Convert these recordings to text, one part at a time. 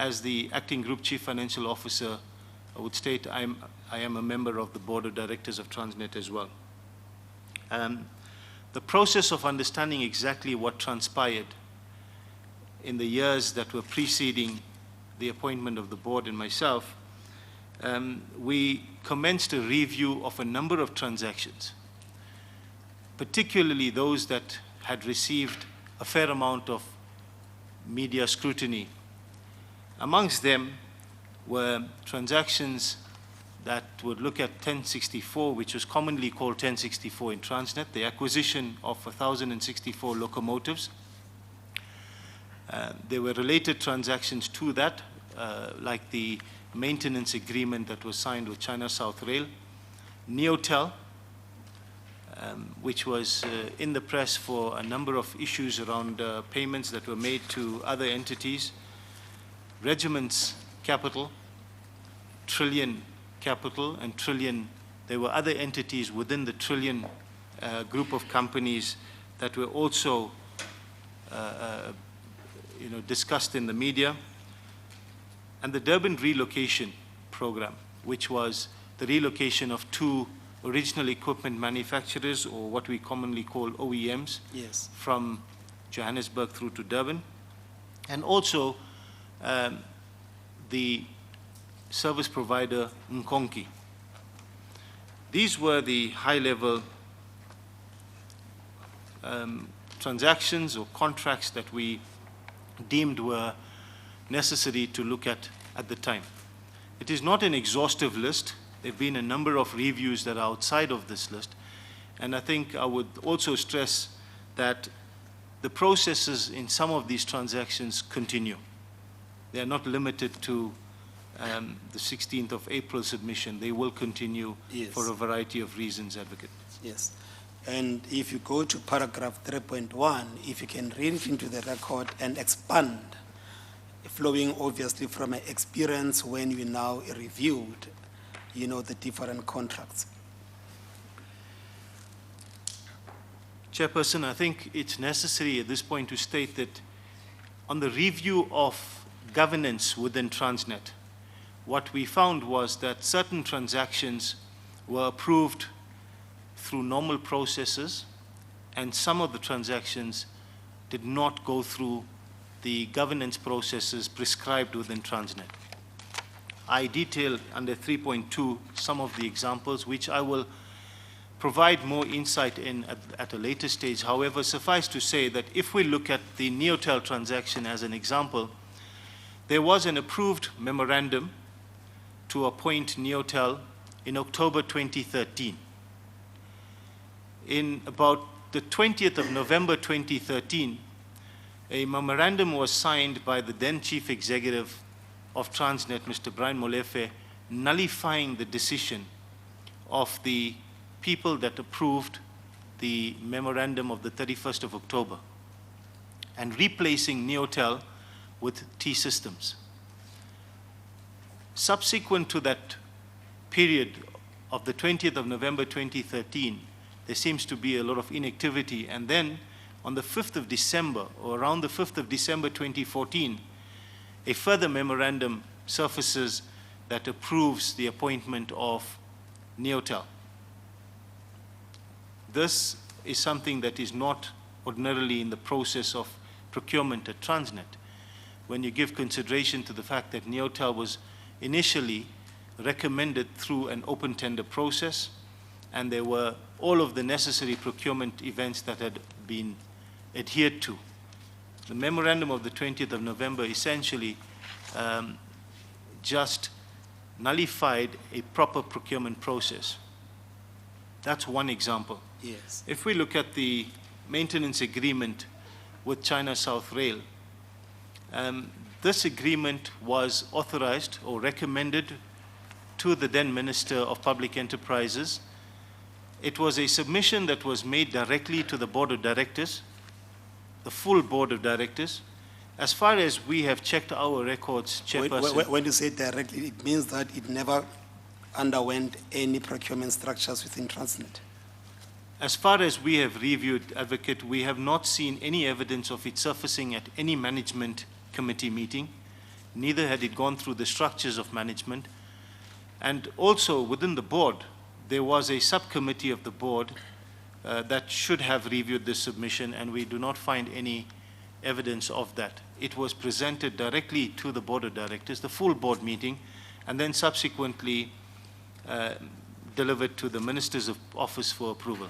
as the Acting Group Chief Financial Officer, I would state I am a member of the Board of Directors of Transnet as well. The process of understanding exactly what transpired in the years that were preceding the appointment of the board and myself, we commenced a review of a number of transactions, particularly those that had received a fair amount of media scrutiny. Amongst them were transactions that would look at 1064, which was commonly called 1064 in Transnet, the acquisition of 1,064 locomotives. There were related transactions to that, like the maintenance agreement that was signed with China South Rail, Neotel, which was in the press for a number of issues around payments that were made to other entities, Regiments Capital, Trillian Capital, and Trillian. There were other entities within the Trillian group of companies that were also discussed in the media, and the Durban relocation program, which was the relocation of 2 original equipment manufacturers, or what we commonly call OEMs, yes, from Johannesburg through to Durban, and also the service provider Nkonki. These were the high-level transactions or contracts that we deemed were necessary to look at the time. It is not an exhaustive list. There have been a number of reviews that are outside of this list. And I think I would also stress that the processes in some of these transactions continue. They are not limited to the 16th of April submission. They will continue, yes, for a variety of reasons, Advocate. Yes. And if you go to paragraph 3.1, if you can read it into the record and expand, flowing obviously from an experience when you now reviewed, the different contracts. Chairperson, I think it's necessary at this point to state that on the review of governance within Transnet, what we found was that certain transactions were approved through normal processes, and some of the transactions did not go through the governance processes prescribed within Transnet. I detailed under 3.2 some of the examples, which I will provide more insight in at a later stage. However, suffice to say that if we look at the Neotel transaction as an example, there was an approved memorandum to appoint Neotel in October 2013. In about the 20th of November 2013, a memorandum was signed by the then Chief Executive of Transnet, Mr. Brian Molefe, nullifying the decision of the people that approved the memorandum of the 31st of October and replacing Neotel with T-Systems. Subsequent to that period of the 20th of November 2013, there seems to be a lot of inactivity, and then on the 5th of December, or around the 5th of December 2014, a further memorandum surfaces that approves the appointment of Neotel. This is something that is not ordinarily in the process of procurement at Transnet. When you give consideration to the fact that Neotel was initially recommended through an open tender process, and there were all of the necessary procurement events that had been adhered to. The memorandum of the 20th of November essentially just nullified a proper procurement process. That's one example. Yes. If we look at the maintenance agreement with China South Rail, this agreement was authorized or recommended to the then Minister of Public Enterprises. It was a submission that was made directly to the Board of Directors, the full Board of Directors. As far as we have checked our records, Chairperson. When you say directly, it means that it never underwent any procurement structures within Transnet. As far as we have reviewed, Advocate, we have not seen any evidence of it surfacing at any management committee meeting. neither had it gone through the structures of management. And also within the board, there was a subcommittee of the board that should have reviewed this submission, and we do not find any evidence of that. It was presented directly to the board of directors, the full board meeting, and then subsequently delivered to the Minister's Office for approval.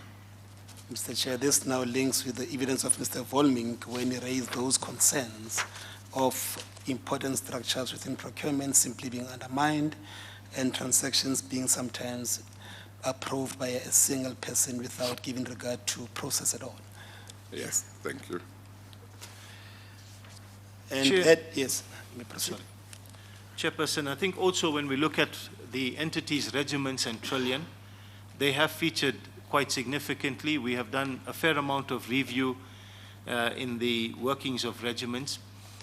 Mr. Chair, this now links with the evidence of Mr. Volmink when he raised those concerns of important structures within procurement simply being undermined and transactions being sometimes approved by a single person without giving regard to process at all. Yes, thank you. And Chair- that, yes, you may proceed. Sorry. Chairperson, I think also when we look at the entities, Regiments and Trillian, they have featured quite significantly. We have done a fair amount of review in the workings of regiments.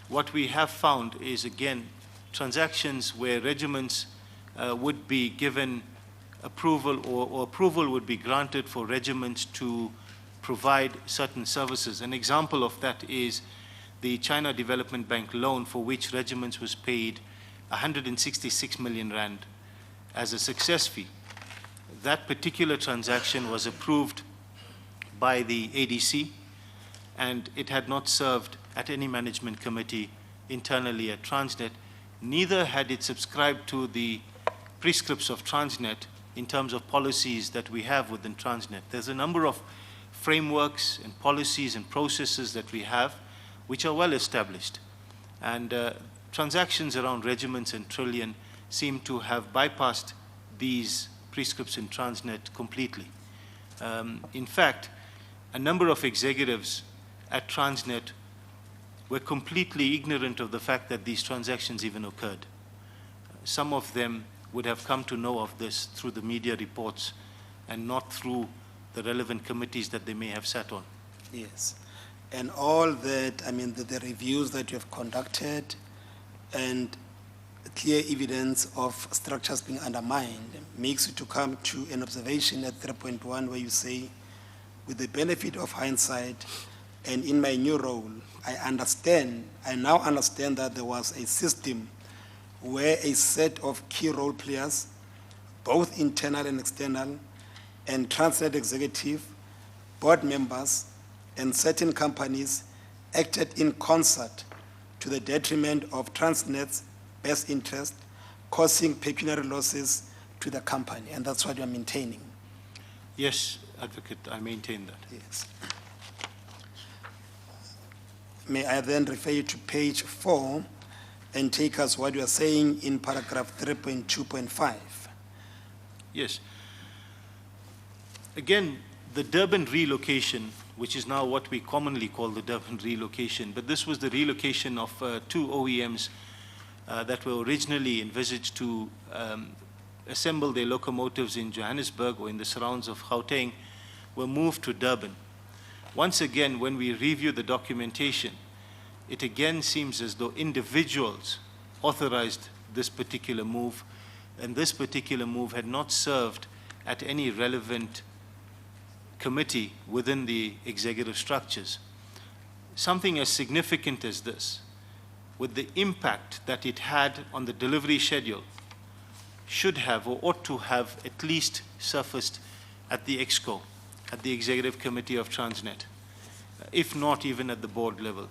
What we have found is, again, transactions where regiments would be given approval or approval would be granted for regiments to provide certain services. An example of that is the China Development Bank loan, for which regiments was paid 166 million rand as a success fee. That particular transaction was approved by the ADC, and it had not served at any management committee internally at Transnet. Neither had it subscribed to the prescripts of Transnet in terms of policies that we have within Transnet. There's a number of frameworks and policies and processes that we have which are well established. And transactions around Regiments and Trillian seem to have bypassed these prescripts in Transnet completely. In fact, a number of executives at Transnet were completely ignorant of the fact that these transactions even occurred. Some of them would have come to know of this through the media reports and not through the relevant committees that they may have sat on. Yes. And all that, I mean, the reviews that you have conducted and clear evidence of structures being undermined makes you to come to an observation at 3.1 where you say, with the benefit of hindsight and in my new role, I now understand that there was a system where a set of key role players, both internal and external, and Transnet executive, board members, and certain companies acted in concert to the detriment of Transnet's best interest, causing pecuniary losses to the company, and that's what you're maintaining. Yes, Advocate, I maintain that. Yes. May I then refer you to page 4 and take us what you are saying in paragraph 3.2.5. Yes. Again, the Durban relocation, which is now what we commonly call the Durban relocation, but this was the relocation of two OEMs that were originally envisaged to assemble their locomotives in Johannesburg or in the surrounds of Gauteng, were moved to Durban. Once again, when we review the documentation, it again seems as though individuals authorized this particular move, and this particular move had not served at any relevant committee within the executive structures. Something as significant as this, with the impact that it had on the delivery schedule, should have or ought to have at least surfaced at the EXCO, at the Executive Committee of Transnet, if not even at the board level.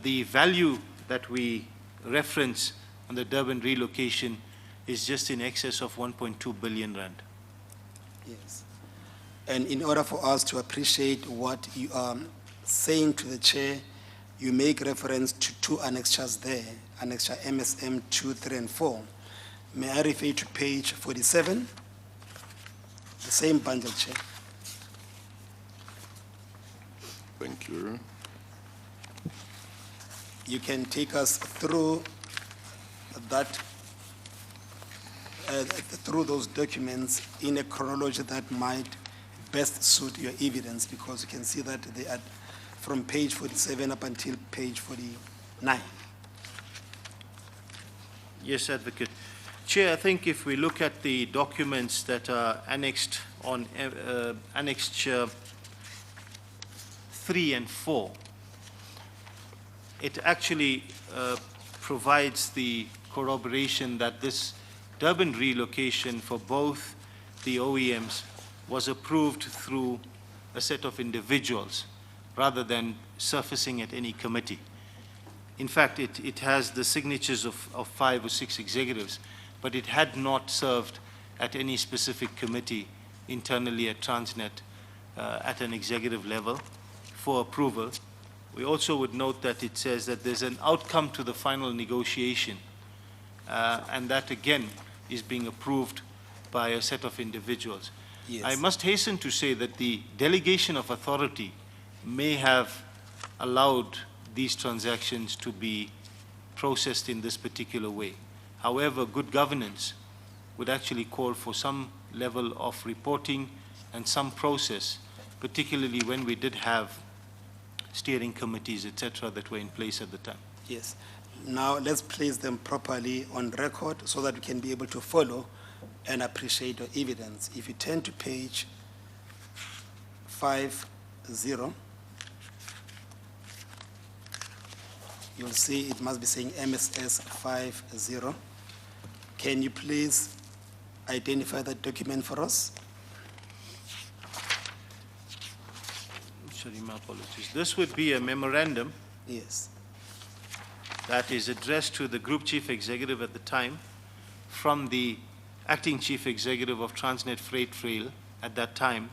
The value that we reference on the Durban relocation is just in excess of 1.2 billion rand. Yes. And in order for us to appreciate what you are saying to the chair, you make reference to two annexures there, annexure MSM 2, 3, and 4. May I refer you to page 47? The same bundle, Chair. Thank you. You can take us through that, through those documents in a chronology that might best suit your evidence, because you can see that they are from page 47 up until page 49. Yes, Advocate. Chair, I think if we look at the documents that are annexed on annexure 3 and 4, it actually provides the corroboration that this Durban relocation for both the OEMs was approved through a set of individuals rather than surfacing at any committee. In fact, it has the signatures of 5 or 6 executives, but it had not served at any specific committee internally at Transnet at an executive level for approval. We also would note that it says that there's an outcome to the final negotiation, and that again is being approved by a set of individuals. Yes. I must hasten to say that the delegation of authority may have allowed these transactions to be processed in this particular way. However, good governance would actually call for some level of reporting and some process, particularly when we did have steering committees, etc., that were in place at the time. Yes. Now let's place them properly on record so that we can be able to follow and appreciate the evidence. If you turn to page 50, you'll see it must be saying MSS 50. Can you please identify that document for us? Sorry, my apologies. This would be a memorandum Yes. that is addressed to the Group Chief Executive at the time from the Acting Chief Executive of Transnet Freight Rail at that time,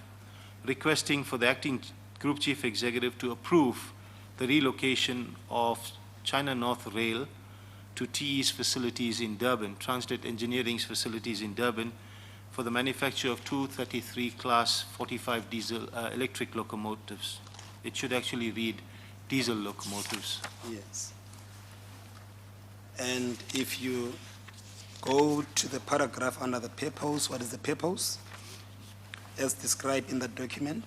requesting for the Acting Group Chief Executive to approve the relocation of China North Rail to TE's facilities in Durban, Transnet Engineering's facilities in Durban, for the manufacture of 233 class 45 diesel electric locomotives. It should actually read diesel locomotives. Yes. And if you go to the paragraph under the purpose, what is the purpose? As described in the document.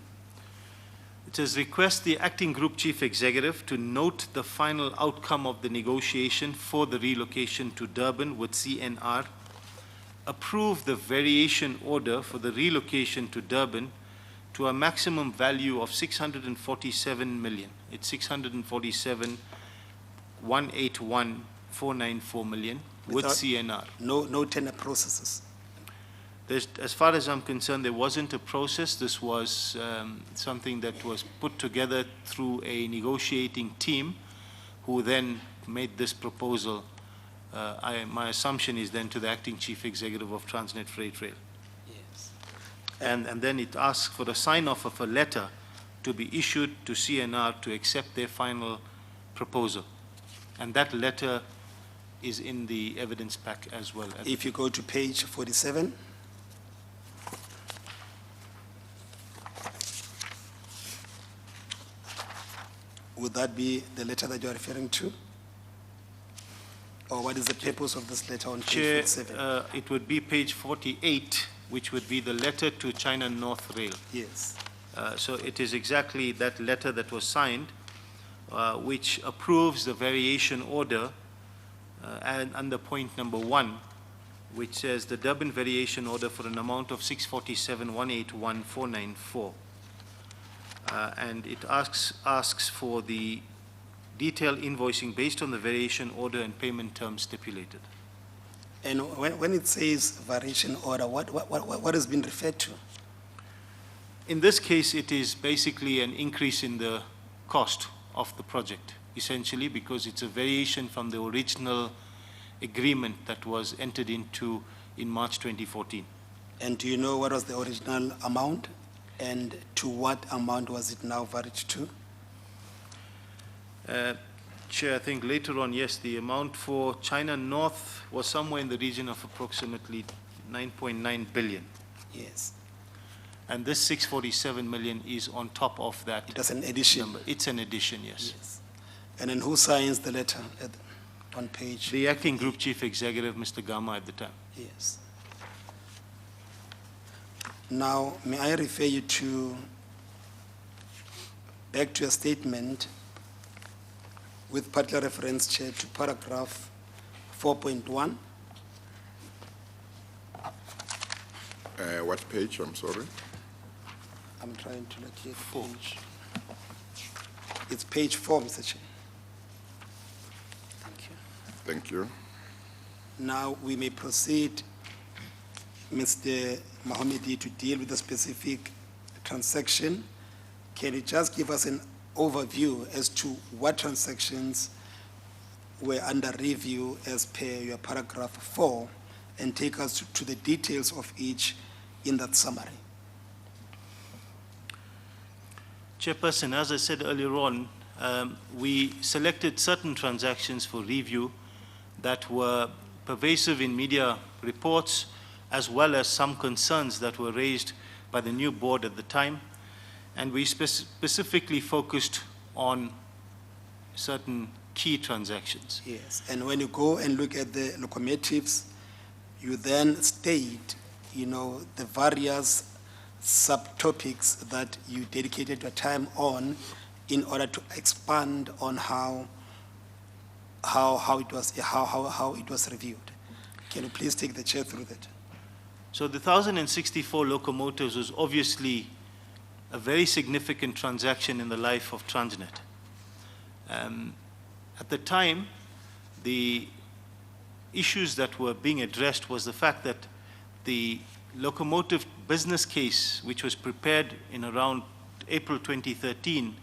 It says, request the Acting Group Chief Executive to note the final outcome of the negotiation for the relocation to Durban with CNR, approve the variation order for the relocation to Durban to a maximum value of 647 million. It's 647,181,494 million with Without- CNR. No tender processes. As far as I'm concerned, there wasn't a process. This was something that was put together through a negotiating team who then made this proposal. My assumption is then to the Acting Chief Executive of Transnet Freight Rail. Yes. And then it asks for the sign-off of a letter to be issued to CNR to accept their final proposal. And that letter is in the evidence pack as well. If you go to page 47, would that be the letter that you're referring to? Or what is the purpose of this letter on page Chair, 47? it would be page 48, which would be the letter to China North Rail. Yes. So it is exactly that letter that was signed, which approves the variation order, and under point number 1, which says the Durban variation order for an amount of 647,181,494. And it asks for the detailed invoicing based on the variation order and payment terms stipulated. And when it says variation order, what has been referred to? In this case, it is basically an increase in the cost of the project, essentially, because it's a variation from the original agreement that was entered into in March 2014. And do you know what was the original amount? And to what amount was it now varied to? Chair, I think later on, yes, the amount for China North was somewhere in the region of approximately 9.9 billion. Yes. And this 647 million is on top of that It was an addition. number. It's an addition, yes. Yes. And then who signs the letter on page? The Acting Group Chief Executive, Mr. Gama, at the time. Yes. Now, may I refer you back to a statement with particular reference, Chair, to paragraph 4.1. What page, I'm sorry? I'm trying to locate page. It's page 4, Mr. Chair. Thank you. Thank you. Now we may proceed, Mr. Mahomedy, to deal with the specific transaction. Can you just give us an overview as to what transactions were under review as per your paragraph 4 and take us to the details of each in that summary? Chairperson, as I said earlier on, we selected certain transactions for review that were pervasive in media reports, as well as some concerns that were raised by the new board at the time. And we specifically focused on certain key transactions. Yes, and when you go and look at the locomotives, you then state, the various subtopics that you dedicated your time on in order to expand on how it was reviewed. Can you please take the chair through that? So the 1,064 locomotives was obviously a very significant transaction in the life of Transnet. At the time, the issues that were being addressed was the fact that the locomotive business case, which was prepared in around April 2013,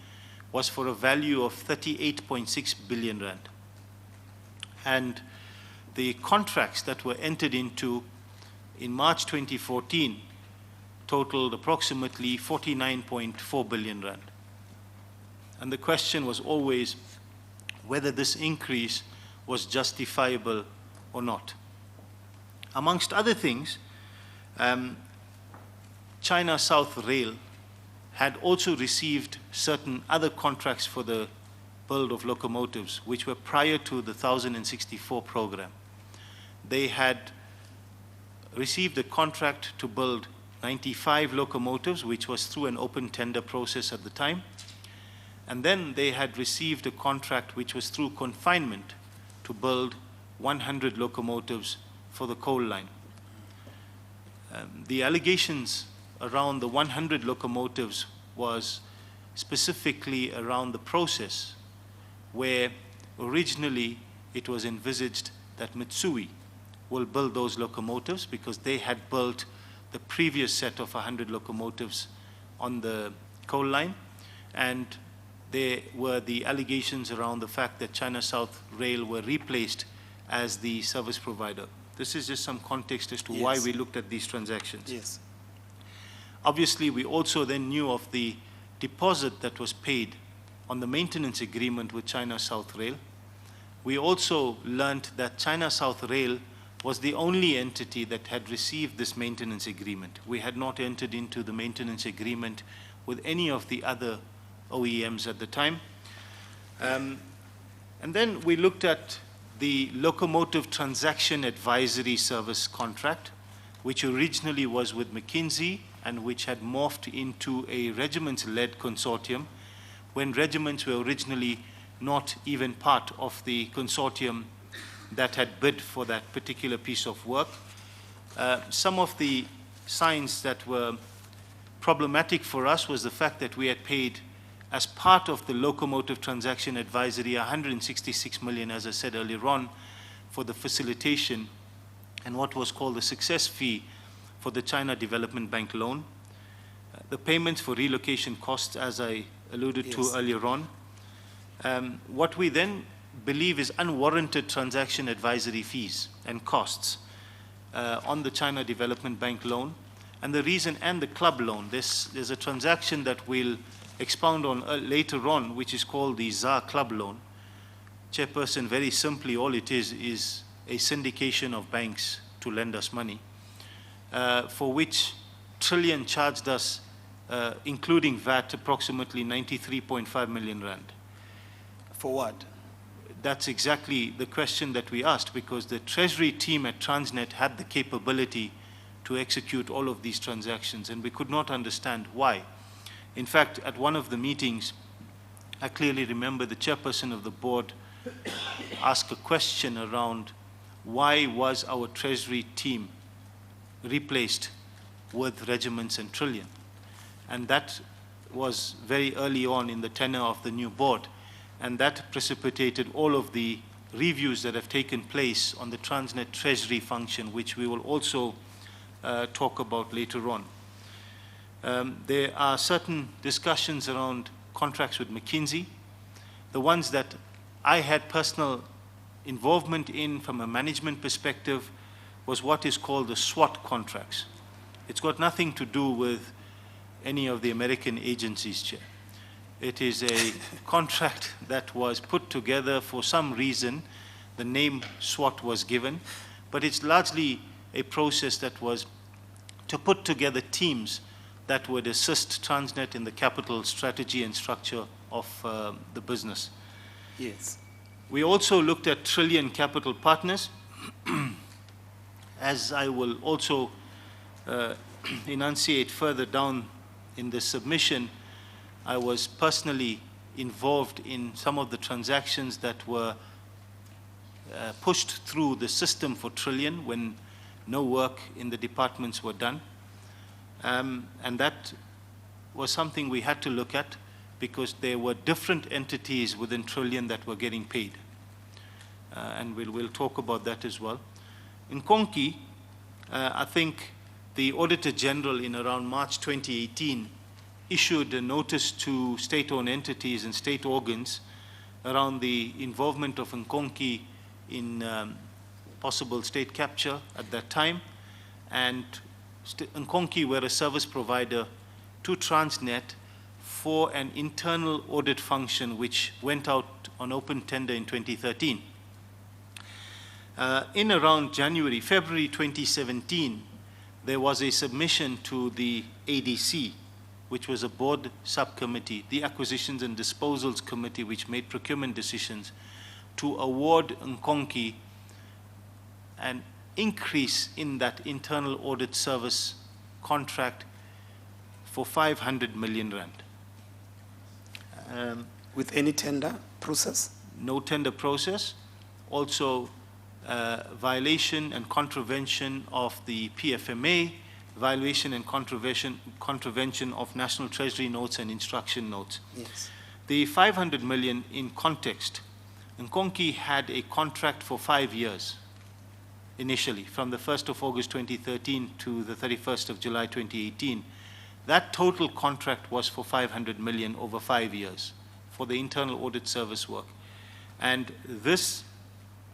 was for a value of 38.6 billion rand. And the contracts that were entered into in March 2014 totaled approximately 49.4 billion rand. And the question was always whether this increase was justifiable or not. Amongst other things, China South Rail had also received certain other contracts for the build of locomotives, which were prior to the 1,064 program. They had received a contract to build 95 locomotives, which was through an open tender process at the time. And then they had received a contract which was through confinement to build 100 locomotives for the coal line. The allegations around the 100 locomotives was specifically around the process where originally it was envisaged that Mitsui will build those locomotives because they had built the previous set of 100 locomotives on the coal line, and there were the allegations around the fact that China South Rail were replaced as the service provider. This is just some context as to why we looked at these transactions. Yes. Obviously, we also then knew of the deposit that was paid on the maintenance agreement with China South Rail. We also learned that China South Rail was the only entity that had received this maintenance agreement. We had not entered into the maintenance agreement with any of the other OEMs at the time. And then we looked at the Locomotive Transaction Advisory Service contract, which originally was with McKinsey and which had morphed into a regiments-led consortium when regiments were originally not even part of the consortium that had bid for that particular piece of work. Some of the signs that were problematic for us was the fact that we had paid, as part of the Locomotive Transaction Advisory, 166 million, as I said earlier on, for the facilitation and what was called the success fee for the China Development Bank loan. The payments for relocation costs, as I alluded to earlier on. What we then believe is unwarranted transaction advisory fees and costs on the China Development Bank loan. And the reason, and the club loan, there's a transaction that we'll expound on later on, which is called the ZAR club loan. Chairperson, very simply, all it is a syndication of banks to lend us money, for which Trillian charged us, including VAT, approximately 93.5 million rand. For what? That's exactly the question that we asked, because the treasury team at Transnet had the capability to execute all of these transactions, and we could not understand why. In fact, at one of the meetings, I clearly remember the chairperson of the board asked a question around why was our treasury team replaced with Regiments and Trillian. And that was very early on in the tenure of the new board. And that precipitated all of the reviews that have taken place on the Transnet Treasury function, which we will also talk about later on. There are certain discussions around contracts with McKinsey. The ones that I had personal involvement in from a management perspective was what is called the SWOT contracts. It's got nothing to do with any of the American agencies, Chair. It is a contract that was put together for some reason. The name SWOT was given, but it's largely a process that was to put together teams that would assist Transnet in the capital strategy and structure of the business. Yes. We also looked at Trillian Capital Partners. As I will also enunciate further down in the submission, I was personally involved in some of the transactions that were pushed through the system for Trillian when no work in the departments were done. And that was something we had to look at because there were different entities within Trillian that were getting paid. And we'll talk about that as well. In Konki, I think the Auditor General in around March 2018 issued a notice to state-owned entities and state organs around the involvement of Nkonki in possible state capture at that time. And Nkonki were a service provider to Transnet for an internal audit function which went out on open tender in 2013. In around February 2017, there was a submission to the ADC, which was a board subcommittee, the Acquisitions and Disposals Committee, which made procurement decisions, to award Nkonki an increase in that internal audit service contract for 500 million rand. With any tender process? No tender process. Also, violation and contravention of the PFMA, violation and contravention of National Treasury notes and instruction notes. Yes. The 500 million in context, Nkonki had a contract for 5 years initially, from the 1st of August 2013 to the 31st of July 2018. That total contract was for 500 million over 5 years for the internal audit service work. And this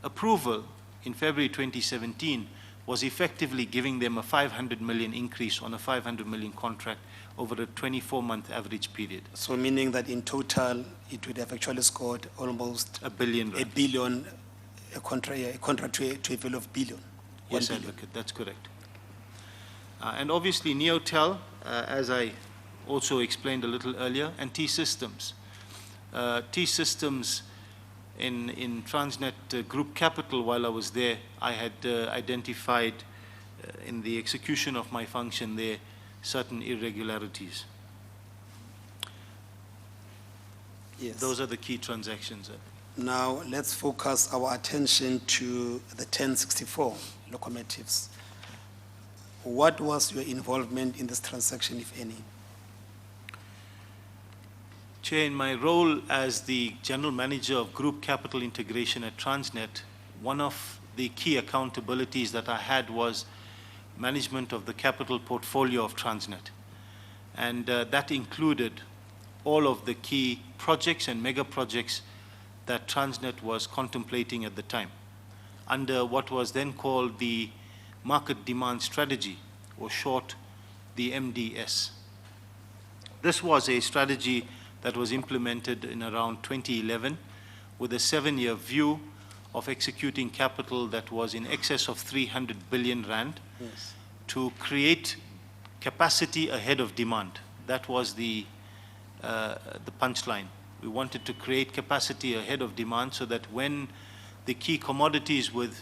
approval in February 2017 was effectively giving them a 500 million increase on a 500 million contract over a 24-month average period. So meaning that in total, it would have actually scored almost $1 billion. $1 billion, a contract to a value of billion. Yes, 1 billion. Advocate, that's correct. And obviously Neotel, as I also explained a little earlier, and T-Systems. T-Systems in Transnet Group Capital, while I was there, I had identified in the execution of my function there certain irregularities. Yes. Those are the key transactions. Now, let's focus our attention to the 1064 locomotives. What was your involvement in this transaction, if any? Chair, in my role as the General Manager of Group Capital Integration at Transnet, one of the key accountabilities that I had was management of the capital portfolio of Transnet. And that included all of the key projects and mega projects that Transnet was contemplating at the time, under what was then called the Market Demand Strategy, or short, the MDS. This was a strategy that was implemented in around 2011 with a 7-year view of executing capital that was in excess of 300 billion rand. Yes. To create capacity ahead of demand. That was the punchline. We wanted to create capacity ahead of demand so that when the key commodities would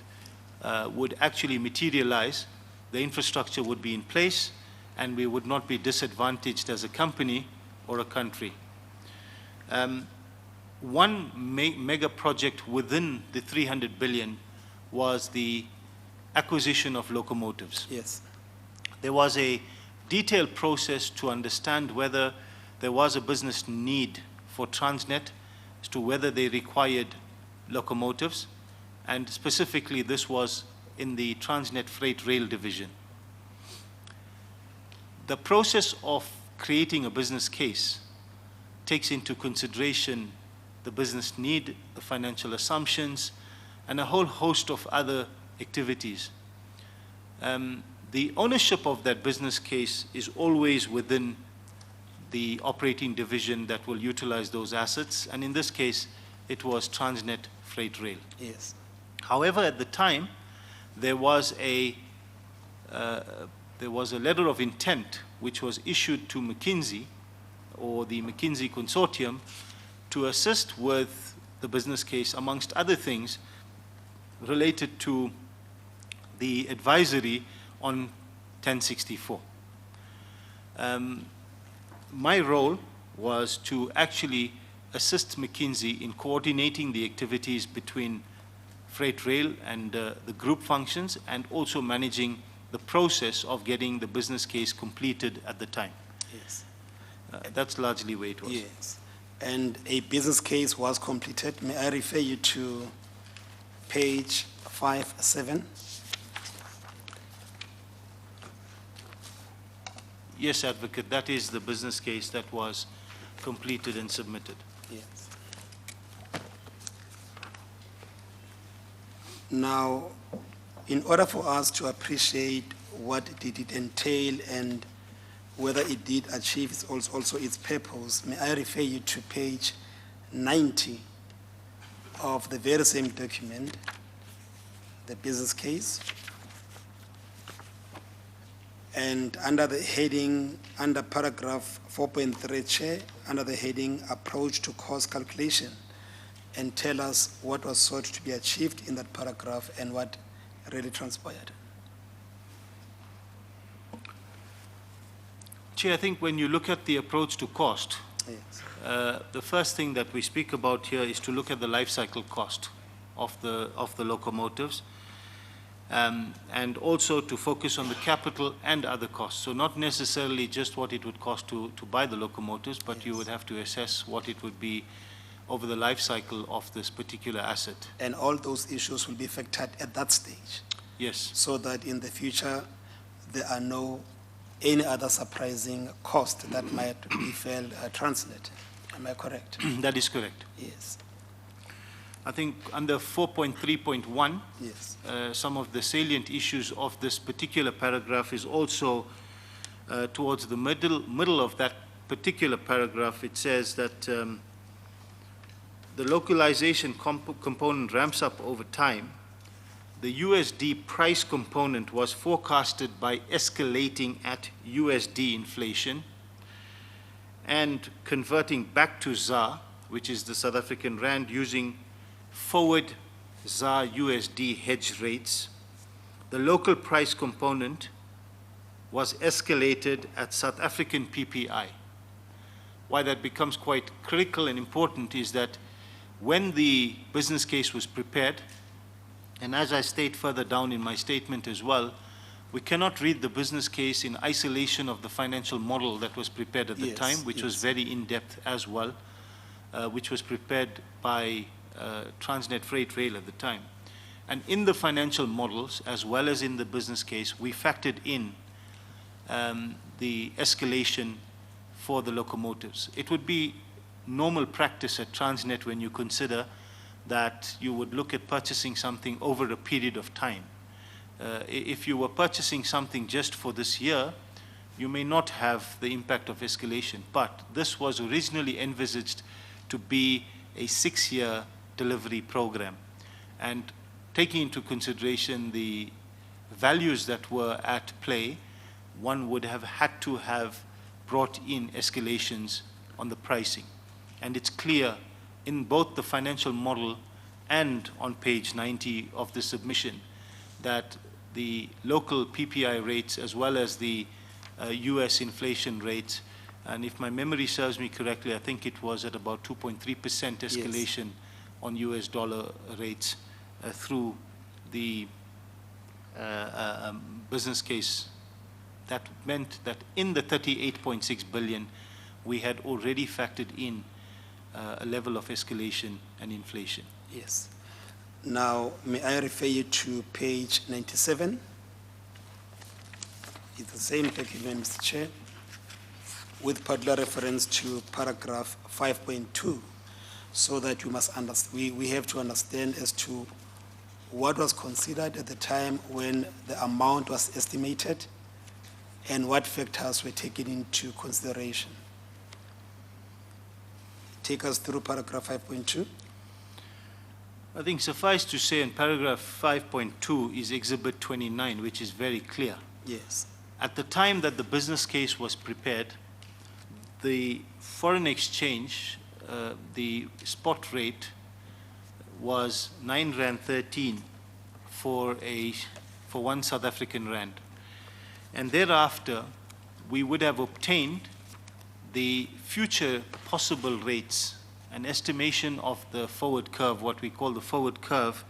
actually materialize, the infrastructure would be in place and we would not be disadvantaged as a company or a country. One mega project within the 300 billion was the acquisition of locomotives. Yes. There was a detailed process to understand whether there was a business need for Transnet as to whether they required locomotives. and specifically this was in the Transnet Freight Rail division. The process of creating a business case takes into consideration the business need, the financial assumptions, and a whole host of other activities. The ownership of that business case is always within the operating division that will utilize those assets, and in this case, it was Transnet Freight Rail. Yes. However, at the time, there was a letter of intent which was issued to McKinsey, or the McKinsey consortium, to assist with the business case, amongst other things, related to the advisory on 1064. My role was to actually assist McKinsey in coordinating the activities between Freight Rail and the group functions, and also managing the process of getting the business case completed at the time. Yes. That's largely where it was. Yes. And a business case was completed. May I refer you to page 57? Yes, Advocate, that is the business case that was completed and submitted. Yes. Now, in order for us to appreciate what did it entail and whether it did achieve also its purpose, may I refer you to page 90 of the very same document, the business case. And under the heading, under paragraph 4.3, Chair, under the heading Approach to Cost Calculation, and tell us what was sought to be achieved in that paragraph and what really transpired. Chair, I think when you look at the approach to cost, Yes. the first thing that we speak about here is to look at the life cycle cost of the locomotives, and also to focus on the capital and other costs. So not necessarily just what it would cost to buy the locomotives, but Yes. you would have to assess what it would be over the life cycle of this particular asset. And all those issues will be factored at that stage, Yes, so that in the future there are no any other surprising cost that might befall Transnet. Am I correct? that is correct. Yes. I think under 4.3.1, Yes. some of the salient issues of this particular paragraph is also towards the middle of that particular paragraph. It says that the localization component ramps up over time. The USD price component was forecasted by escalating at USD inflation and converting back to ZAR, which is the South African Rand, using forward ZAR USD hedge rates. The local price component was escalated at South African PPI. Why that becomes quite critical and important is that when the business case was prepared, and as I state further down in my statement as well, we cannot read the business case in isolation of the financial model that was prepared at the Yes, time, which was yes. very in-depth as well, which was prepared by Transnet Freight Rail at the time. And in the financial models, as well as in the business case, we factored in the escalation for the locomotives. It would be normal practice at Transnet when you consider that you would look at purchasing something over a period of time. If you were purchasing something just for this year, you may not have the impact of escalation. But this was originally envisaged to be a 6-year delivery program. And taking into consideration the values that were at play, one would have had to have brought in escalations on the pricing. And it's clear in both the financial model and on page 90 of the submission that the local PPI rates as well as the US inflation rates, and if my memory serves me correctly, I think it was at about 2.3% escalation on US dollar rates through the business case. That meant that in the 38.6 billion, we had already factored in a level of escalation and inflation. Yes. Now, may I refer you to page 97? It's the same document, Mr. Chair, with particular reference to paragraph 5.2, so that we have to understand as to what was considered at the time when the amount was estimated and what factors were taken into consideration. Take us through paragraph 5.2. I think suffice to say in paragraph 5.2 is Exhibit 29, which is very clear. Yes. At the time that the business case was prepared, the foreign exchange, the spot rate was 9 Rand 13 for 1 South African rand. And thereafter, we would have obtained the future possible rates, an estimation of the forward curve, what we call the forward curve.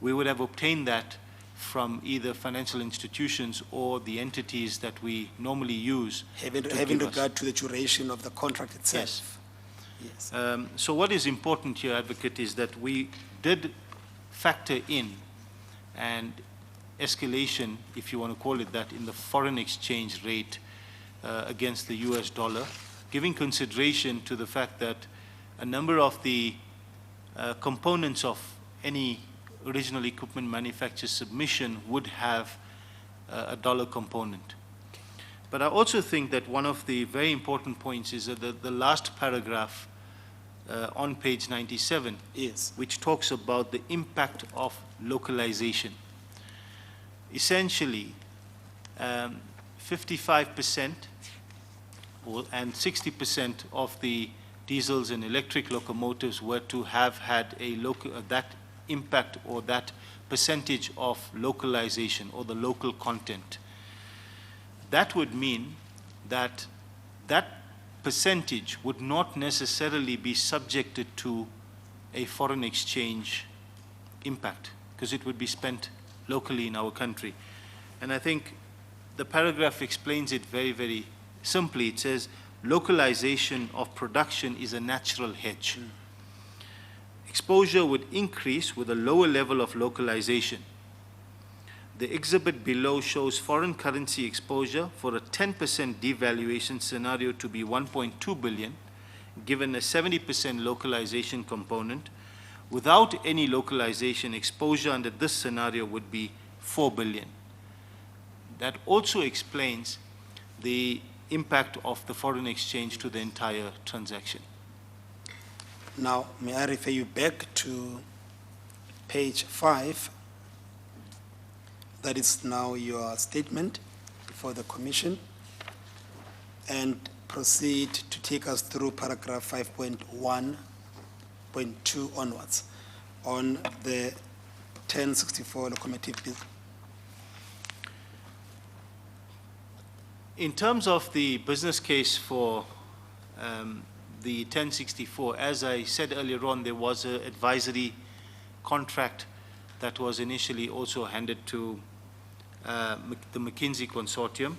We would have obtained that from either financial institutions or the entities that we normally use. Having regard to the duration of the contract itself. Yes. So what is important here, Advocate, is that we did factor in an escalation, if you want to call it that, in the foreign exchange rate against the US dollar, giving consideration to the fact that a number of the components of any original equipment manufacturer submission would have a dollar component. But I also think that one of the very important points is that the last paragraph on page 97, Yes. which talks about the impact of localization. Essentially, 55% and 60% of the diesels and electric locomotives were to have had that impact or that percentage of localization or the local content. That would mean that that percentage would not necessarily be subjected to a foreign exchange impact because it would be spent locally in our country. And I think the paragraph explains it very, very simply. It says, localization of production is a natural hedge. Exposure would increase with a lower level of localization. The exhibit below shows foreign currency exposure for a 10% devaluation scenario to be 1.2 billion, given a 70% localization component. Without any localization, exposure under this scenario would be 4 billion. That also explains the impact of the foreign exchange to the entire transaction. Now, may I refer you back to page 5? That is now your statement for the Commission, and proceed to take us through paragraph 5.1.2 onwards on the 1064 locomotive bill. In terms of the business case for the 1064, as I said earlier on, there was an advisory contract that was initially also handed to the McKinsey consortium.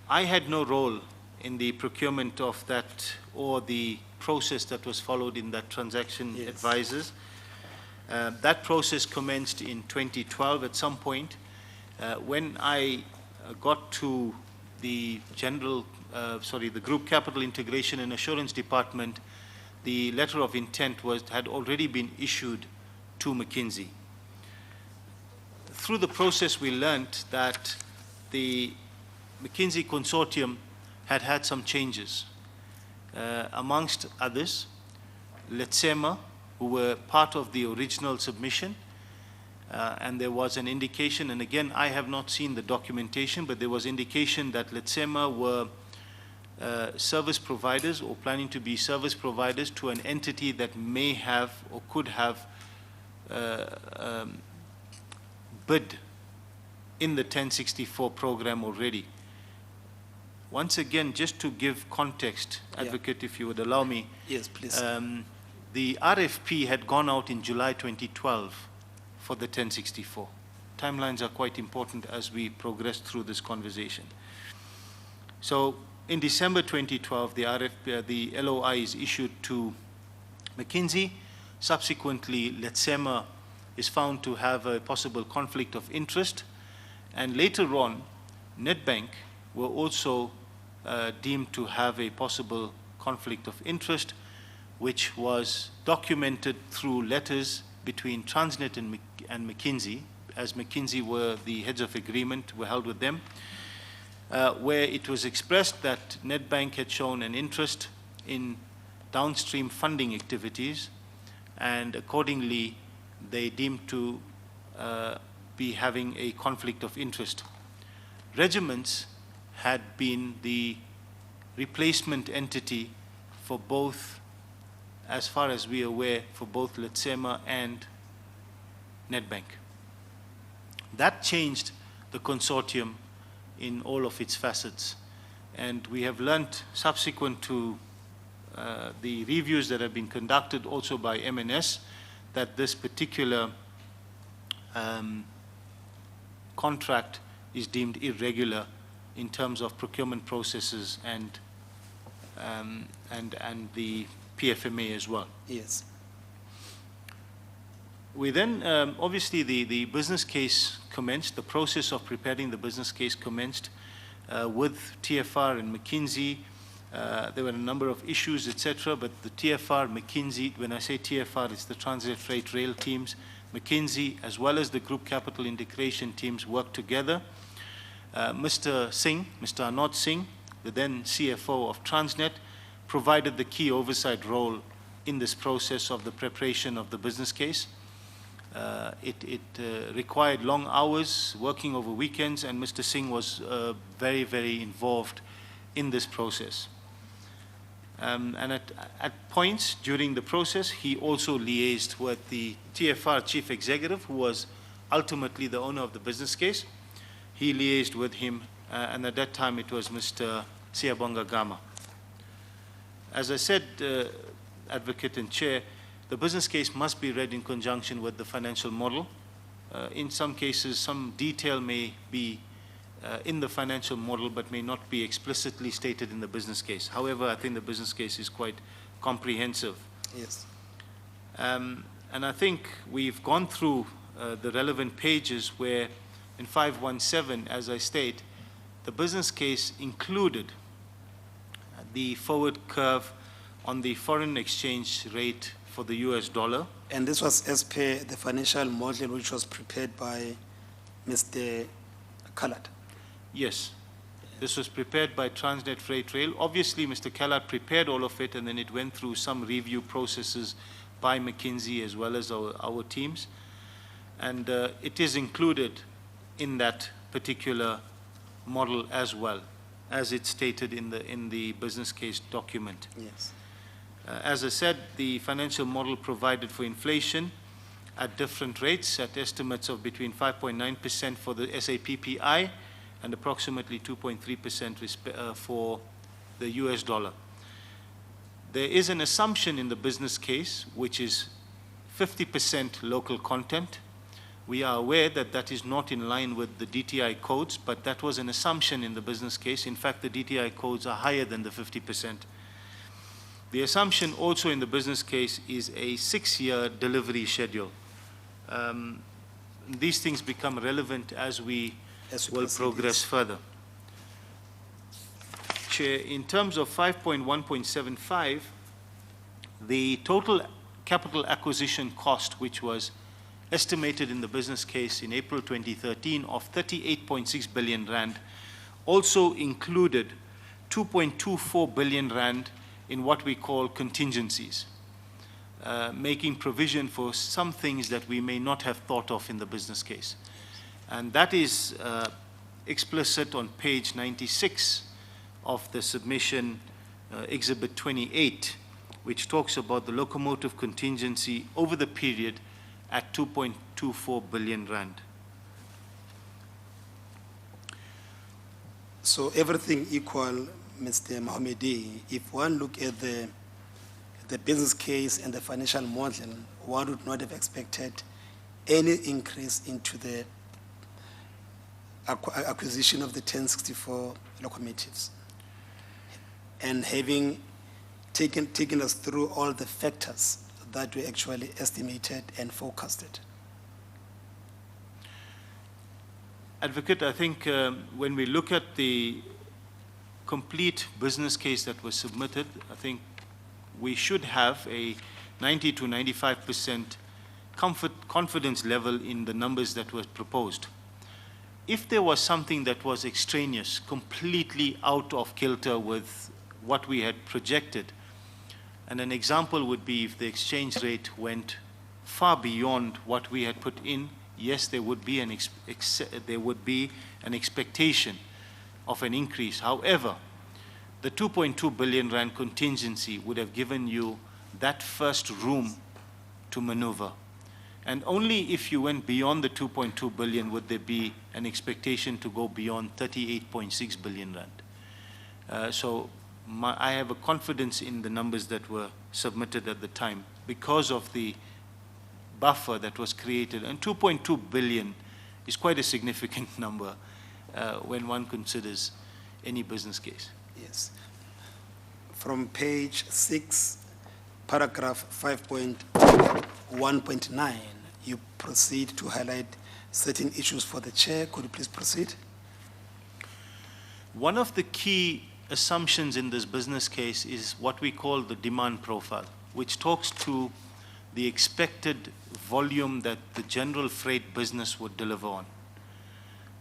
I had no role in the procurement of that or the process that was followed in that transaction. Yes. Advisors. That process commenced in 2012 at some point. When I got to the the Group Capital Integration and Assurance Department, the letter of intent had already been issued to McKinsey. Through the process, we learned that the McKinsey consortium had had some changes. Amongst others, Letsema, who were part of the original submission, and there was an indication, and again, I have not seen the documentation, but there was indication that Letsema were service providers or planning to be service providers to an entity that may have or could have bid in the 1064 program already. Once again, just to give context, Advocate, if you would allow me. Yes, please. The RFP had gone out in July 2012 for the 1064. Timelines are quite important as we progress through this conversation. So in December 2012, the RFP, the LOI is issued to McKinsey. Subsequently, Letsema is found to have a possible conflict of interest. And later on, Nedbank were also deemed to have a possible conflict of interest, which was documented through letters between Transnet and McKinsey, as McKinsey were the heads of agreement, were held with them, where it was expressed that Nedbank had shown an interest in downstream funding activities, and accordingly they deemed to be having a conflict of interest. Regiments had been the replacement entity for both, as far as we are aware, for both Letsema and Nedbank. That changed the consortium in all of its facets. And we have learnt, subsequent to the reviews that have been conducted also by MNS, that this particular contract is deemed irregular in terms of procurement processes and the PFMA as well. Yes. We then, obviously, the business case commenced, the process of preparing the business case commenced with TFR and McKinsey. There were a number of issues, etc., but the TFR, McKinsey, when I say TFR, it's the Transnet Freight Rail teams, McKinsey, as well as the group capital integration teams worked together. Mr. Singh, Mr. Anod Singh, the then CFO of Transnet, provided the key oversight role in this process of the preparation of the business case. It required long hours, working over weekends, and Mr. Singh was very, very involved in this process. And at points during the process, he also liaised with the TFR chief executive, who was ultimately the owner of the business case. He liaised with him, and at that time it was Mr. Siyabonga Gama. As I said, Advocate and Chair, the business case must be read in conjunction with the financial model. In some cases, some detail may be in the financial model but may not be explicitly stated in the business case. However, I think the business case is quite comprehensive. Yes. And I think we've gone through the relevant pages where in 517, as I state, the business case included the forward curve on the foreign exchange rate for the US dollar. And this was as per the financial model which was prepared by Mr. Khalad. Yes. This was prepared by Transnet Freight Rail. Obviously, Mr. Khalad prepared all of it, and then it went through some review processes by McKinsey as well as our teams. And it is included in that particular model as well, as it's stated in the business case document. Yes. As I said, the financial model provided for inflation at different rates, at estimates of between 5.9% for the SAPPI and approximately 2.3% for the US dollar. There is an assumption in the business case, which is 50% local content. We are aware that that is not in line with the DTI codes, but that was an assumption in the business case. In fact, the DTI codes are higher than the 50%. The assumption also in the business case is a 6-year delivery schedule. These things become relevant as we will progress further. Chair, in terms of 5.1.75, the total capital acquisition cost, which was estimated in the business case in April 2013 of 38.6 billion rand, also included 2.24 billion rand in what we call contingencies, making provision for some things that we may not have thought of in the business case. And that is explicit on page 96 of the submission, Exhibit 28, which talks about the locomotive contingency over the period at 2.24 billion rand. So everything equal, Mr. Mahomedy, if one look at the business case and the financial model, one would not have expected any increase into the acquisition of the 1064 locomotives. And having taken us through all the factors that were actually estimated and forecasted. Advocate, I think when we look at the complete business case that was submitted, I think we should have a 90 to 95% confidence level in the numbers that were proposed. If there was something that was extraneous, completely out of kilter with what we had projected, and an example would be if the exchange rate went far beyond what we had put in, yes, there would be an expectation of an increase. However, the 2.2 billion rand contingency would have given you that first room to maneuver. And only if you went beyond the 2.2 billion would there be an expectation to go beyond 38.6 billion rand. I have a confidence in the numbers that were submitted at the time because of the buffer that was created. And 2.2 billion is quite a significant number when one considers any business case. Yes. From page 6, paragraph 5.1.9, you proceed to highlight certain issues for the chair. Could you please proceed? One of the key assumptions in this business case is what we call the demand profile, which talks to the expected volume that the general freight business would deliver on.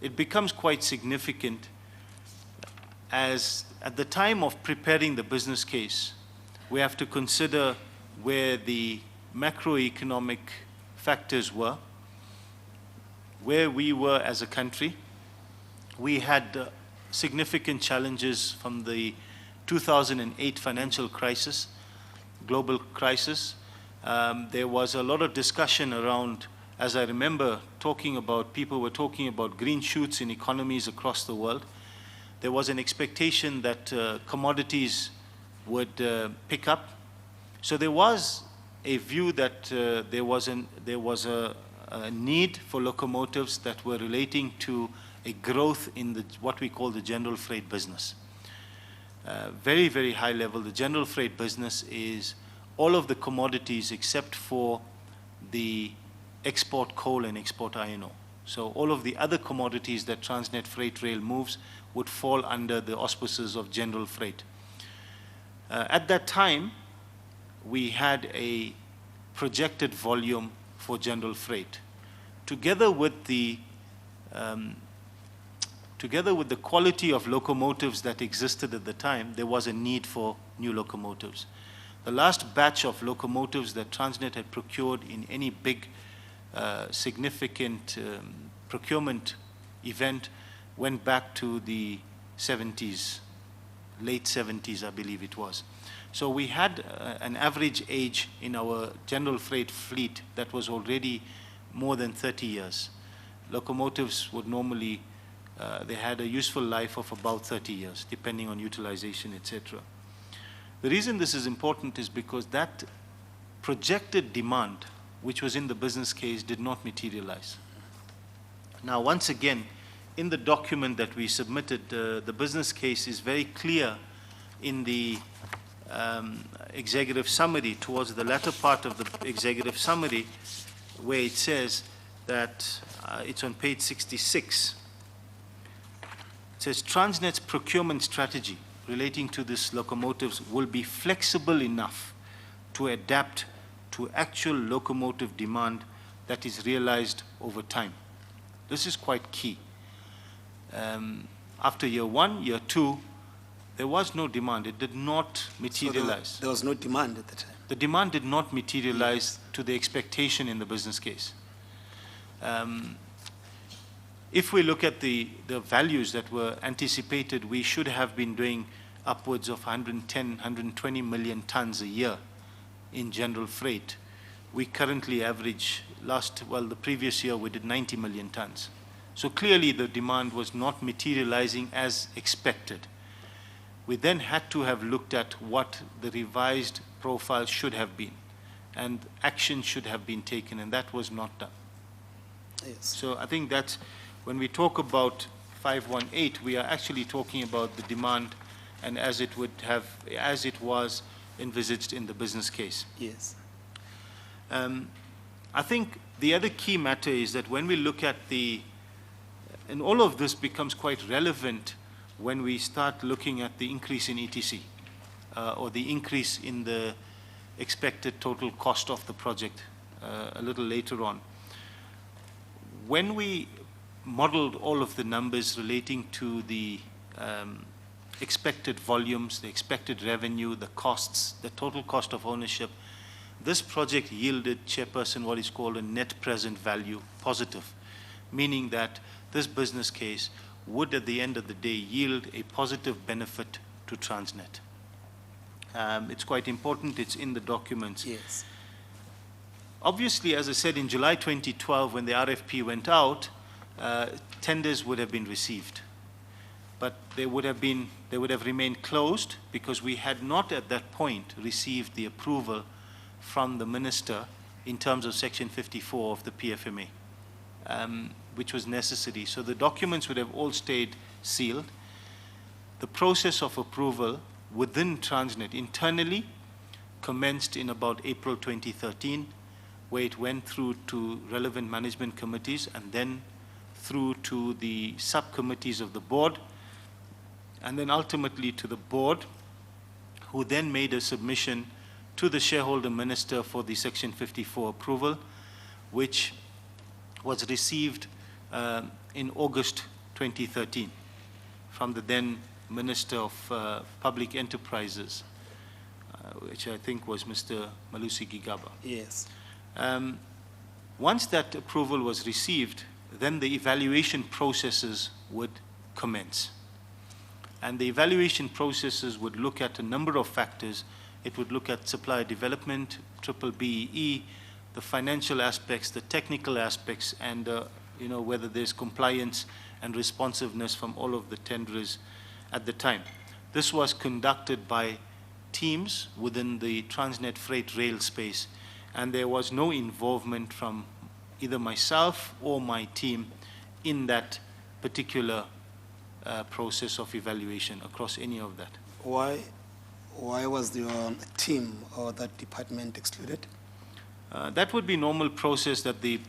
It becomes quite significant as at the time of preparing the business case, we have to consider where the macroeconomic factors were, where we were as a country. We had significant challenges from the 2008 financial crisis, global crisis. There was a lot of discussion around, as I remember people were talking about green shoots in economies across the world. There was an expectation that commodities would pick up. So there was a view that there was a need for locomotives that were relating to a growth in what we call the general freight business. Very, very high level. The general freight business is all of the commodities except for the export coal and export iron ore. So all of the other commodities that Transnet Freight Rail moves would fall under the auspices of general freight. At that time, we had a projected volume for general freight. Together with the quality of locomotives that existed at the time, there was a need for new locomotives. The last batch of locomotives that Transnet had procured in any big, significant procurement event went back to the 70s, late 70s, I believe it was. So we had an average age in our general freight fleet that was already more than 30 years. Locomotives would normally, they had a useful life of about 30 years, depending on utilization, etc. The reason this is important is because that projected demand, which was in the business case, did not materialize. Now, once again, in the document that we submitted, the business case is very clear in the executive summary, towards the latter part of the executive summary, where it says that, it's on page 66. It says, Transnet's procurement strategy relating to these locomotives will be flexible enough to adapt to actual locomotive demand that is realized over time. This is quite key. After year 1, year 2, there was no demand. It did not materialize. So there was no demand at the time. The demand did not materialize to the expectation in the business case. If we look at the values that were anticipated, we should have been doing upwards of 110, 120 million tons a year in general freight. We currently average, the previous year we did 90 million tons. So clearly the demand was not materializing as expected. We then had to have looked at what the revised profile should have been, and action should have been taken, and that was not done. Yes. So I think that's, when we talk about 518, we are actually talking about the demand and as it was envisaged in the business case. Yes. I think the other key matter is that when we look at the And all of this becomes quite relevant when we start looking at the increase in ETC, or the increase in the expected total cost of the project a little later on. When we modeled all of the numbers relating to the expected volumes, the expected revenue, the costs, the total cost of ownership, this project yielded, Chairperson, what is called a net present value positive, meaning that this business case would at the end of the day yield a positive benefit to Transnet. It's quite important, it's in the documents. Yes. Obviously, as I said, in July 2012, when the RFP went out, tenders would have been received. But they would have remained closed because we had not at that point received the approval from the minister in terms of Section 54 of the PFMA, which was necessary. So the documents would have all stayed sealed. The process of approval within Transnet internally commenced in about April 2013, where it went through to relevant management committees and then through to the subcommittees of the board, and then ultimately to the board, who then made a submission to the shareholder minister for the Section 54 approval, which was received in August 2013 from the then Minister of Public Enterprises, which I think was Mr. Malusi Gigaba. Yes. Once that approval was received, then the evaluation processes would commence. And the evaluation processes would look at a number of factors. It would look at supplier development, BEE, the financial aspects, the technical aspects, and whether there's compliance and responsiveness from all of the tenderers at the time. This was conducted by teams within the Transnet freight rail space, and there was no involvement from either myself or my team in that particular process of evaluation across any of that. Why was your team or that department excluded? That would be normal process that the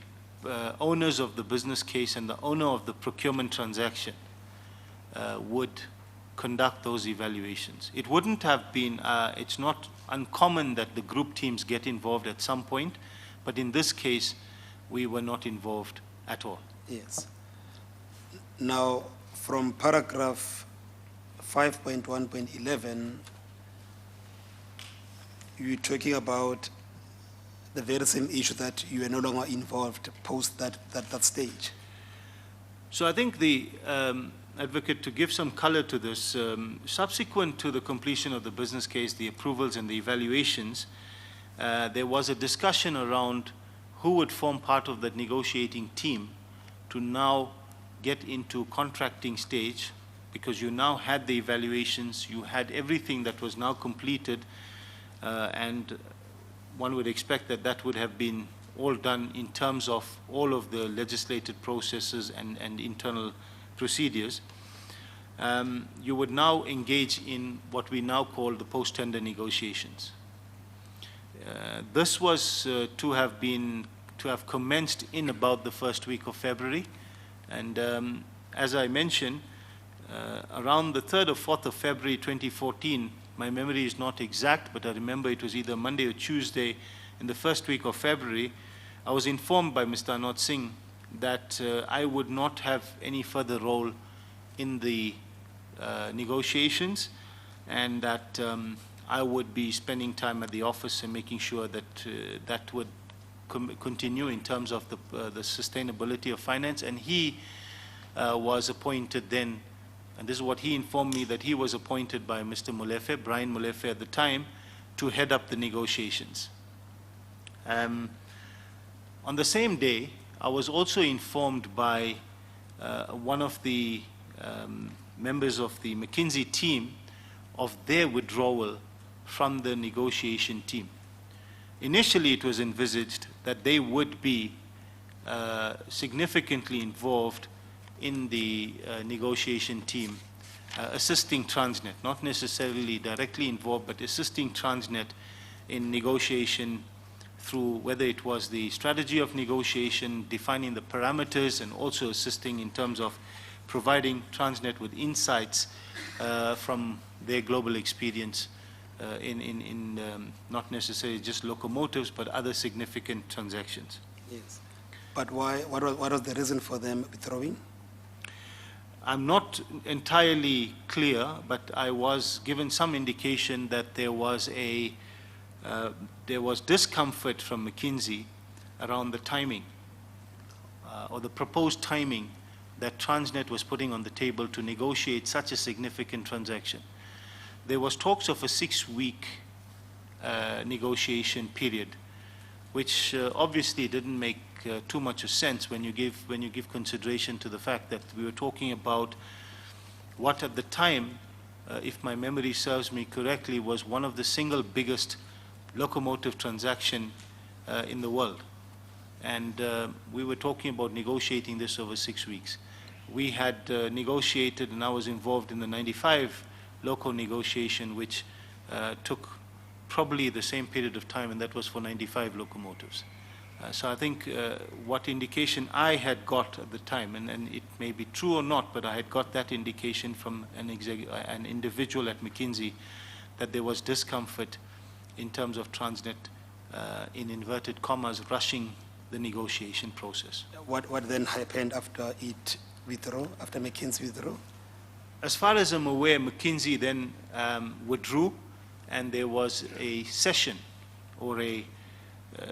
owners of the business case and the owner of the procurement transaction would conduct those evaluations. It wouldn't have been, it's not uncommon that the group teams get involved at some point, but in this case, we were not involved at all. Yes. Now, from paragraph 5.1.11, you're talking about the very same issue that you are no longer involved post that stage. So I think the advocate, to give some color to this, subsequent to the completion of the business case, the approvals and the evaluations, there was a discussion around who would form part of that negotiating team to now get into contracting stage, because you now had the evaluations, you had everything that was now completed, and one would expect that that would have been all done in terms of all of the legislated processes and internal procedures. You would now engage in what we now call the post-tender negotiations. This was to have commenced in about the first week of February, and as I mentioned, around the 3rd or 4th of February 2014, my memory is not exact, but I remember it was either Monday or Tuesday in the first week of February, I was informed by Mr. Anot Singh that I would not have any further role in the negotiations, and that I would be spending time at the office and making sure that that would continue in terms of the sustainability of finance. And he was appointed then, and this is what he informed me, that he was appointed by Mr. Molefe, Brian Molefe at the time, to head up the negotiations. On the same day, I was also informed by one of the members of the McKinsey team of their withdrawal from the negotiation team. Initially, it was envisaged that they would be significantly involved in the negotiation team, assisting Transnet, not necessarily directly involved, but assisting Transnet in negotiation through whether it was the strategy of negotiation, defining the parameters, and also assisting in terms of providing Transnet with insights from their global experience in not necessarily just locomotives, but other significant transactions. Yes. But why, what was the reason for them withdrawing? I'm not entirely clear, but I was given some indication that there was discomfort from McKinsey around the timing or the proposed timing that Transnet was putting on the table to negotiate such a significant transaction. There was talks of a 6-week negotiation period, which obviously didn't make too much of sense when you give consideration to the fact that we were talking about what at the time, if my memory serves me correctly, was one of the single biggest locomotive transaction in the world. And we were talking about negotiating this over 6 weeks. We had negotiated, and I was involved in the 95 loco negotiation, which took probably the same period of time, and that was for 95 locomotives. So I think what indication I had got at the time, and it may be true or not, but I had got that indication from an individual at McKinsey that there was discomfort in terms of Transnet, in inverted commas, rushing the negotiation process. What then happened after it withdrew, after McKinsey withdrew? As far as I'm aware, McKinsey then withdrew, and there was a session or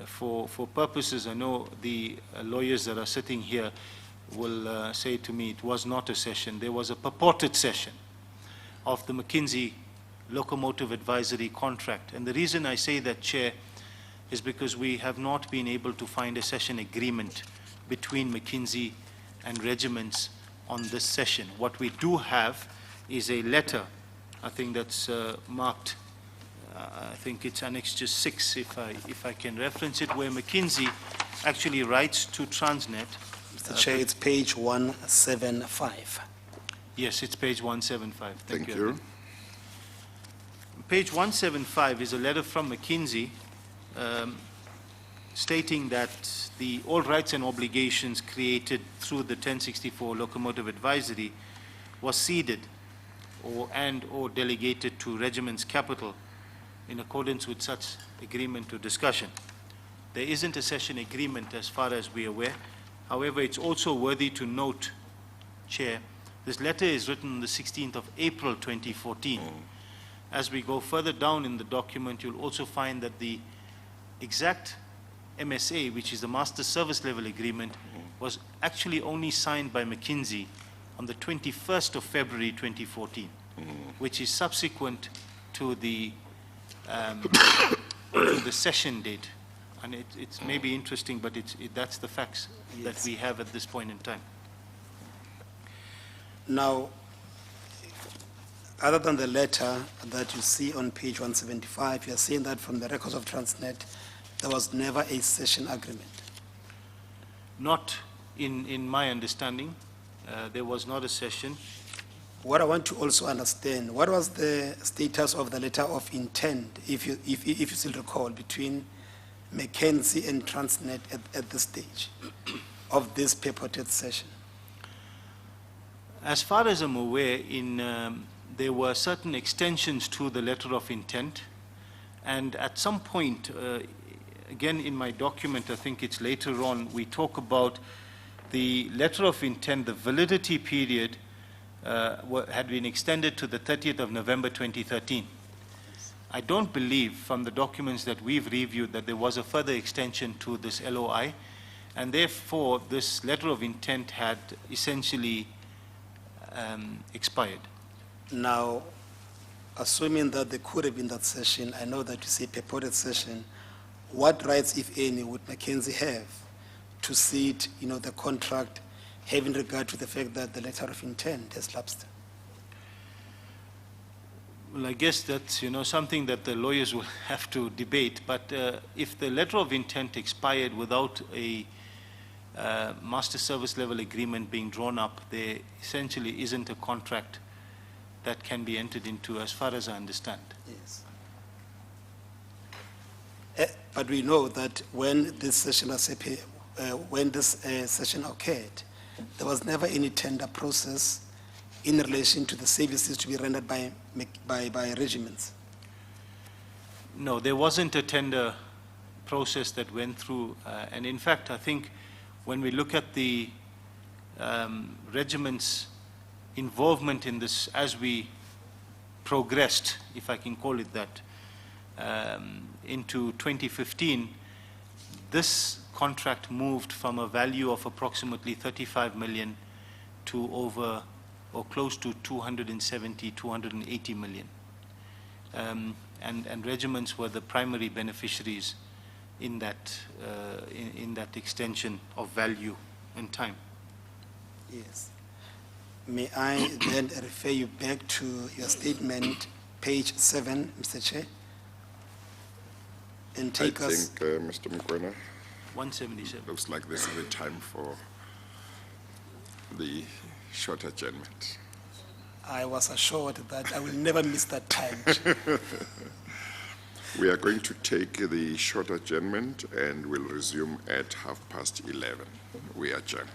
for purposes, I know the lawyers that are sitting here will say to me it was not a session. There was a purported session of the McKinsey Locomotive Advisory Contract. And the reason I say that, Chair, is because we have not been able to find a session agreement between McKinsey and Regiments on this session. What we do have is a letter, I think that's marked, I think it's Annexure 6, if I can reference it, where McKinsey actually writes to Transnet. Mr. Chair, it's page 175. Yes, it's page 175. Thank you. Page 175 is a letter from McKinsey stating that all rights and obligations created through the 1064 Locomotive Advisory was ceded or delegated to Regiment's capital in accordance with such agreement or discussion. There isn't a session agreement as far as we are aware. However, it's also worthy to note, Chair, this letter is written on the 16th of April 2014. As we go further down in the document, you'll also find that the exact MSA, which is the Master Service Level Agreement, was actually only signed by McKinsey on the 21st of February 2014, which is subsequent to the session date. And it's maybe interesting, but that's the facts that we have at this point in time. Now, other than the letter that you see on page 175, you are saying that from the records of Transnet, there was never a session agreement. Not in my understanding. There was not a session. What I want to also understand, what was the status of the letter of intent, if you still recall, between McKinsey and Transnet at this stage of this purported session? As far as I'm aware, there were certain extensions to the letter of intent, and at some point, again in my document, I think it's later on, we talk about the letter of intent, the validity period had been extended to the 30th of November 2013. I don't believe from the documents that we've reviewed that there was a further extension to this LOI, and therefore this letter of intent had essentially expired. Now, assuming that there could have been that session, I know that you say purported session, what rights, if any, would McKinsey have to cede, the contract, having regard to the fact that the letter of intent has lapsed? Well, I guess that's something that the lawyers will have to debate. But if the letter of intent expired without a master service level agreement being drawn up, there essentially isn't a contract that can be entered into, as far as I understand. Yes. But we know that when this session session occurred, there was never any tender process in relation to the services to be rendered by regiments. No, there wasn't a tender process that went through. And in fact, I think when we look at the regiment's involvement in this as we progressed, if I can call it that, into 2015, this contract moved from a value of approximately 35 million to over or close to 270, 280 million. And regiments were the primary beneficiaries in that, in that extension of value and time. Yes. May I then refer you back to your statement, page 7, Mr. Chair? And take I us. think, Mr. Mkwena, 177. looks like this is the time for the short adjournment. I was assured that I will never miss that time. We are going to take the short adjournment and we'll resume at 11:30. We adjourn.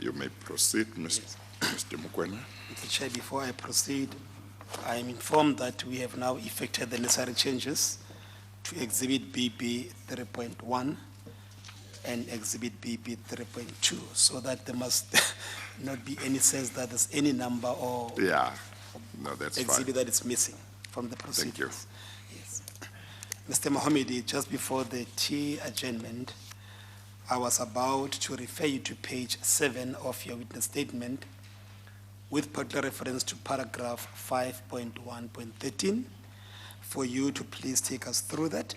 You may proceed, Mr. Mokwena. Mr. Chair, before I proceed, I am informed that we have now effected the necessary changes to Exhibit BB 3.1 and Exhibit BB 3.2, so that there must not be any sense that there's any number or Yeah, no, that's exhibit fine. that is missing from the Thank you. proceedings. Yes. Mr. Mahomedy, just before the T adjournment, I was about to refer you to page 7 of your witness statement with particular reference to paragraph 5.1.13 for you to please take us through that.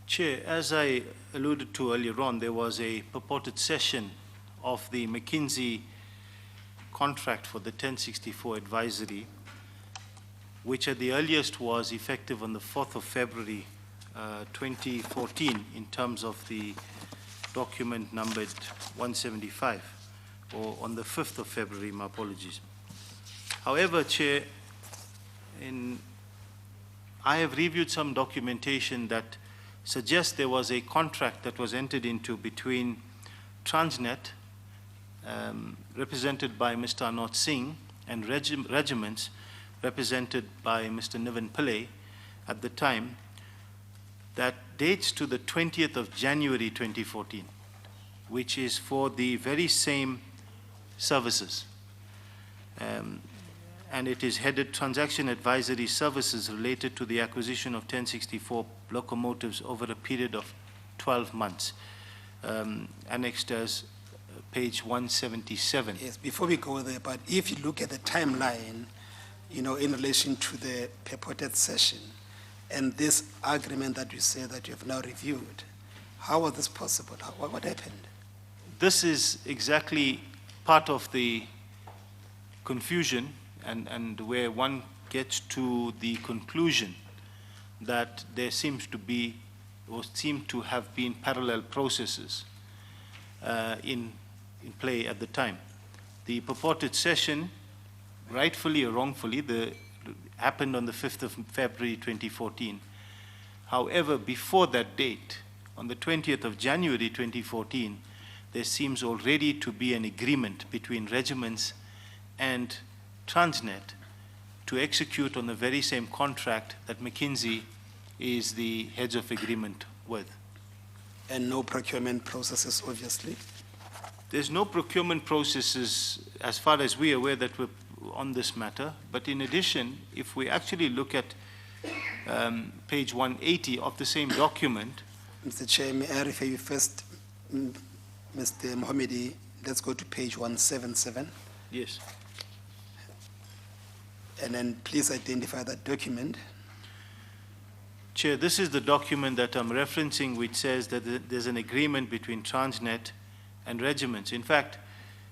Chair, as I alluded to earlier on, there was a purported session of the McKinsey contract for the 1064 advisory, which at the earliest was effective on the 4th of February 2014 in terms of the document numbered 175, or on the 5th of February, my apologies. However, Chair, I have reviewed some documentation that suggests there was a contract that was entered into between Transnet, represented by Mr. Anot Singh, and Regiments, represented by Mr. Niven Pillay at the time, that dates to the 20th of January 2014, which is for the very same services. And it is headed Transaction Advisory Services related to the acquisition of 1064 locomotives over a period of 12 months, annexed as page 177. Yes, before we go there, but if you look at the timeline, in relation to the purported session and this agreement that you say that you have now reviewed, how was this possible? What happened? This is exactly part of the confusion and where one gets to the conclusion that there seems to be or seem to have been parallel processes in play at the time. The purported session, rightfully or wrongfully, happened on the 5th of February 2014. However, before that date, on the 20th of January 2014, there seems already to be an agreement between Regiments and Transnet to execute on the very same contract that McKinsey is the heads of agreement with. And no procurement processes, obviously? There's no procurement processes, as far as we are aware, that were on this matter. But in addition, if we actually look at page 180 of the same document. Mr. Chair, may I refer you first, Mr. Mahomedy? Let's go to page 177. Yes. And then please identify that document. Chair, this is the document that I'm referencing, which says that there's an agreement between Transnet and Regiments. In fact,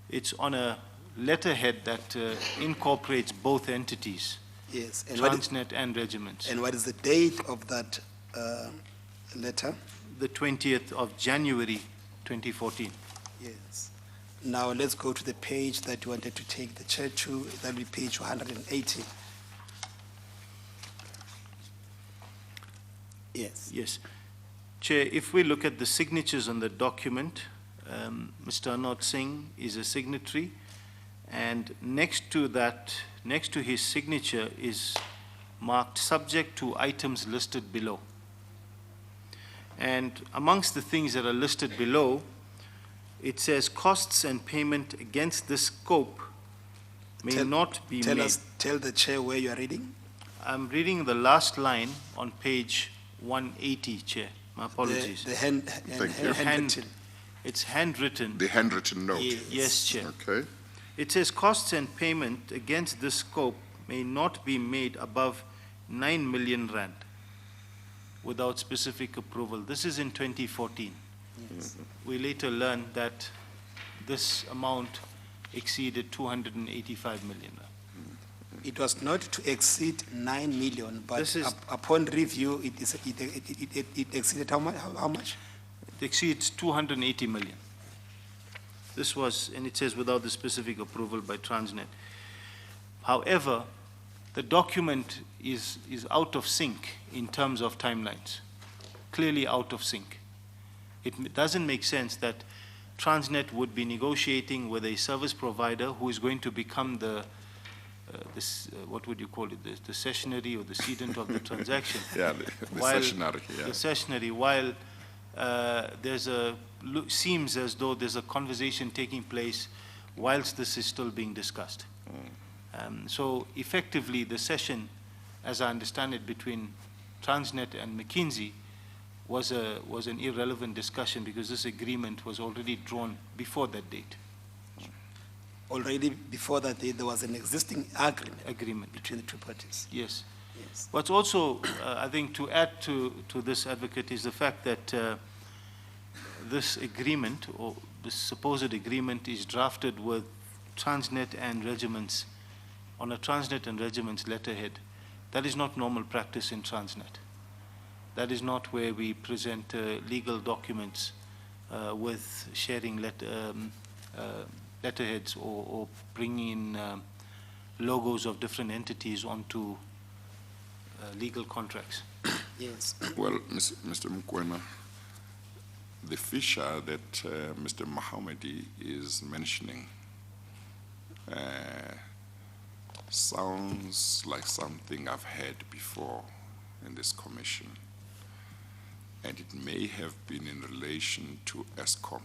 it's on a letterhead that incorporates both entities, Yes. And Transnet and Regiments. And what is the date of that letter? The 20th of January 2014. Yes. Now let's go to the page that you wanted to take the chair to. That'll be page 180. Yes. Yes. Chair, if we look at the signatures on the document, Mr. Anot Singh is a signatory, and next to that, next to his signature is marked subject to items listed below. And amongst the things that are listed below, it says costs and payment against this scope may not be made. Tell the chair where you are reading. I'm reading the last line on page 180, Chair. My apologies. The handwritten. It's handwritten. The handwritten note. Yes, Chair. Okay. It says costs and payment against this scope may not be made above 9 million rand without specific approval. This is in 2014. Yes. We later learned that this amount exceeded 285 million. It was not to exceed 9 million, but This is- upon review, it exceeded how much? It exceeds 280 million. This was, and it says without the specific approval by Transnet. However, the document is out of sync in terms of timelines, clearly out of sync. It doesn't make sense that Transnet would be negotiating with a service provider who is going to become the, what would you call it, the cessionary or the cedent of the transaction. Yeah, the cessionary, yeah. The cessionary, while seems as though there's a conversation taking place whilst this is still being discussed. So effectively, the session, as I understand it, between Transnet and McKinsey was an irrelevant discussion because this agreement was already drawn before that date. Already before that date, there was an existing agreement between the two parties. Yes. Yes. What's also, I think, to add to this, Advocate, is the fact that this agreement, or this supposed agreement, is drafted with Transnet and Regiments, on a Transnet and Regiments letterhead. That is not normal practice in Transnet. That is not where we present legal documents with sharing letterheads or bringing in logos of different entities onto legal contracts. Yes. Well, Mr. Mukwena, the fissure that Mr. Mahomedy is mentioning sounds like something I've heard before in this commission, and it may have been in relation to ESCOM,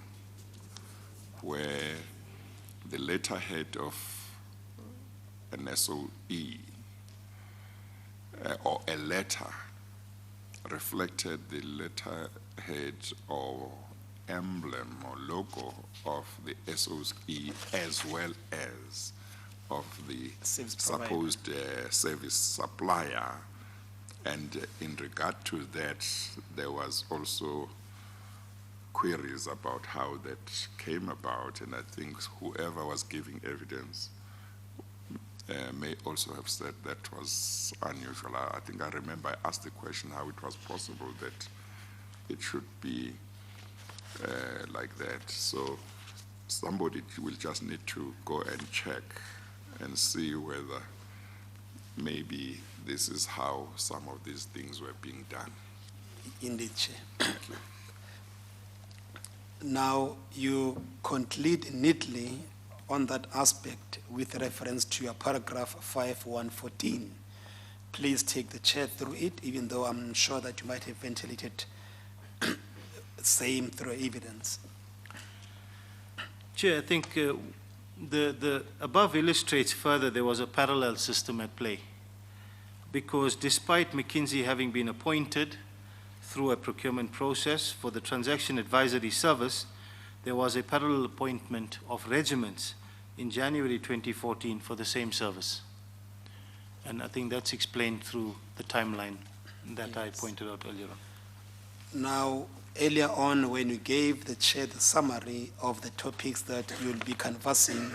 where the letterhead of an SOE or a letter reflected the letterhead or emblem or logo of the SOE as well as of the supposed service supplier. And in regard to that, there was also queries about how that came about, and I think whoever was giving evidence may also have said that was unusual. I think I remember I asked the question how it was possible that it should be like that. So somebody will just need to go and check and see whether maybe this is how some of these things were being done. Indeed, Chair. Now, you conclude neatly on that aspect with reference to your paragraph 5114. Please take the Chair through it, even though I'm sure that you might have ventilated same through evidence. Chair, I think the above illustrates further there was a parallel system at play, because despite McKinsey having been appointed through a procurement process for the transaction advisory service, there was a parallel appointment of Regiments in January 2014 for the same service. And I think that's explained through the timeline that Yes. I pointed out earlier on. Now, earlier on, when you gave the Chair the summary of the topics that you'll be canvassing,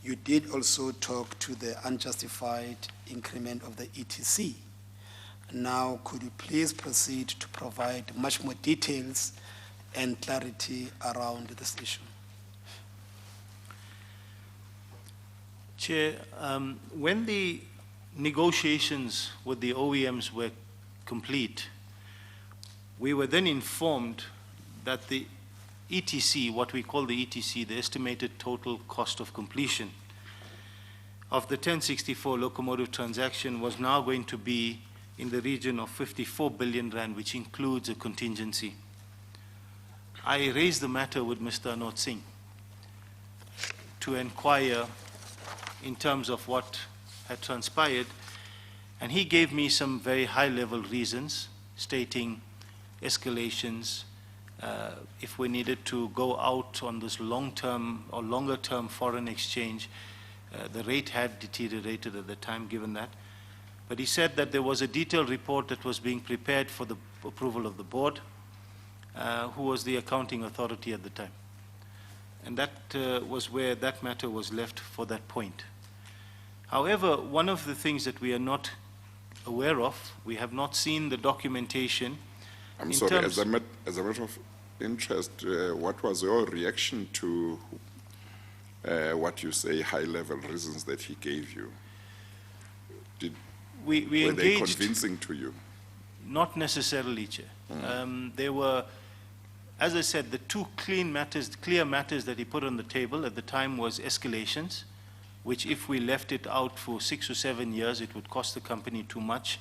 you did also talk to the unjustified increment of the ETC. Now, could you please proceed to provide much more details and clarity around this issue? Chair, when the negotiations with the OEMs were complete, we were then informed that the ETC, what we call the ETC, the estimated total cost of completion of the 1064 locomotive transaction, was now going to be in the region of 54 billion rand, which includes a contingency. I raised the matter with Mr. Anot Singh to inquire in terms of what had transpired, and he gave me some very high-level reasons, stating escalations, if we needed to go out on this long-term or longer-term foreign exchange. The rate had deteriorated at the time, given that. But he said that there was a detailed report that was being prepared for the approval of the board, who was the accounting authority at the time. And that was where that matter was left for that point. However, one of the things that we are not aware of, we have not seen the documentation. I'm sorry, as a matter of interest, what was your reaction to what you say high-level reasons that he gave you? We were they engaged, convincing to you? not necessarily, Chair. They were, as I said, the two clear matters that he put on the table at the time was escalations, which if we left it out for 6 or 7 years, it would cost the company too much,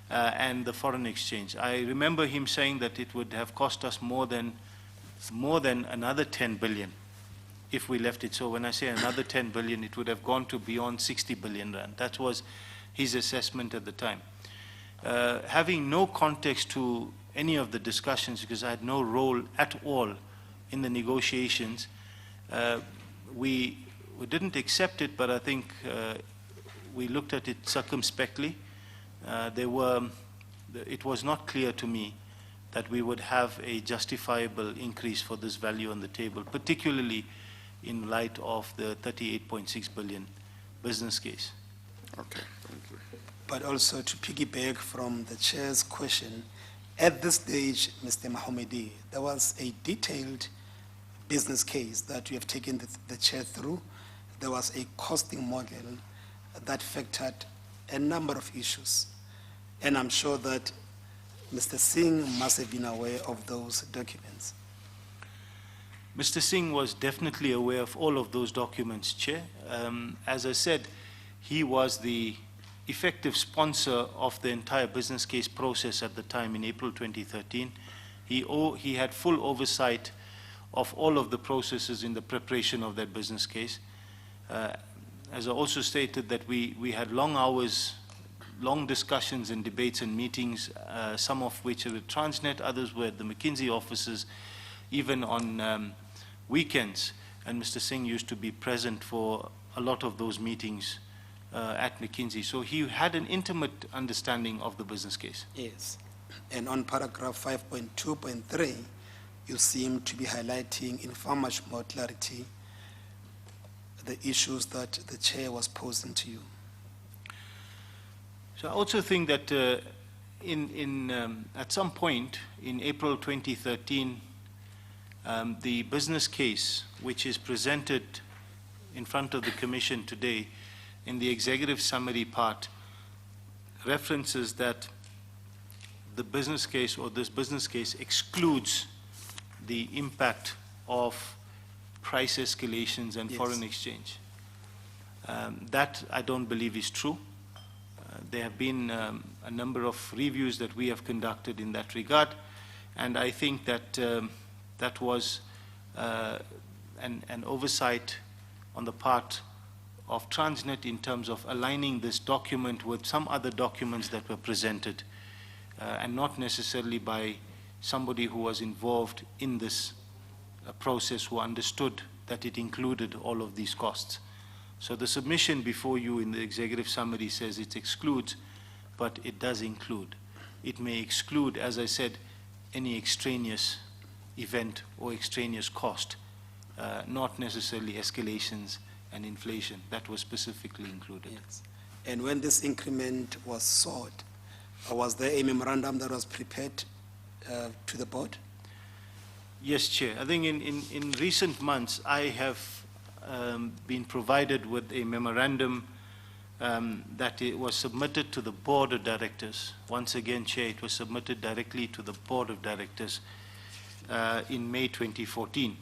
and the foreign exchange. I remember him saying that it would have cost us more than another 10 billion if we left it. So when I say another 10 billion, it would have gone to beyond 60 billion rand. That was his assessment at the time. Having no context to any of the discussions, because I had no role at all in the negotiations, we didn't accept it, but I think we looked at it circumspectly. It was not clear to me that we would have a justifiable increase for this value on the table, particularly in light of the 38.6 billion business case. Okay, thank you. But also to piggyback from the chair's question, at this stage, Mr. Mahomedy, there was a detailed business case that we have taken the chair through. There was a costing model that factored a number of issues. And I'm sure that Mr. Singh must have been aware of those documents. Mr. Singh was definitely aware of all of those documents, Chair. As I said, he was the effective sponsor of the entire business case process at the time in April 2013. He had full oversight of all of the processes in the preparation of that business case. As I also stated, that we had long hours, long discussions and debates and meetings, some of which are at Transnet, others were at the McKinsey offices, even on weekends. And Mr. Singh used to be present for a lot of those meetings at McKinsey. So he had an intimate understanding of the business case. Yes. And on paragraph 5.2.3, you seem to be highlighting in far much more clarity the issues that the chair was posing to you. So I also think that at some point in April 2013, the business case, which is presented in front of the Commission today, in the executive summary part, references that the business case, or this business case, excludes the impact of price escalations and Yes. foreign exchange. That I don't believe is true. There have been a number of reviews that we have conducted in that regard, and I think that that was an oversight on the part of Transnet in terms of aligning this document with some other documents that were presented, and not necessarily by somebody who was involved in this process, who understood that it included all of these costs. So the submission before you in the executive summary says it excludes, but it does include. It may exclude, as I said, any extraneous event or extraneous cost, not necessarily escalations and inflation. That was specifically included. Yes. And when this increment was sought, was there a memorandum that was prepared to the board? Yes, Chair. I think in recent months, I have been provided with a memorandum that it was submitted to the Board of Directors. Once again, Chair, it was submitted directly to the Board of Directors in May 2014,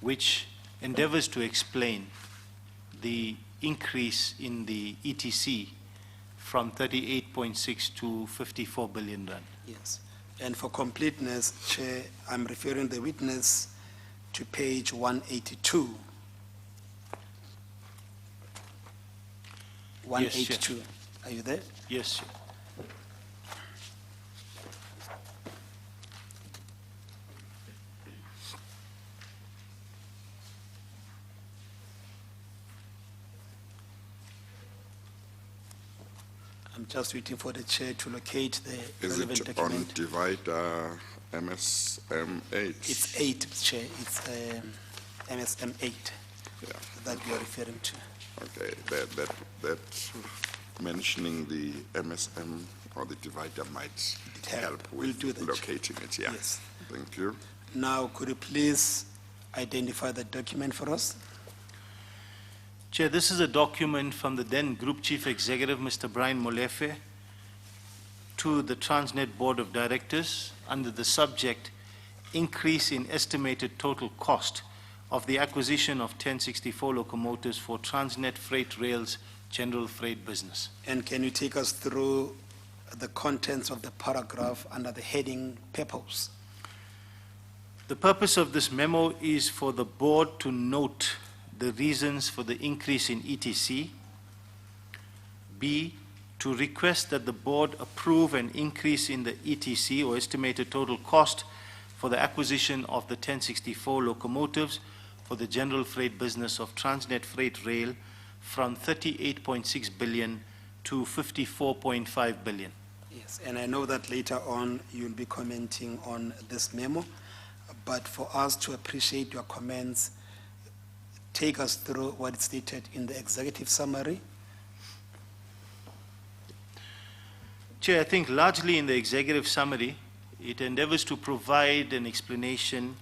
which endeavors to explain the increase in the ETC from 38.6 to 54 billion rand. Yes. And for completeness, Chair, I'm referring the witness to page 182. 182. Yes, Are you there? Yes, Chair. I'm just waiting for the chair to locate the Is relevant it on document. divider MSM8? It's 8, Chair. It's MSM 8 Yeah, that we are referring to. okay, that mentioning the MSM or the divider might It help. help We'll with do that. locating it, yeah. Yes. Thank you. Now, could you please identify the document for us? Chair, this is a document from the then Group Chief Executive, Mr. Brian Molefe, to the Transnet Board of Directors under the subject increase in estimated total cost of the acquisition of 1064 locomotives for Transnet Freight Rail's general freight business. And can you take us through the contents of the paragraph under the heading purpose? The purpose of this memo is for the board to note the reasons for the increase in ETC. B, to request that the board approve an increase in the ETC, or estimated total cost, for the acquisition of the 1064 locomotives for the general freight business of Transnet Freight Rail from 38.6 billion to 54.5 billion. Yes, and I know that later on you'll be commenting on this memo, but for us to appreciate your comments, take us through what is stated in the executive summary. Chair, I think largely in the executive summary, it endeavors to provide an explanation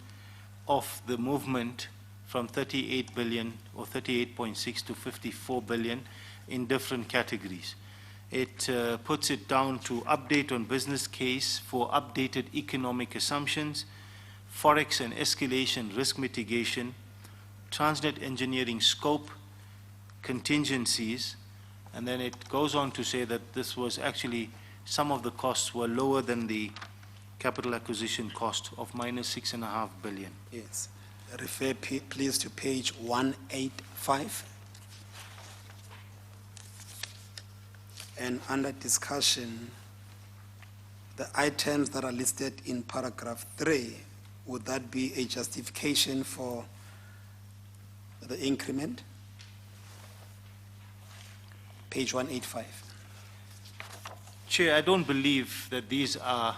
of the movement from 38 billion or 38.6 to 54 billion in different categories. It puts it down to update on business case for updated economic assumptions, forex and escalation risk mitigation, Transnet engineering scope, contingencies, and then it goes on to say that this was actually, some of the costs were lower than the capital acquisition cost of minus 6.5 billion. Yes. Refer please to page 185. And under discussion, the items that are listed in paragraph 3, would that be a justification for the increment? Page 185. Chair, I don't believe that these are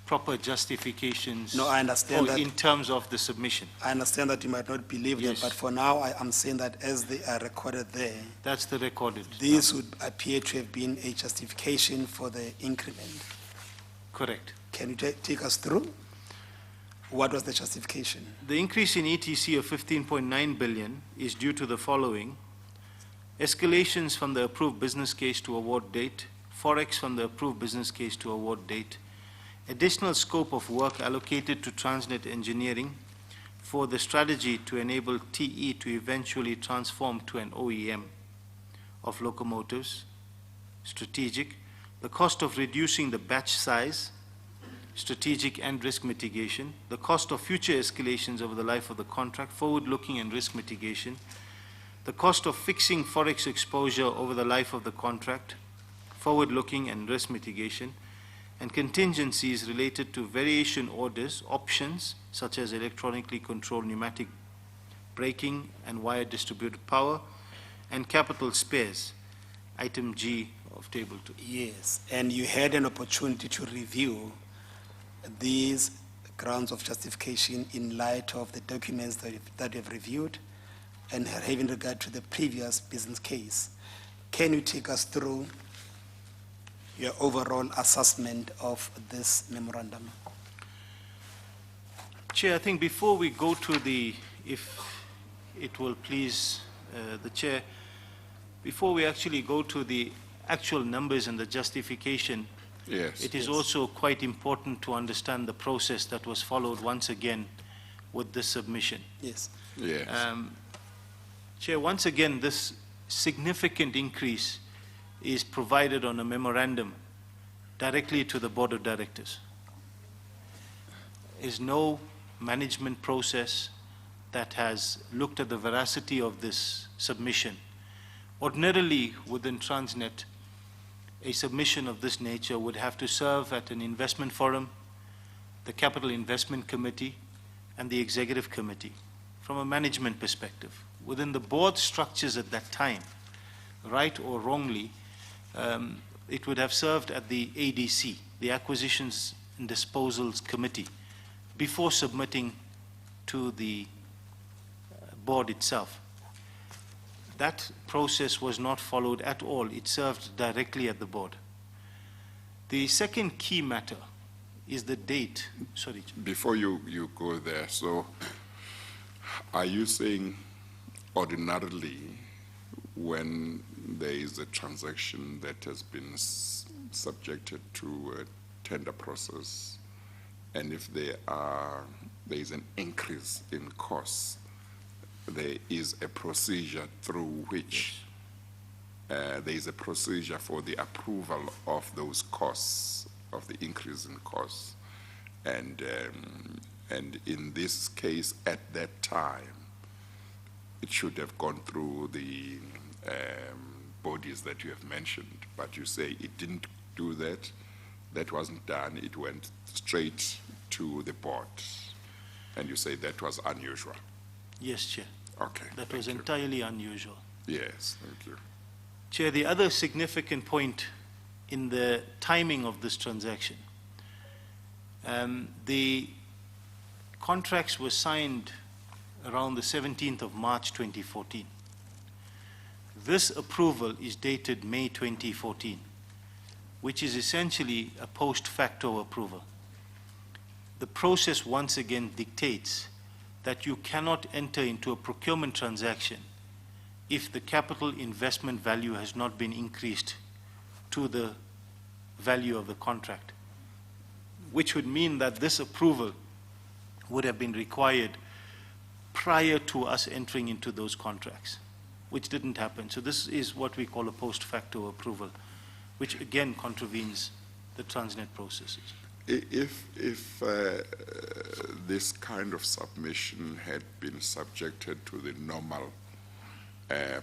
proper justifications. No, I understand that. In terms of the submission. I understand that you might not believe Yes. them, but for now, I am saying that as they are recorded there, That's the recorded. this would appear to have been a justification for the increment. Correct. Can you take us through? What was the justification? The increase in ETC of 15.9 billion is due to the following: escalations from the approved business case to award date, forex from the approved business case to award date, additional scope of work allocated to Transnet Engineering for the strategy to enable TE to eventually transform to an OEM of locomotives, strategic, the cost of reducing the batch size, strategic and risk mitigation, the cost of future escalations over the life of the contract, forward-looking and risk mitigation, the cost of fixing forex exposure over the life of the contract, forward-looking and risk mitigation, and contingencies related to variation orders, options, such as electronically controlled pneumatic braking and wire distributed power, and capital spares, item G of table 2. Yes, and you had an opportunity to review these grounds of justification in light of the documents that you've reviewed and having regard to the previous business case. Can you take us through your overall assessment of this memorandum? Chair, I think before we go to the, if it will please the Chair, before we actually go to the actual numbers and the justification, Yes. it is also quite important to understand the process that was followed once again with this submission. Yes. Yes. Chair, once again, this significant increase is provided on a memorandum directly to the Board of Directors. There is no management process that has looked at the veracity of this submission. Ordinarily, within Transnet, a submission of this nature would have to serve at an investment forum, the Capital Investment Committee, and the Executive Committee. From a management perspective, within the board structures at that time, right or wrongly, it would have served at the ADC, the Acquisitions and Disposals Committee, before submitting to the board itself. That process was not followed at all. It served directly at the board. The second key matter is the date. Sorry. Before you go there, so are you saying ordinarily when there is a transaction that has been subjected to a tender process And if there is an increase in costs, there is a procedure through which there is a procedure for the approval of those costs, of the increase in costs. And in this case, at that time, it should have gone through the bodies that you have mentioned, but you say it didn't do that. That wasn't done. It went straight to the board, and you say that was unusual. Yes, Chair. Okay. That thank was you. entirely unusual. Yes, thank you. Chair, the other significant point in the timing of this transaction, the contracts were signed around the 17th of March 2014. This approval is dated May 2014, which is essentially a post facto approval. The process once again dictates that you cannot enter into a procurement transaction if the capital investment value has not been increased to the value of the contract, which would mean that this approval would have been required prior to us entering into those contracts, which didn't happen. So this is what we call a post facto approval, which again contravenes the Transnet processes. If this kind of submission had been subjected to the normal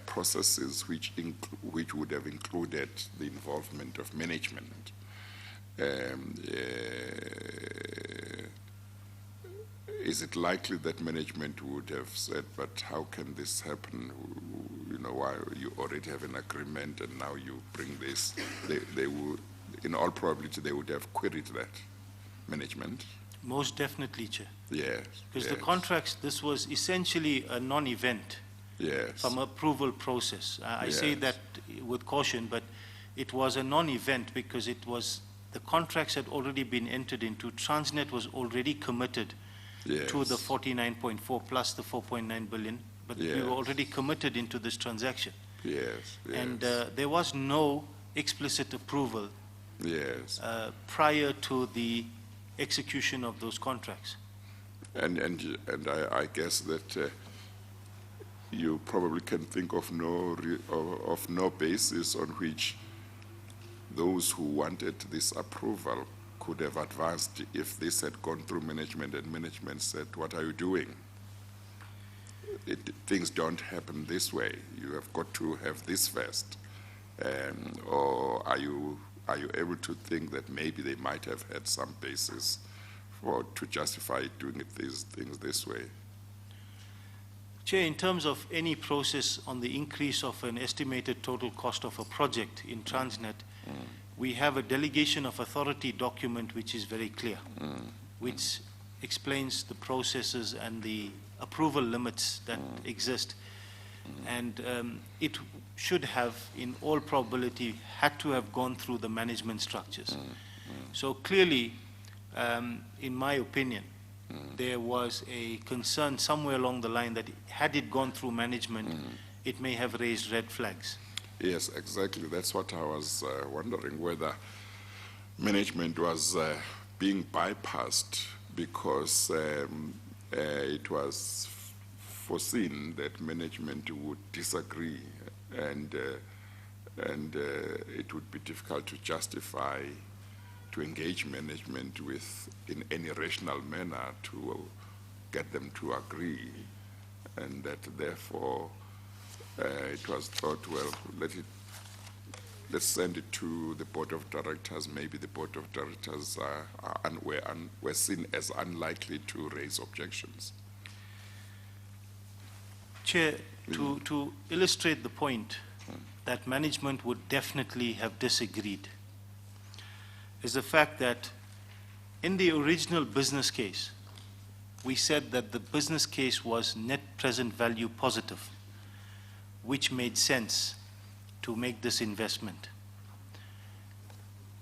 processes which would have included the involvement of management, is it likely that management would have said, but how can this happen? You know, why you already have an agreement and now you bring this? They would, in all probability, they would have queried that management. Most definitely, Chair. Yes. Because yes. the contracts, this was essentially a non-event Yes. from approval process. I say Yes. that with caution, but it was a non-event because it was, the contracts had already been entered into. Transnet was already committed Yes. to the 49.4 plus the 4.9 billion, but we Yes. were already committed into this transaction. Yes. Yes. And there was no explicit approval yes. prior to the execution of those contracts. And I guess that you probably can think of no basis on which those who wanted this approval could have advanced if this had gone through management and management said, what are you doing? Things don't happen this way. You have got to have this first. Or are you able to think that maybe they might have had some basis to justify doing these things this way? Chair, in terms of any process on the increase of an estimated total cost of a project in Transnet, we have a delegation of authority document which is very clear, which explains the processes and the approval limits that exist. And it should have, in all probability, had to have gone through the management structures. So clearly, in my opinion, there was a concern somewhere along the line that had it gone through management, it may have raised red flags. Yes, exactly. That's what I was wondering, whether management was being bypassed because it was foreseen that management would disagree and it would be difficult to justify to engage management with in any rational manner to get them to agree, and that therefore it was thought, well, let's send it to the board of directors. Maybe the board of directors were seen as unlikely to raise objections. Chair, to illustrate the point that management would definitely have disagreed is the fact that in the original business case, we said that the business case was net present value positive, which made sense to make this investment.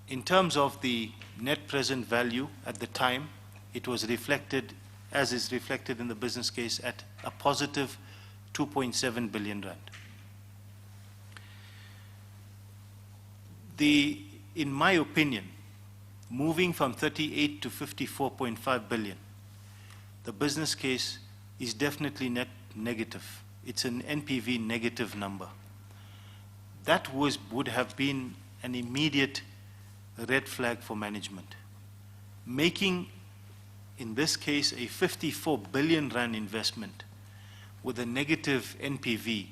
In terms of the net present value at the time, it was reflected, as is reflected in the business case, at a positive 2.7 billion rand. In my opinion, moving from 38 to 54.5 billion, the business case is definitely net negative. It's an NPV negative number. That would have been an immediate red flag for management. Making, in this case, a 54 billion rand investment with a negative NPV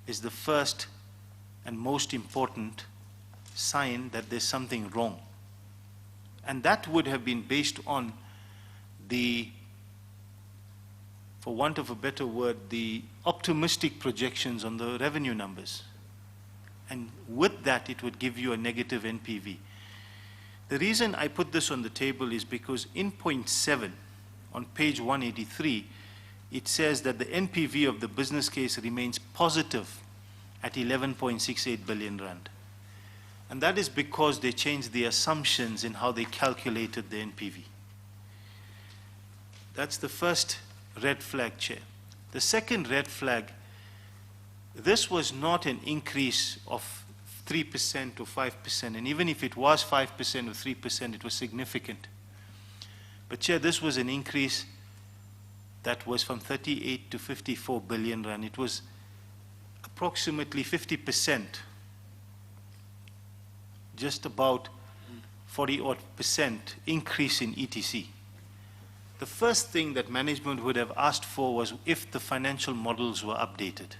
is the first and most important sign that there's something wrong. And that would have been based on the, for want of a better word, the optimistic projections on the revenue numbers. And with that, it would give you a negative NPV. The reason I put this on the table is because in point 7, on page 183, it says that the NPV of the business case remains positive at 11.68 billion rand. And that is because they changed the assumptions in how they calculated the NPV. That's the first red flag, Chair. The second red flag, this was not an increase of 3% or 5%, and even if it was 5% or 3%, it was significant. But Chair, this was an increase that was from 38 to 54 billion rand. It was approximately 50%, just about 40% increase in ETC. The first thing that management would have asked for was if the financial models were updated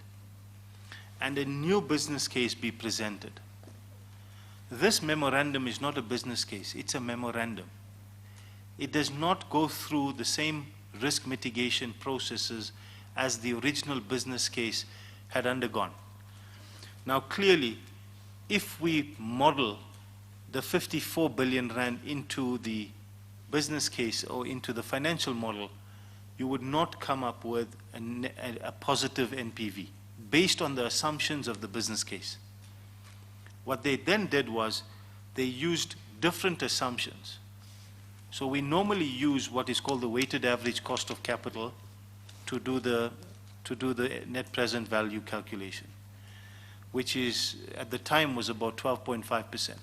and a new business case be presented. This memorandum is not a business case, it's a memorandum. It does not go through the same risk mitigation processes as the original business case had undergone. Now clearly, if we model the 54 billion rand into the business case or into the financial model, you would not come up with a positive NPV based on the assumptions of the business case. What they then did was they used different assumptions. So we normally use what is called the weighted average cost of capital to do the net present value calculation, which is, at the time, was about 12.5%.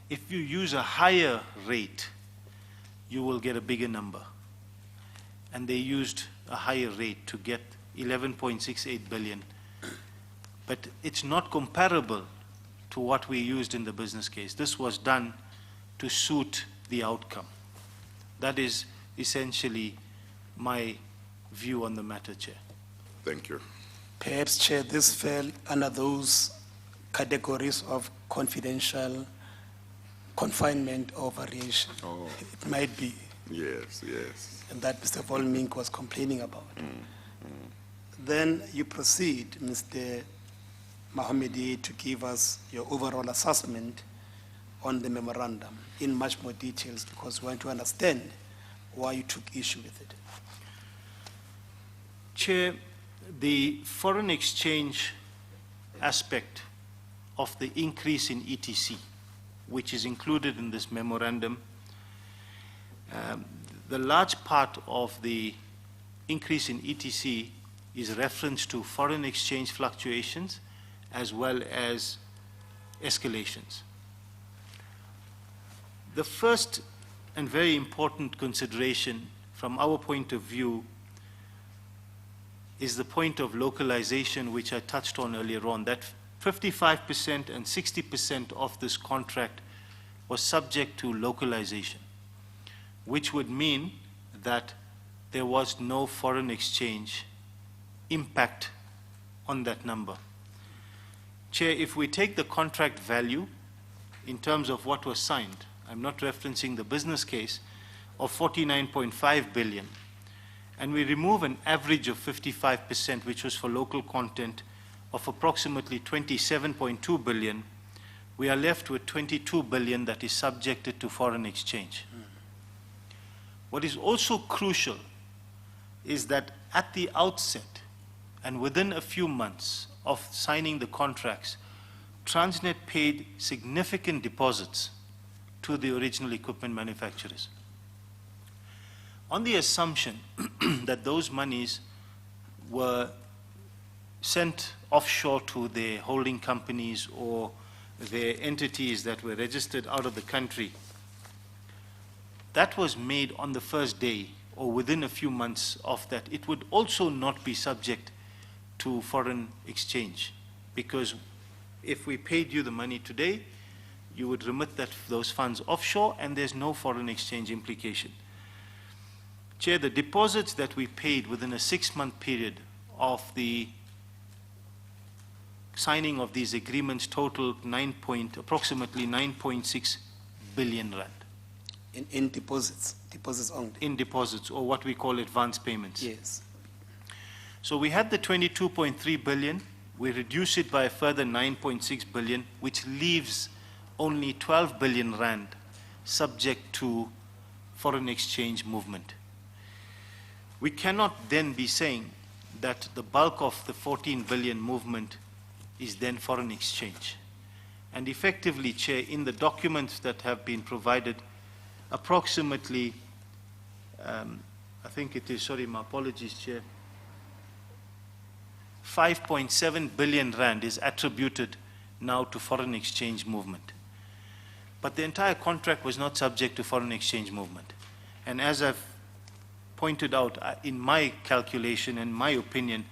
If you use a higher rate, you will get a bigger number. And they used a higher rate to get 11.68 billion. But it's not comparable to what we used in the business case. This was done to suit the outcome. That is essentially my view on the matter, Chair. Thank you. Perhaps, Chair, this fell under those categories of confidential confinement or variation. Oh. It might be. Yes, yes. And that Mr. Volmink was complaining about. Then you proceed, Mr. Mahomedy, to give us your overall assessment on the memorandum in much more details, because we want to understand why you took issue with it. Chair, the foreign exchange aspect of the increase in ETC, which is included in this memorandum, the large part of the increase in ETC is reference to foreign exchange fluctuations as well as escalations. The first and very important consideration from our point of view is the point of localization, which I touched on earlier on, that 55% and 60% of this contract was subject to localization, which would mean that there was no foreign exchange impact on that number. Chair, if we take the contract value in terms of what was signed, I'm not referencing the business case, of 49.5 billion, and we remove an average of 55%, which was for local content, of approximately 27.2 billion, we are left with 22 billion that is subjected to foreign exchange. What is also crucial is that at the outset and within a few months of signing the contracts, Transnet paid significant deposits to the original equipment manufacturers, on the assumption that those monies were sent offshore to their holding companies or their entities that were registered out of the country, that was made on the first day or within a few months of that. It would also not be subject to foreign exchange, because if we paid you the money today, you would remit those funds offshore and there's no foreign exchange implication. Chair, the deposits that we paid within a 6-month period of the signing of these agreements totaled approximately 9.6 billion rand. In deposits only? In deposits, or what we call advance payments. Yes. So we had the 22.3 billion, we reduce it by a further 9.6 billion, which leaves only 12 billion rand subject to foreign exchange movement. We cannot then be saying that the bulk of the 14 billion movement is then foreign exchange. And effectively, Chair, in the documents that have been provided, approximately, I think it is, sorry, my apologies, Chair, 5.7 billion rand is attributed now to foreign exchange movement. But the entire contract was not subject to foreign exchange movement. And as I've pointed out, in my calculation and my opinion,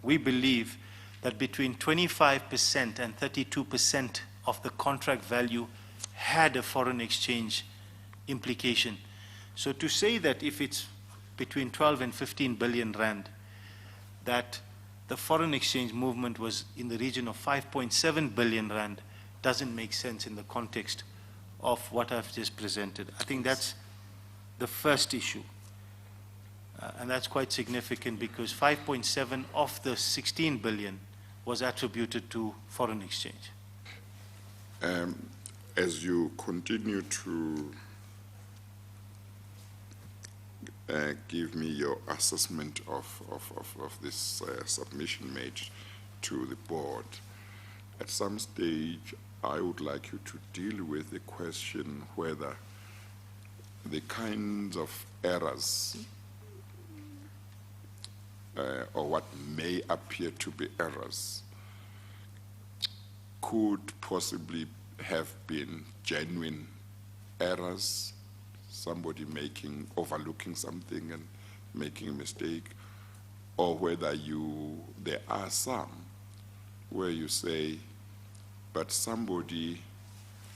we believe that between 25% and 32% of the contract value had a foreign exchange implication. So to say that if it's between 12 and 15 billion rand, that the foreign exchange movement was in the region of 5.7 billion rand doesn't make sense in the context of what I've just presented. I think that's the first issue. And that's quite significant, because 5.7 of the 16 billion was attributed to foreign exchange. As you continue to give me your assessment of this submission made to the board, at some stage I would like you to deal with the question whether the kinds of errors or what may appear to be errors could possibly have been genuine errors, somebody overlooking something and making a mistake, or whether there are some where you say, but somebody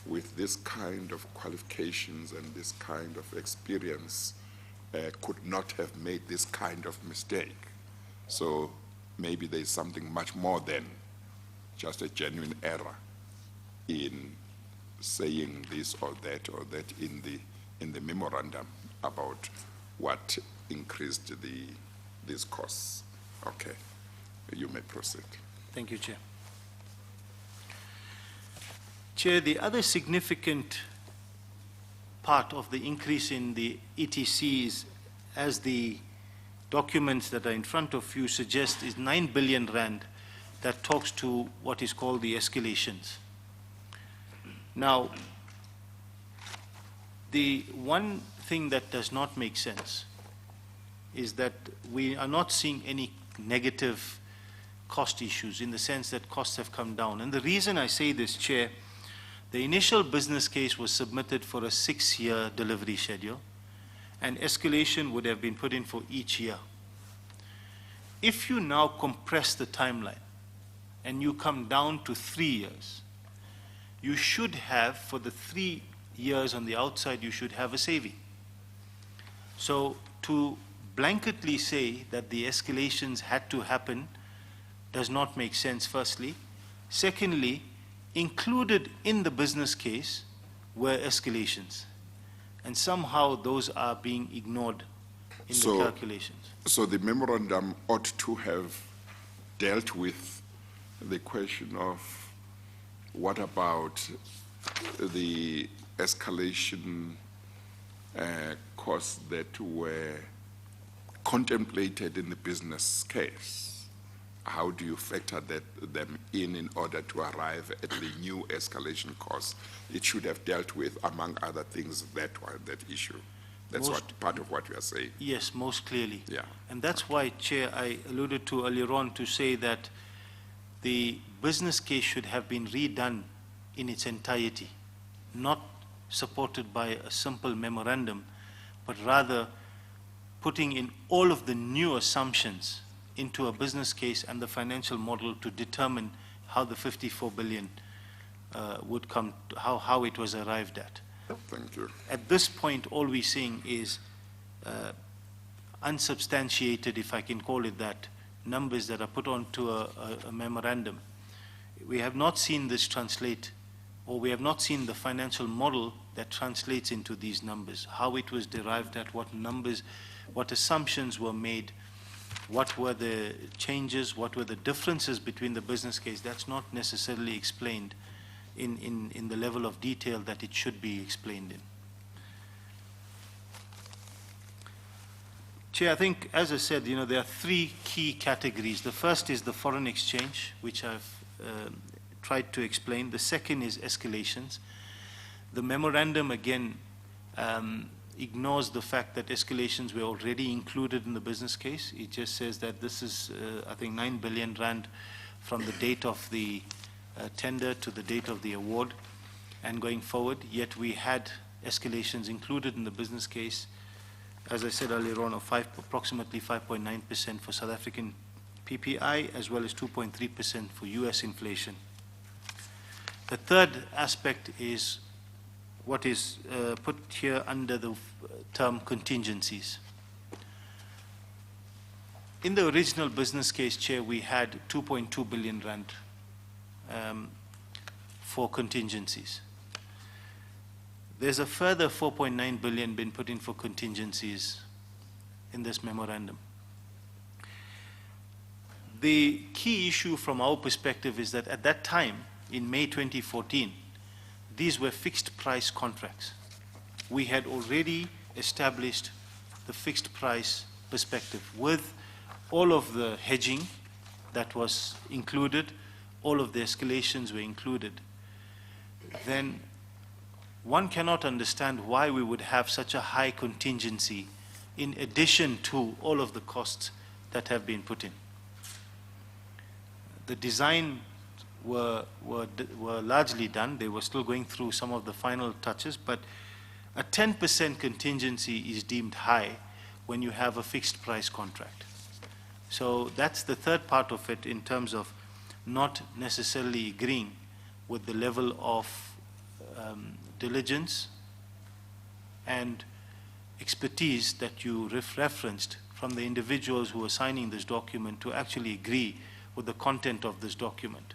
with this kind of qualifications and this kind of experience could not have made this kind of mistake. So maybe there's something much more than just a genuine error in saying this or that in the memorandum about what increased these costs. Okay, you may proceed. Thank you, Chair. Chair, the other significant part of the increase in the ETCs, as the documents that are in front of you suggest, is 9 billion rand that talks to what is called the escalations. Now, the one thing that does not make sense is that we are not seeing any negative cost issues, in the sense that costs have come down. And the reason I say this, Chair, the initial business case was submitted for a 6-year delivery schedule, and escalation would have been put in for each year. If you now compress the timeline and you come down to 3 years, you should have, for the 3 years on the outside, you should have a saving. So to blanketly say that the escalations had to happen does not make sense, firstly. Secondly, included in the business case were escalations, and somehow those are being ignored in the calculations. So the memorandum ought to have dealt with the question of what about the escalation costs that were contemplated in the business case. How do you factor them in order to arrive at the new escalation costs? It should have dealt with, among other things, that issue. That's part of what you are saying. Yes, most clearly. Yeah. And that's why, Chair, I alluded to earlier on to say that the business case should have been redone in its entirety, not supported by a simple memorandum, but rather putting in all of the new assumptions into a business case and the financial model to determine how the 54 billion would come, how it was arrived at. Thank you. At this point, all we're seeing is unsubstantiated, if I can call it that, numbers that are put onto a memorandum. We have not seen this translate, or we have not seen the financial model that translates into these numbers, how it was derived at, what numbers, what assumptions were made, what were the changes, what were the differences between the business case. That's not necessarily explained in the level of detail that it should be explained in. Chair, I think, as I said, there are three key categories. The first is the foreign exchange, which I've tried to explain. The second is escalations. The memorandum, again, ignores the fact that escalations were already included in the business case. It just says that this is, I think, 9 billion rand from the date of the tender to the date of the award and going forward. Yet we had escalations included in the business case, as I said earlier on, of approximately 5.9% for South African PPI, as well as 2.3% for US inflation. The third aspect is what is put here under the term contingencies. In the original business case, Chair, we had 2.2 billion rand for contingencies. There's a further 4.9 billion been put in for contingencies in this memorandum. The key issue from our perspective is that at that time, in May 2014, these were fixed price contracts. We had already established the fixed price perspective with all of the hedging that was included, all of the escalations were included. Then one cannot understand why we would have such a high contingency in addition to all of the costs that have been put in. The design were largely done. They were still going through some of the final touches, but a 10% contingency is deemed high when you have a fixed price contract. So that's the third part of it in terms of not necessarily agreeing with the level of diligence and expertise that you referenced from the individuals who were signing this document to actually agree with the content of this document.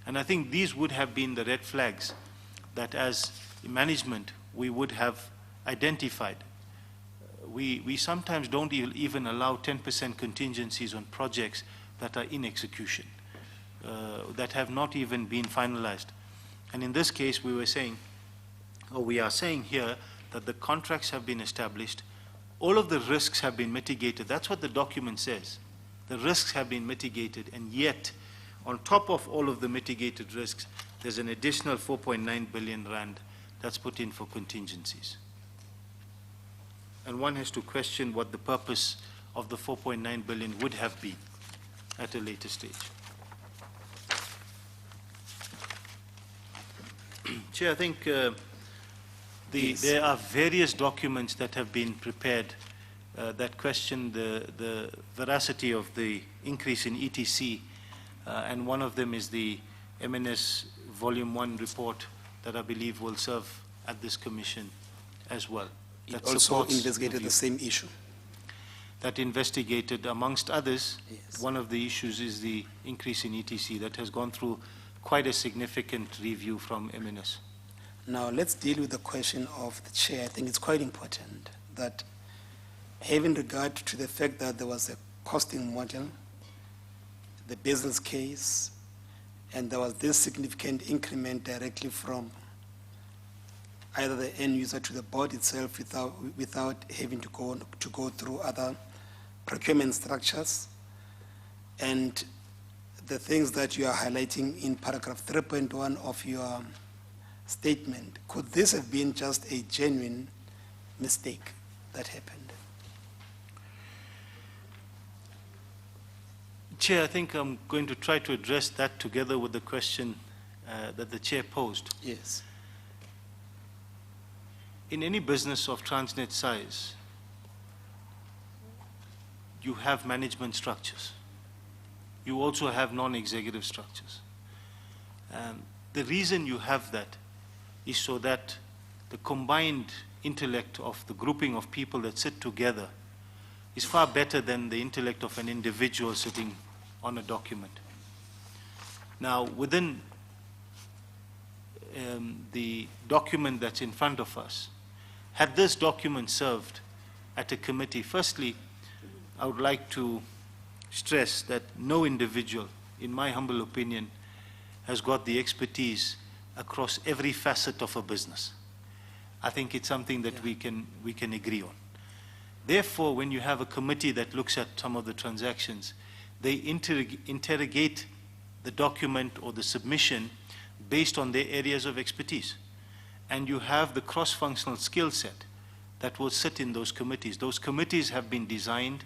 And I think these would have been the red flags that as management we would have identified. We sometimes don't even allow 10% contingencies on projects that are in execution, that have not even been finalized. And in this case, we were saying, or we are saying here, that the contracts have been established, all of the risks have been mitigated. That's what the document says. The risks have been mitigated, and yet, on top of all of the mitigated risks, there's an additional 4.9 billion rand that's put in for contingencies. And one has to question what the purpose of the 4.9 billion would have been at a later stage. Chair, I think there are various documents that have been prepared that question the veracity of the increase in ETC, and one of them is the MNS Volume 1 report that I believe will serve at this commission as well. It also investigated the same issue. That investigated, amongst others, Yes. one of the issues is the increase in ETC that has gone through quite a significant review from MNS. Now, let's deal with the question of the chair. I think it's quite important that, having regard to the fact that there was a costing model, the business case, and there was this significant increment directly from either the end user to the board itself without having to go through other procurement structures. And the things that you are highlighting in paragraph 3.1 of your statement, could this have been just a genuine mistake that happened? Chair, I think I'm going to try to address that together with the question that the chair posed. Yes. In any business of Transnet size, you have management structures. You also have non-executive structures. The reason you have that is so that the combined intellect of the grouping of people that sit together is far better than the intellect of an individual sitting on a document. Now, within the document that's in front of us, had this document served at a committee, firstly, I would like to stress that no individual, in my humble opinion, has got the expertise across every facet of a business. I think it's something that we can agree on. Therefore, when you have a committee that looks at some of the transactions, they interrogate the document or the submission based on their areas of expertise. And you have the cross-functional skill set that will sit in those committees. Those committees have been designed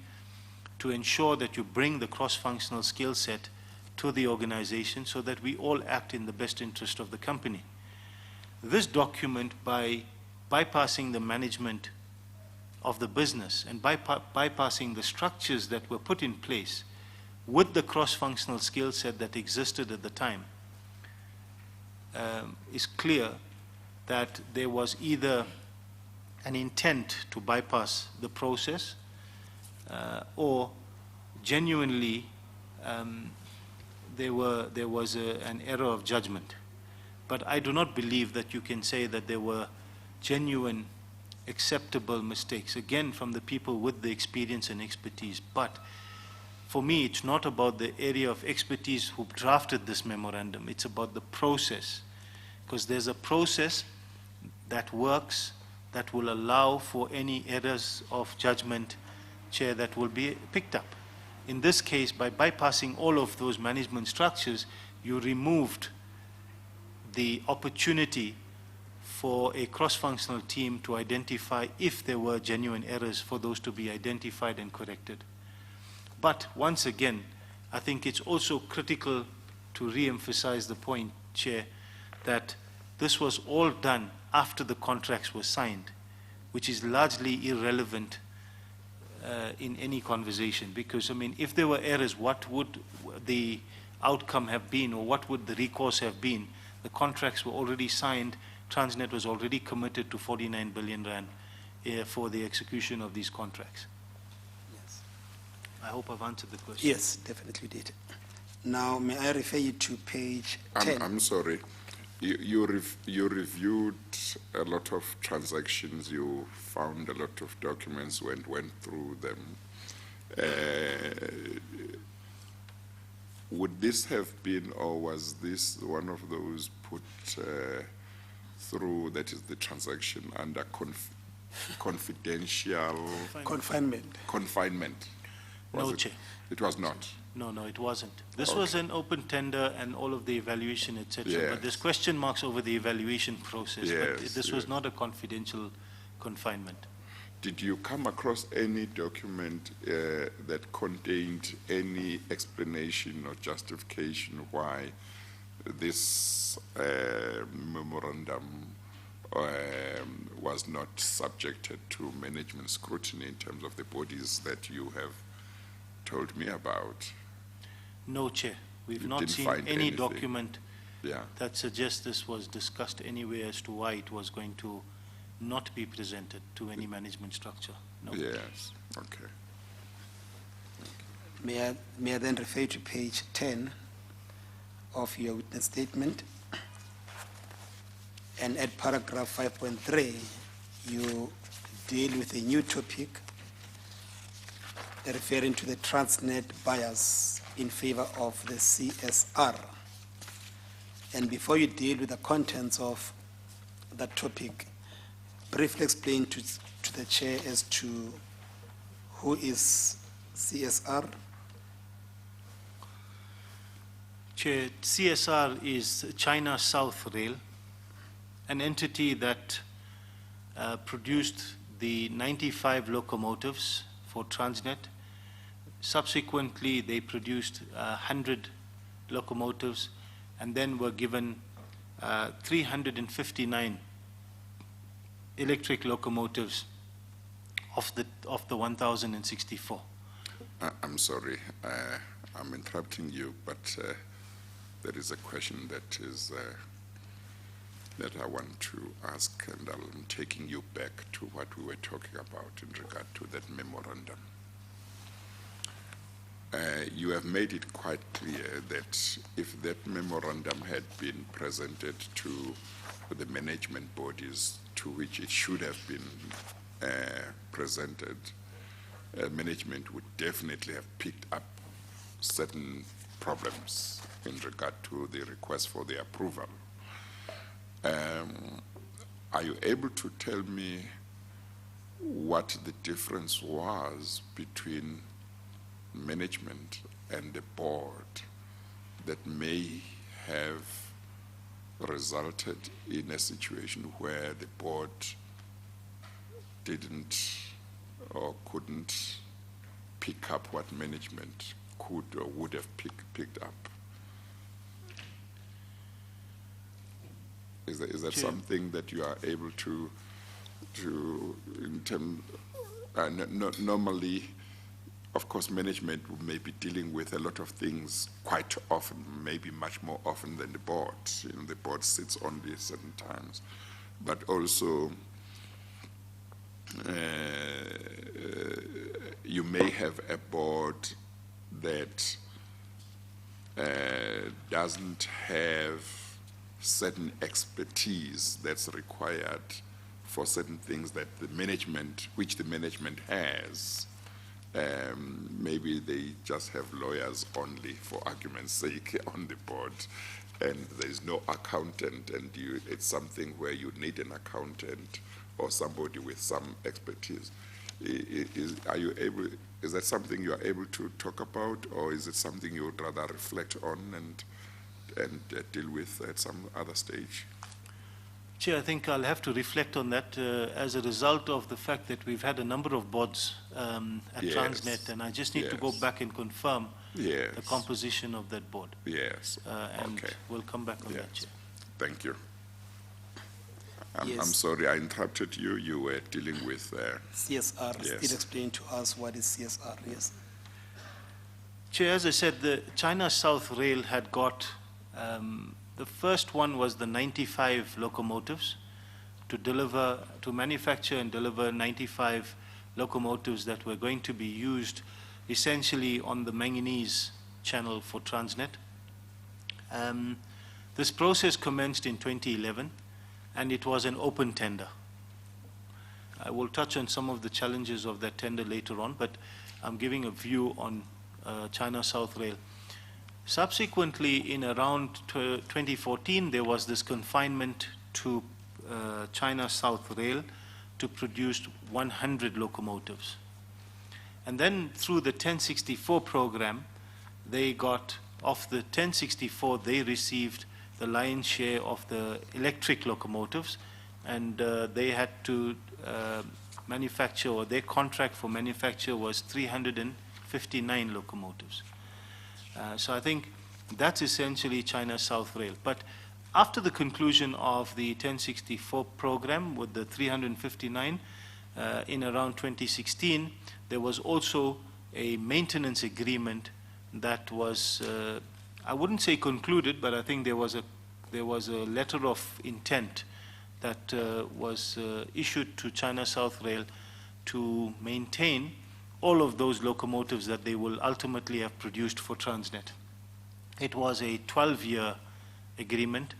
to ensure that you bring the cross-functional skill set to the organization so that we all act in the best interest of the company. This document, by bypassing the management of the business and bypassing the structures that were put in place with the cross-functional skill set that existed at the time, is clear that there was either an intent to bypass the process or genuinely there was an error of judgment. But I do not believe that you can say that there were genuine, acceptable mistakes, again, from the people with the experience and expertise. But for me, it's not about the area of expertise who drafted this memorandum. It's about the process, because there's a process that works that will allow for any errors of judgment, Chair, that will be picked up. In this case, by bypassing all of those management structures, you removed the opportunity for a cross-functional team to identify if there were genuine errors, for those to be identified and corrected. But once again, I think it's also critical to re-emphasize the point, Chair, that this was all done after the contracts were signed, which is largely irrelevant in any conversation. Because, I mean, if there were errors, what would the outcome have been, or what would the recourse have been? The contracts were already signed. Transnet was already committed to 49 billion rand for the execution of these contracts. Yes. I hope I've answered the question. Yes, definitely did. Now, may I refer you to page 10? I'm sorry. You reviewed a lot of transactions. You found a lot of documents and went through them. Would this have been, or was this one of those put through, that is the transaction, under confidential confinement? No, Chair. It was not. No, it wasn't. This was an open tender and all of the evaluation, etc. Yes. But there's question marks over the evaluation process. But Yes, this was not a confidential confinement. Did you come across any document that contained any explanation or justification why this memorandum was not subjected to management scrutiny in terms of the bodies that you have told me about? No, Chair. We've You not didn't seen find any anything? document Yeah. that suggests this was discussed anywhere as to why it was going to not be presented to any management structure. No. Yes. Okay. May I then refer to page 10 of your witness statement? And at paragraph 5.3, you deal with a new topic referring to the Transnet bias in favor of the CSR. And before you deal with the contents of that topic, briefly explain to the chair as to who is CSR. Chair, CSR is China South Rail, an entity that produced the 95 locomotives for Transnet. Subsequently, they produced 100 locomotives and then were given 359 electric locomotives of the 1,064. I'm sorry, I'm interrupting you, but there is a question that is that I want to ask, and I'm taking you back to what we were talking about in regard to that memorandum. You have made it quite clear that if that memorandum had been presented to the management bodies to which it should have been presented, management would definitely have picked up certain problems in regard to the request for the approval. Are you able to tell me what the difference was between management and the board that may have resulted in a situation where the board didn't or couldn't pick up what management could or would have picked up? Is that something that you are able to in terms, normally, of course, management may be dealing with a lot of things quite often, maybe much more often than the board. You know, the board sits only at certain times, but also you may have a board that doesn't have certain expertise that's required for certain things that the management, which the management has. Maybe they just have lawyers only, for argument's sake, on the board, and there's no accountant, and it's something where you need an accountant or somebody with some expertise. Is that something you are able to talk about, or is it something you would rather reflect on and deal with at some other stage? Chair, I think I'll have to reflect on that as a result of the fact that we've had a number of boards at Yes. Transnet, and I just need to go Yes. back and confirm Yes. the composition of that board. Yes. And Okay. we'll come back on that, Yes. Chair. Thank you. I'm Yes. sorry I interrupted you. You were dealing with CSR, Yes. still explain to us what is CSR, yes. Chair, as I said, the China South Rail had got, the first one was the 95 locomotives to manufacture and deliver 95 locomotives that were going to be used essentially on the manganese channel for Transnet. This process commenced in 2011, and it was an open tender. I will touch on some of the challenges of that tender later on, but I'm giving a view on China South Rail. Subsequently, in around 2014, there was this confinement to China South Rail to produce 100 locomotives. And then through the 1064 program, they got, of the 1064, they received the lion's share of the electric locomotives, and they had to manufacture, or their contract for manufacture was 359 locomotives. So I think that's essentially China South Rail. But after the conclusion of the 1064 program with the 359, in around 2016, there was also a maintenance agreement that was, I wouldn't say concluded, but I think there was a letter of intent that was issued to China South Rail to maintain all of those locomotives that they will ultimately have produced for Transnet. It was a 12-year agreement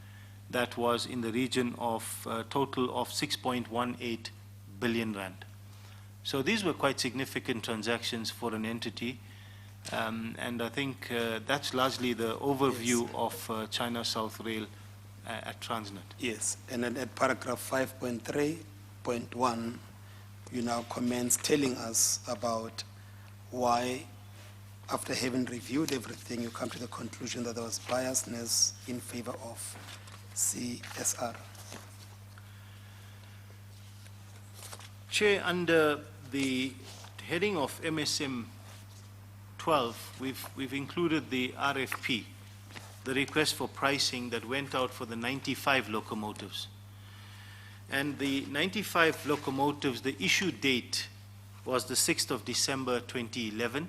that was in the region of a total of 6.18 billion rand. So these were quite significant transactions for an entity, and I think that's largely the overview of China South Rail at Transnet. Yes, and then at paragraph 5.3.1, you now commence telling us about why, after having reviewed everything, you come to the conclusion that there was biasness in favor of CSR. Chair, under the heading of MSM 12, we've included the RFP the request for pricing that went out for the 95 locomotives. And the 95 locomotives, the issue date was the 6th of December 2011,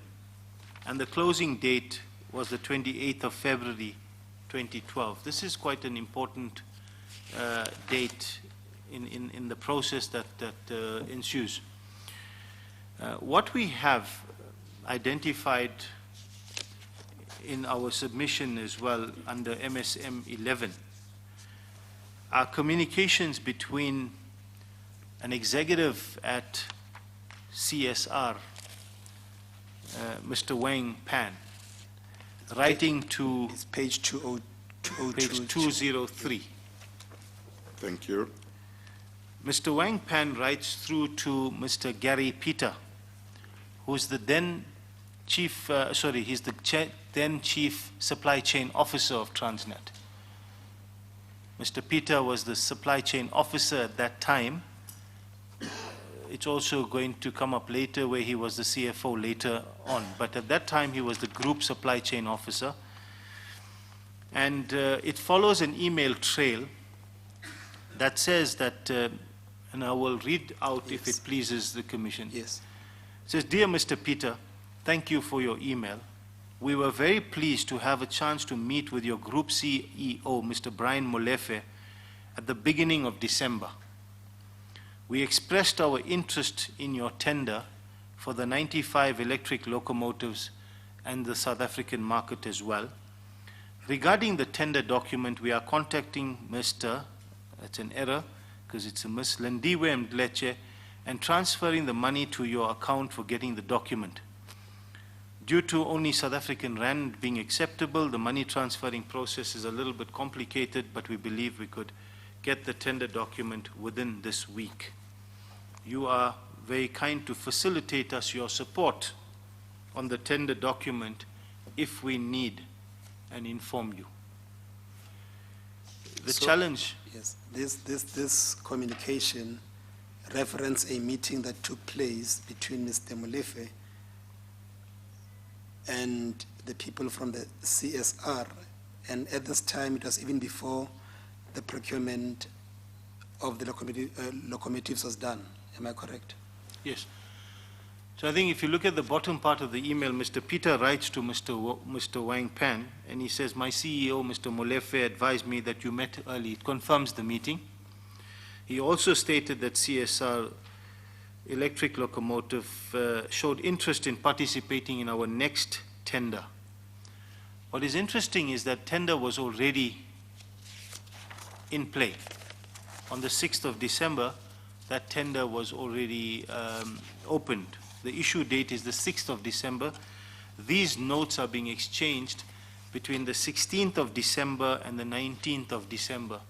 and the closing date was the 28th of February 2012. This is quite an important date in the process that ensues. What we have identified in our submission as well under MSM 11 are communications between an executive at CSR, Mr. Wang Pan, writing to It's page 2002. page 203. Thank you. Mr. Wang Pan writes through to Mr. Gary Peter, who's the then chief, he's the then chief supply chain officer of Transnet. Mr. Peter was the supply chain officer at that time. It's also going to come up later where he was the CFO later on. But at that time, he was the group supply chain officer. And it follows an email trail that says that, and I will read out if it pleases the Commission. Yes. It says, "Dear Mr. Peter, thank you for your email. We were very pleased to have a chance to meet with your group CEO, Mr. Brian Molefe, at the beginning of December. We expressed our interest in your tender for the 95 electric locomotives and the South African market as well. Regarding the tender document, we are contacting Mr. That's an error because it's a Miss Lindiwe Mdleche and transferring the money to your account for getting the document. Due to only South African Rand being acceptable, the money transferring process is a little bit complicated, but we believe we could get the tender document within this week. You are very kind to facilitate us your support on the tender document if we need and inform you." The challenge. Yes, this communication reference a meeting that took place between Mr. Molefe and the people from the CSR, and at this time it was even before the procurement of the locomotives was done. Am I correct? Yes. So I think if you look at the bottom part of the email, Mr. Peter writes to Mr. Wang Pan, and he says, "My CEO, Mr. Molefe, advised me that you met early." It confirms the meeting. He also stated that CSR electric locomotive showed interest in participating in our next tender. What is interesting is that tender was already in play. On the 6th of December, that tender was already opened. The issue date is the 6th of December. These notes are being exchanged between the 16th of December and the 19th of December.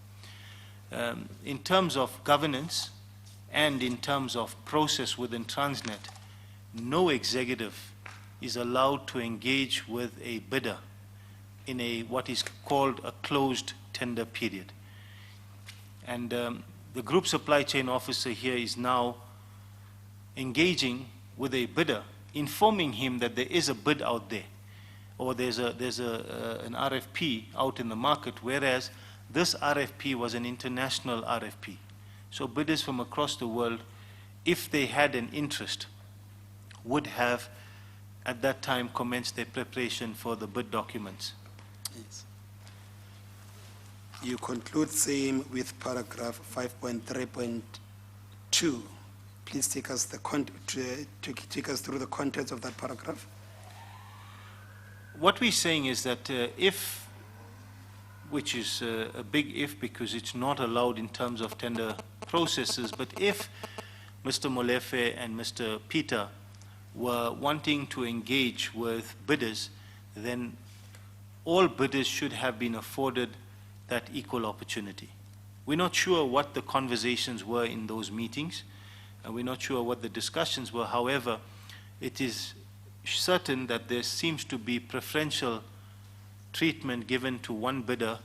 In terms of governance and in terms of process within Transnet, no executive is allowed to engage with a bidder in what is called a closed tender period. And the group supply chain officer here is now engaging with a bidder, informing him that there is a bid out there, or there's an RFP out in the market, whereas this RFP was an international RFP. So bidders from across the world, if they had an interest, would have at that time commenced their preparation for the bid documents. Yes. You conclude same with paragraph 5.3.2. Please take us take us through the contents of that paragraph. What we're saying is that if, which is a big if because it's not allowed in terms of tender processes, but if Mr. Molefe and Mr. Peter were wanting to engage with bidders, then all bidders should have been afforded that equal opportunity. We're not sure what the conversations were in those meetings, and we're not sure what the discussions were. However, it is certain that there seems to be preferential treatment given to one bidder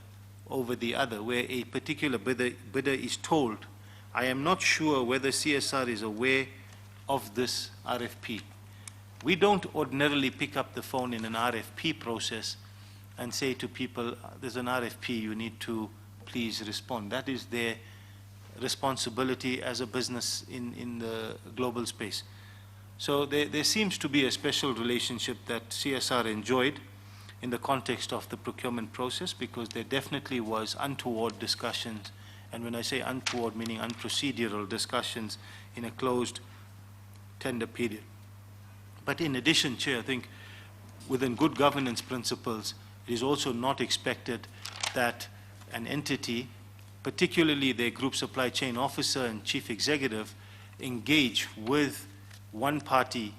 over the other, where a particular bidder is told, "I am not sure whether CSR is aware of this RFP." We don't ordinarily pick up the phone in an RFP process and say to people, there's an RFP, you need to please respond. That is their responsibility as a business in the global space. So there seems to be a special relationship that CSR enjoyed in the context of the procurement process, because there definitely was untoward discussions, and when I say untoward, meaning unprocedural discussions in a closed tender period. But in addition, Chair, I think within good governance principles, it is also not expected that an entity, particularly their group supply chain officer and chief executive, engage with one party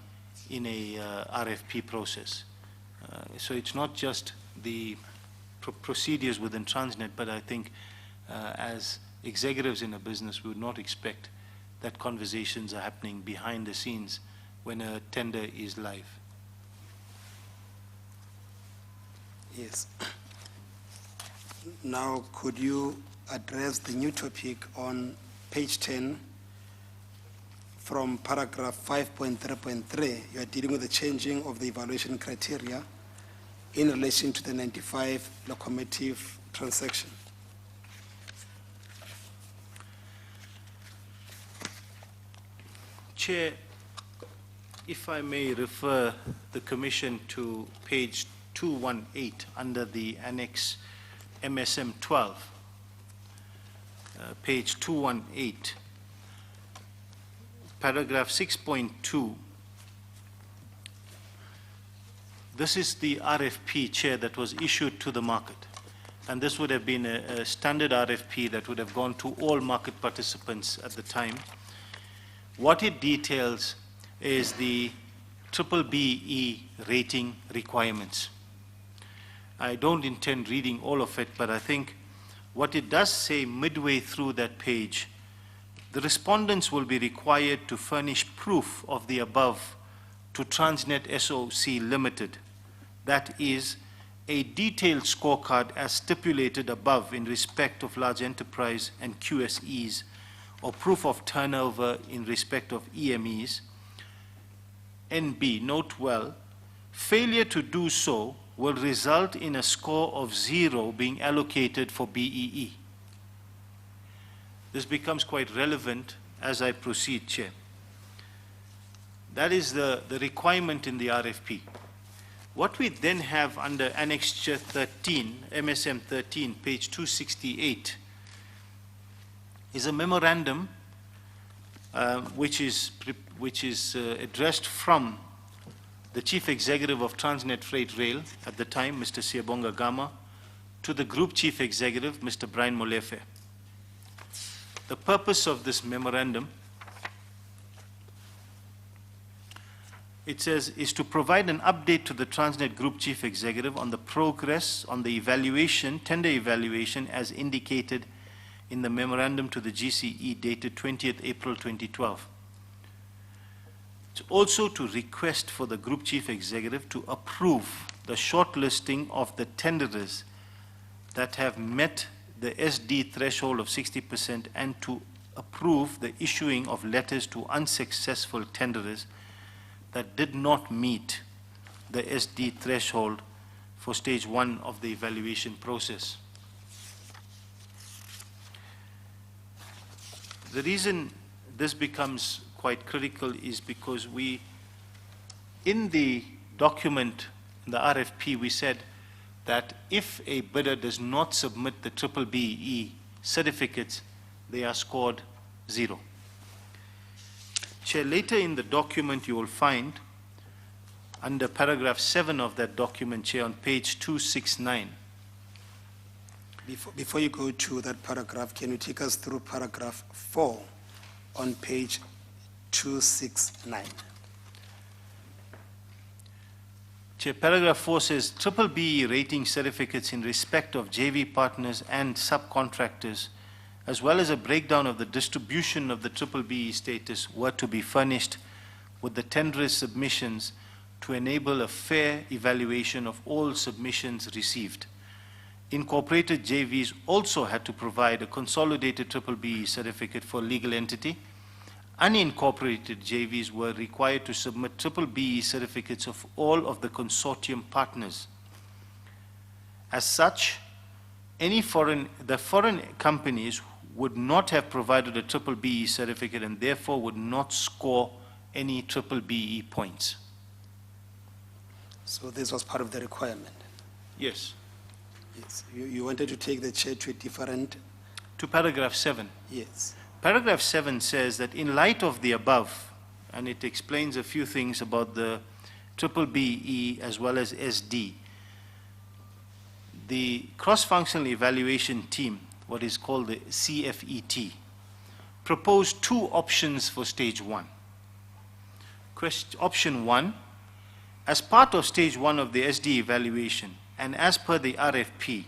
in a RFP process. So it's not just the procedures within Transnet, but I think as executives in a business, we would not expect that conversations are happening behind the scenes when a tender is live. Yes. Now, could you address the new topic on page 10 from paragraph 5.3.3? You are dealing with the changing of the evaluation criteria in relation to the 95 locomotive transaction. Chair, if I may refer the Commission to page 218 under the Annex MSM 12, page 218, paragraph 6.2. This is the RFP, Chair, that was issued to the market. And this would have been a standard RFP that would have gone to all market participants at the time. What it details is the BBBE rating requirements. I don't intend reading all of it, but I think what it does say midway through that page, the respondents will be required to furnish proof of the above to Transnet SOC Limited. That is, a detailed scorecard as stipulated above in respect of large enterprise and QSEs, or proof of turnover in respect of EMEs. NB, note well, failure to do so will result in a score of 0 being allocated for BEE. This becomes quite relevant as I proceed, Chair. That is the requirement in the RFP. What we then have under Annex 13, MSM 13, page 268, is a memorandum which is addressed from the Chief Executive of Transnet Freight Rail at the time, Mr. Siyabonga Gama, to the Group Chief Executive, Mr. Brian Molefe. The purpose of this memorandum, it says, is to provide an update to the Transnet Group Chief Executive on the progress on the evaluation, tender evaluation, as indicated in the memorandum to the GCE dated 20th April 2012. It's also to request for the Group Chief Executive to approve the shortlisting of the tenderers that have met the SD threshold of 60% and to approve the issuing of letters to unsuccessful tenderers that did not meet the SD threshold for stage 1 of the evaluation process. The reason this becomes quite critical is because we, in the document, in the RFP, we said that if a bidder does not submit the BBBE certificates, they are scored 0. Chair, later in the document you will find, under paragraph 7 of that document, Chair, on page 269. Before you go to that paragraph, can you take us through paragraph 4 on page 269? Chair, paragraph 4 says, BBBE rating certificates in respect of JV partners and subcontractors, as well as a breakdown of the distribution of the BBBE status, were to be furnished with the tenderers' submissions to enable a fair evaluation of all submissions received. Incorporated JVs also had to provide a consolidated BBBE certificate for legal entity. Unincorporated JVs were required to submit BBBE certificates of all of the consortium partners. As such, the foreign companies would not have provided a triple BE certificate and therefore would not score any triple BE points. So this was part of the requirement. Yes. Yes. You wanted to take the chair to a different. To paragraph 7. Yes. Paragraph 7 says that in light of the above, and it explains a few things about the triple BE as well as SD, the cross-functional evaluation team, what is called the CFET, proposed 2 options for stage 1. Option 1, as part of stage 1 of the SD evaluation and as per the RFP,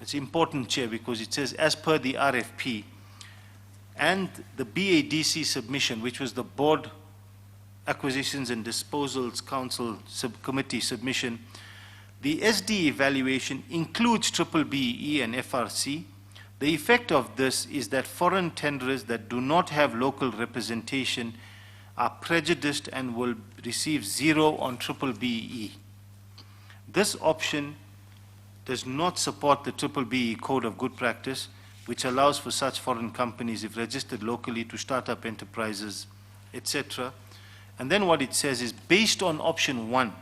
it's important, Chair, because it says as per the RFP and the BADC submission, which was the Board Acquisitions and Disposals Council Subcommittee submission, the SD evaluation includes triple BE and FRC. The effect of this is that foreign tenderers that do not have local representation are prejudiced and will receive 0 on triple BE. This option does not support the triple BE Code of Good Practice, which allows for such foreign companies, if registered locally, to start up enterprises, etc. And then what it says is, based on option 1,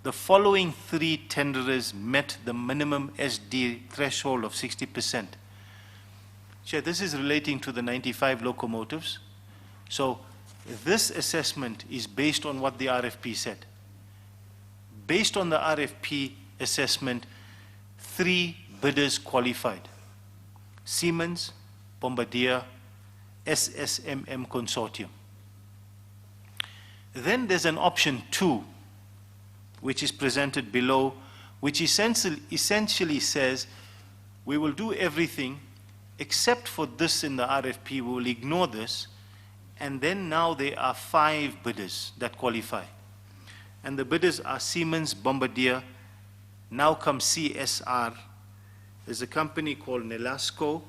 the following 3 tenderers met the minimum SD threshold of 60%. Chair, this is relating to the 95 locomotives. So this assessment is based on what the RFP said. Based on the RFP assessment, 3 bidders qualified: Siemens, Bombardier, SSMM Consortium. Then there's an option 2, which is presented below, which essentially says, we will do everything except for this in the RFP, we will ignore this, and then now there are 5 bidders that qualify. And the bidders are Siemens, Bombardier, now comes CSR, there's a company called Nelasco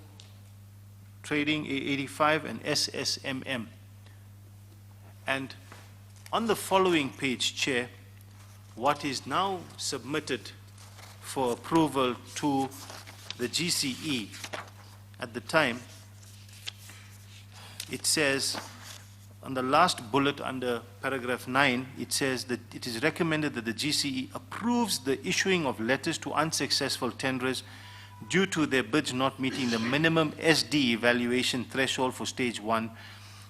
Trading, A85, and SSMM. And on the following page, Chair, what is now submitted for approval to the GCE at the time, it says, on the last bullet under paragraph 9, it says that it is recommended that the GCE approves the issuing of letters to unsuccessful tenderers due to their bids not meeting the minimum SD evaluation threshold for stage 1,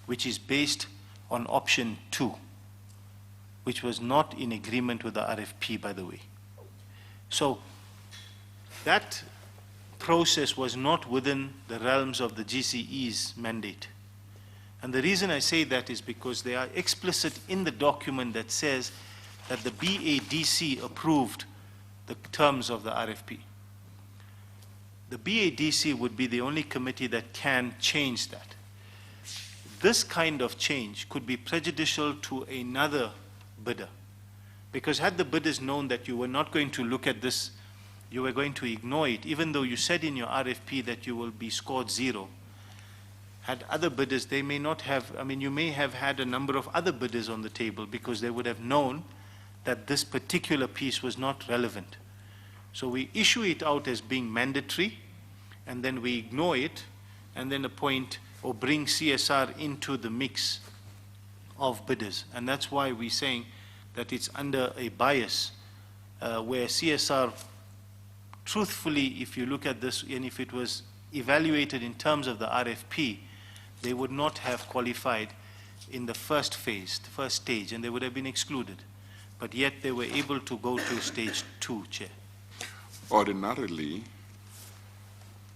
which is based on option 2, which was not in agreement with the RFP, by the way. So that process was not within the realms of the GCE's mandate. And the reason I say that is because they are explicit in the document that says that the BADC approved the terms of the RFP. The BADC would be the only committee that can change that. This kind of change could be prejudicial to another bidder, because had the bidders known that you were not going to look at this, you were going to ignore it, even though you said in your RFP that you will be scored 0. Had other bidders, they may not have, I mean, you may have had a number of other bidders on the table because they would have known that this particular piece was not relevant. So we issue it out as being mandatory, and then we ignore it, and then appoint or bring CSR into the mix of bidders. And that's why we're saying that it's under a bias where CSR, truthfully, if you look at this, and if it was evaluated in terms of the RFP, they would not have qualified in the first phase, the first stage, and they would have been excluded. But yet they were able to go to stage 2, Chair. Ordinarily,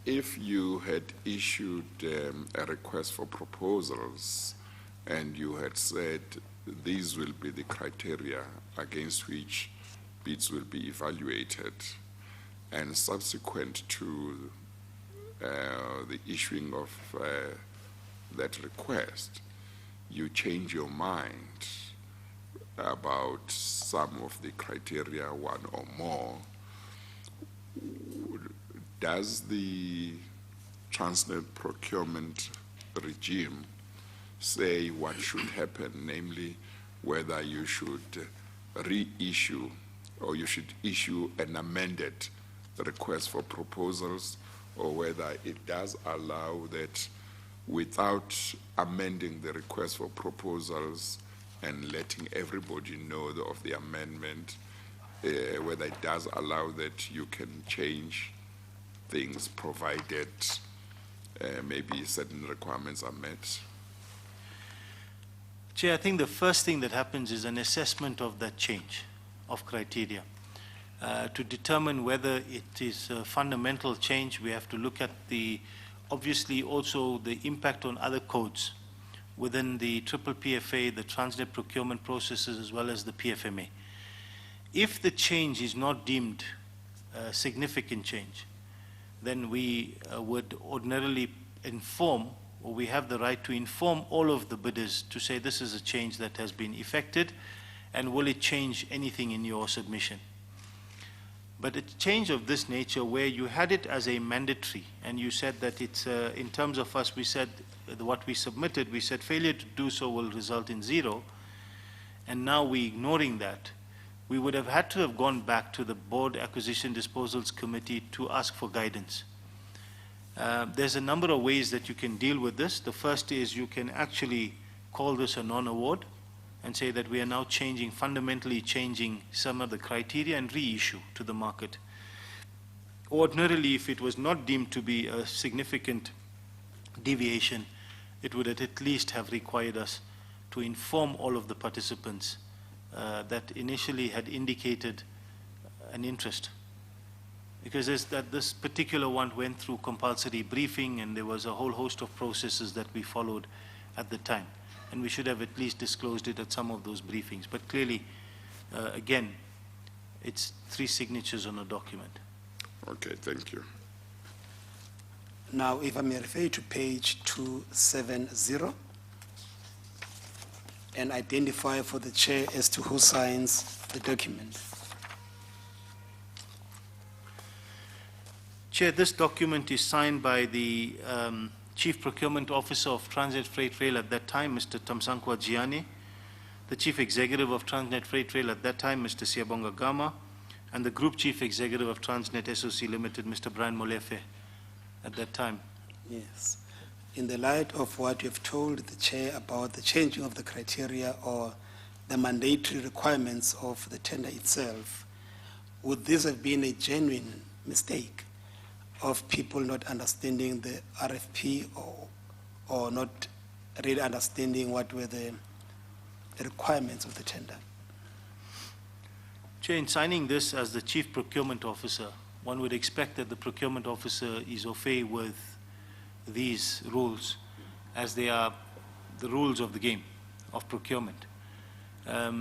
if you had issued a request for proposals and you had said these will be the criteria against which bids will be evaluated, and subsequent to the issuing of that request, you change your mind about some of the criteria, one or more, does the Transnet procurement regime say what should happen, namely whether you should reissue or you should issue an amended request for proposals, or whether it does allow that without amending the request for proposals and letting everybody know of the amendment, whether it does allow that you can change things provided maybe certain requirements are met. Chair, I think the first thing that happens is an assessment of that change of criteria. To determine whether it is a fundamental change, we have to look at obviously also the impact on other codes within the triple PFA, the Transnet procurement processes, as well as the PFMA. If the change is not deemed a significant change, then we would ordinarily inform, or we have the right to inform all of the bidders to say this is a change that has been effected, and will it change anything in your submission? But a change of this nature, where you had it as a mandatory, and you said that it's, in terms of us, we said what we submitted, we said failure to do so will result in 0, and now we're ignoring that, we would have had to have gone back to the Board Acquisition Disposals Committee to ask for guidance. There's a number of ways that you can deal with this. The first is you can actually call this a non-award and say that we are now fundamentally changing some of the criteria and reissue to the market. Ordinarily, if it was not deemed to be a significant deviation, it would at least have required us to inform all of the participants that initially had indicated an interest. Because this particular one went through compulsory briefing, and there was a whole host of processes that we followed at the time. And we should have at least disclosed it at some of those briefings. But clearly, again, it's 3 signatures on a document. Okay, thank you. Now, if I may refer you to page 270 and identify for the chair as to who signs the document. Chair, this document is signed by the Chief Procurement Officer of Transnet Freight Rail at that time, Mr. Tamsankwa Giani, the Chief Executive of Transnet Freight Rail at that time, Mr. Siyabonga Gama, and the Group Chief Executive of Transnet SOC Limited, Mr. Brian Molefe, at that time. Yes. In the light of what you've told the chair about the changing of the criteria or the mandatory requirements of the tender itself, would this have been a genuine mistake of people not understanding the RFP or not really understanding what were the requirements of the tender? Chair, in signing this as the Chief Procurement Officer, one would expect that the Procurement Officer is au fait with these rules, as they are the rules of the game of procurement.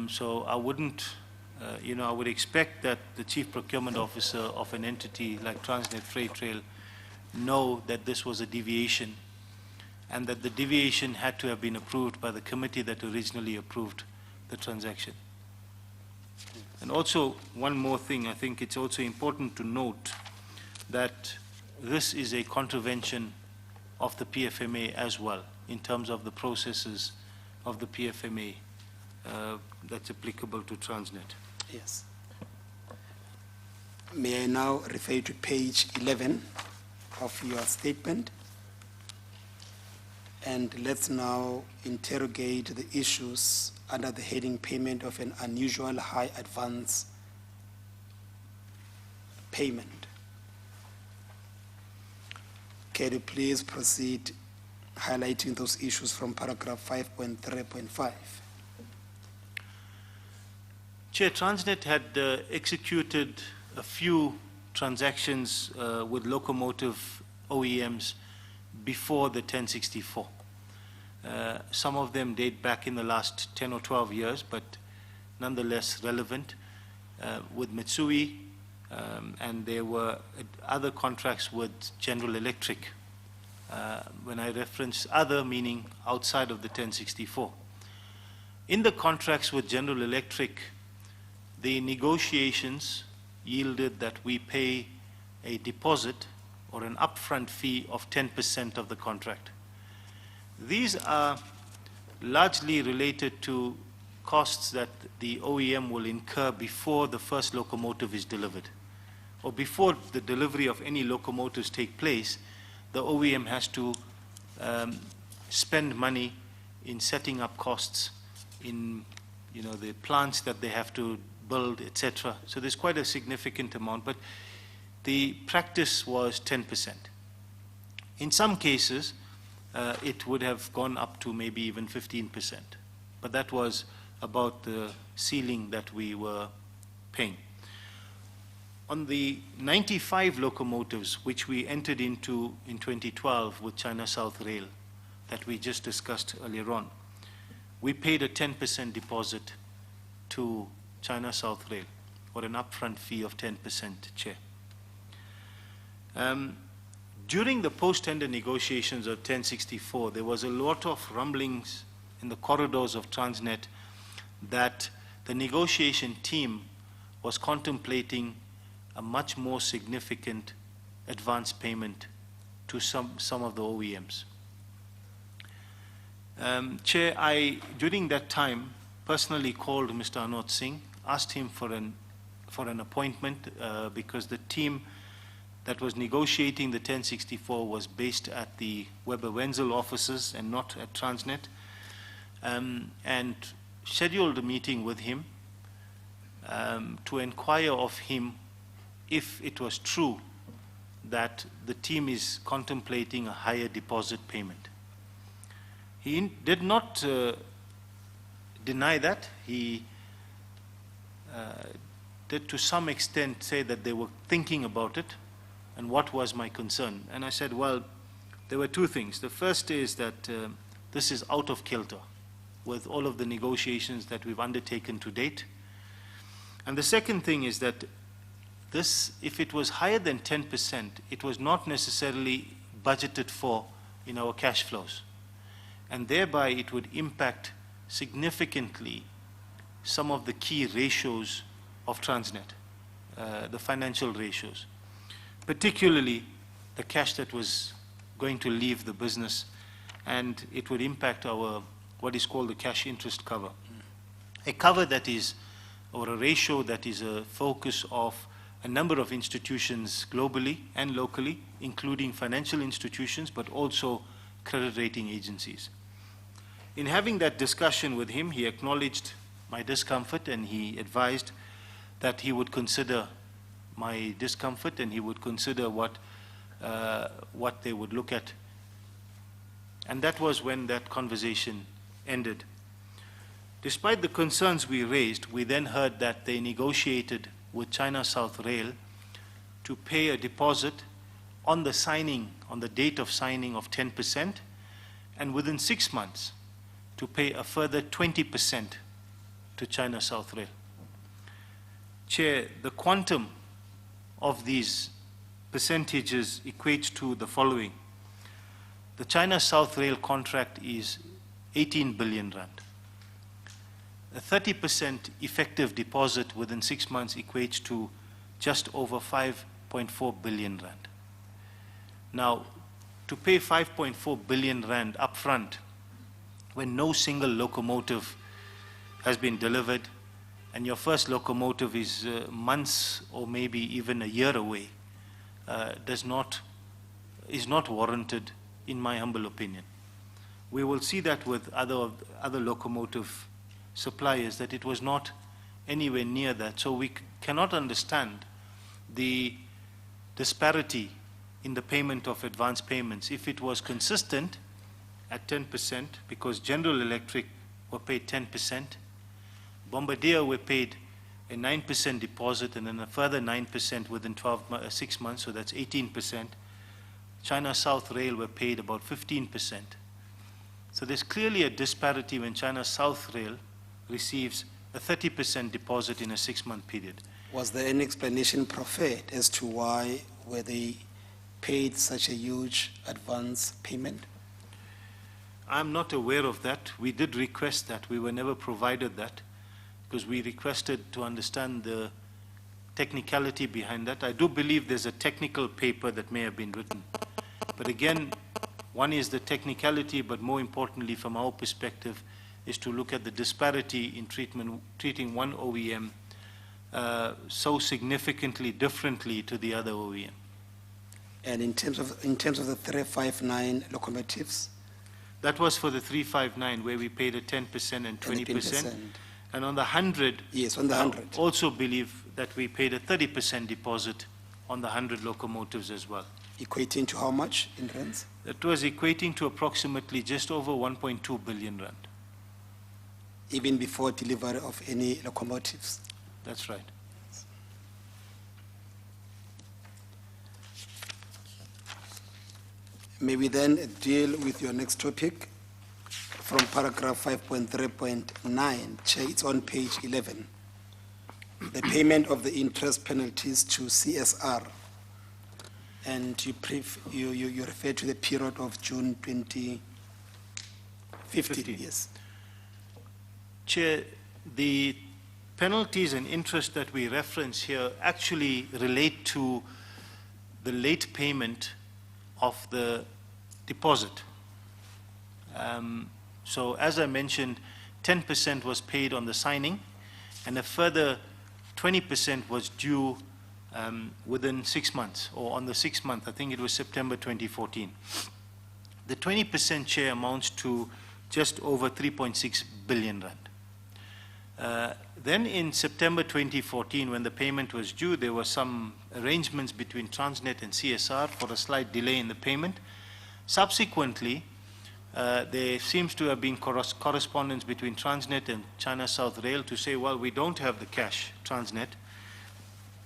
So I wouldn't, I would expect that the Chief Procurement Officer of an entity like Transnet Freight Rail know that this was a deviation, and that the deviation had to have been approved by the committee that originally approved the transaction. And also, one more thing, I think it's also important to note that this is a contravention of the PFMA as well, in terms of the processes of the PFMA that's applicable to Transnet. Yes. May I now refer you to page 11 of your statement? And let's now interrogate the issues under the heading payment of an unusual high advance payment. Can you please proceed highlighting those issues from paragraph 5.3.5? Chair, Transnet had executed a few transactions with Locomotive OEMs before the 1064. Some of them date back in the last 10 or 12 years, but nonetheless relevant, with Mitsui, and there were other contracts with General Electric. When I reference other, meaning outside of the 1064. In the contracts with General Electric, the negotiations yielded that we pay a deposit or an upfront fee of 10% of the contract. These are largely related to costs that the OEM will incur before the first locomotive is delivered, or before the delivery of any locomotives take place. The OEM has to spend money in setting up costs, in the plants that they have to build, etc. So there's quite a significant amount, but the practice was 10%. In some cases, it would have gone up to maybe even 15%, but that was about the ceiling that we were paying. On the 95 locomotives which we entered into in 2012 with China South Rail that we just discussed earlier on, we paid a 10% deposit to China South Rail, or an upfront fee of 10%, Chair. During the post-tender negotiations of 1064, there was a lot of rumblings in the corridors of Transnet that the negotiation team was contemplating a much more significant advance payment to some of the OEMs. Chair, I, during that time, personally called Mr. Anod Singh, asked him for an appointment because the team that was negotiating the 1064 was based at the Weber Wenzel offices and not at Transnet, and scheduled a meeting with him to inquire of him if it was true that the team is contemplating a higher deposit payment. He did not deny that. He did to some extent say that they were thinking about it, and what was my concern. And I said, well, there were two things. The first is that this is out of kilter with all of the negotiations that we've undertaken to date. And the second thing is that this, if it was higher than 10%, it was not necessarily budgeted for in our cash flows. And thereby it would impact significantly some of the key ratios of Transnet, the financial ratios, particularly the cash that was going to leave the business, and it would impact our, what is called the cash interest cover. A cover that is, or a ratio that is a focus of a number of institutions globally and locally, including financial institutions, but also credit rating agencies. In having that discussion with him, he acknowledged my discomfort, and he advised that he would consider my discomfort, and he would consider what they would look at. And that was when that conversation ended. Despite the concerns we raised, we then heard that they negotiated with China South Rail to pay a deposit on the signing, on the date of signing, of 10%, and within 6 months to pay a further 20% to China South Rail. Chair, the quantum of these percentages equates to the following. The China South Rail contract is 18 billion rand. A 30% effective deposit within 6 months equates to just over 5.4 billion rand. Now, to pay 5.4 billion rand upfront when no single locomotive has been delivered, and your first locomotive is months or maybe even a year away, is not warranted, in my humble opinion. We will see that with other locomotive suppliers, that it was not anywhere near that. So we cannot understand the disparity in the payment of advance payments. If it was consistent at 10%, because General Electric were paid 10%, Bombardier were paid a 9% deposit and then a further 9% within 6 months, so that's 18%. China South Rail were paid about 15%. So there's clearly a disparity when China South Rail receives a 30% deposit in a 6-month period. Was there any explanation proffered as to why were they paid such a huge advance payment? I'm not aware of that. We did request that. We were never provided that, because we requested to understand the technicality behind that. I do believe there's a technical paper that may have been written. But again, one is the technicality, but more importantly from our perspective is to look at the disparity in treating one OEM so significantly differently to the other OEM. And in terms of the 359 locomotives, That was for the 359, where we paid a 10% and 20%. 10%. And on the 100, Yes, on the 100. also believe that we paid a 30% deposit on the 100 locomotives as well. Equating to how much in rands? That was equating to approximately just over 1.2 billion rand. Even before delivery of any locomotives. That's right. May we then deal with your next topic from paragraph 5.3.9. Chair, it's on page 11. The payment of the interest penalties to CSR. And you refer to the period of June 2015. 15. Yes. Chair, the penalties and interest that we reference here actually relate to the late payment of the deposit. So as I mentioned, 10% was paid on the signing, and a further 20% was due within 6 months, or on the 6th month, I think it was September 2014. The 20% share amounts to just over 3.6 billion rand. Then in September 2014, when the payment was due, there were some arrangements between Transnet and CSR for a slight delay in the payment. Subsequently, there seems to have been correspondence between Transnet and China South Rail to say, well, we don't have the cash, Transnet,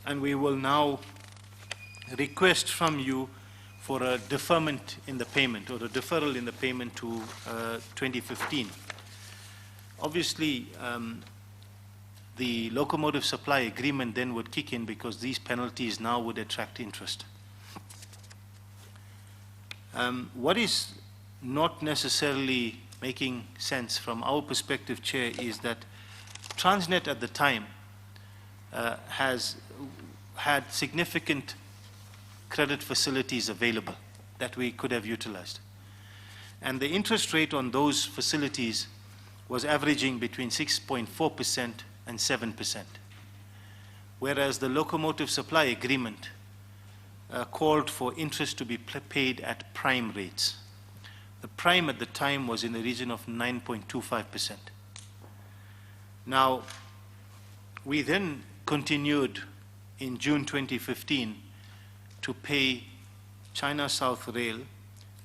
and we will now request from you for a deferment in the payment, or a deferral in the payment to 2015. Obviously, the locomotive supply agreement then would kick in, because these penalties now would attract interest. What is not necessarily making sense from our perspective, Chair, is that Transnet at the time has had significant credit facilities available that we could have utilized. And the interest rate on those facilities was averaging between 6.4% and 7%, whereas the locomotive supply agreement called for interest to be paid at prime rates. The prime at the time was in the region of 9.25%. Now, we then continued in June 2015 to pay China South Rail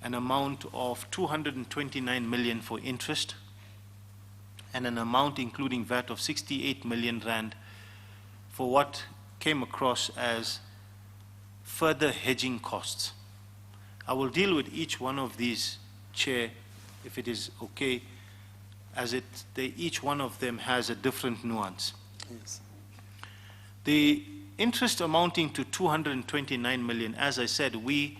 an amount of 229 million for interest, and an amount including VAT of 68 million rand for what came across as further hedging costs. I will deal with each one of these, Chair, if it is okay, as each one of them has a different nuance. Yes. The interest amounting to 229 million, as I said, we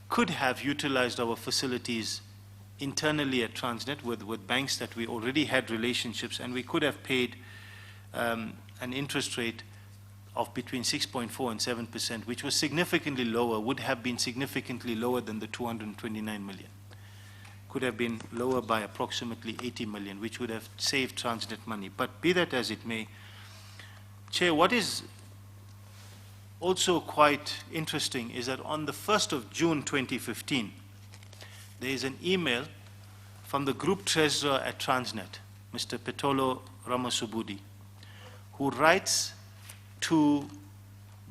could have utilized our facilities internally at Transnet with banks that we already had relationships, and we could have paid an interest rate of between 6.4 and 7%, which was significantly lower, would have been significantly lower than the 229 million. Could have been lower by approximately 80 million, which would have saved Transnet money. But be that as it may, Chair, what is also quite interesting is that on the 1st of June 2015, there is an email from the Group Treasurer at Transnet, Mr. Petolo Ramasubudi, who writes to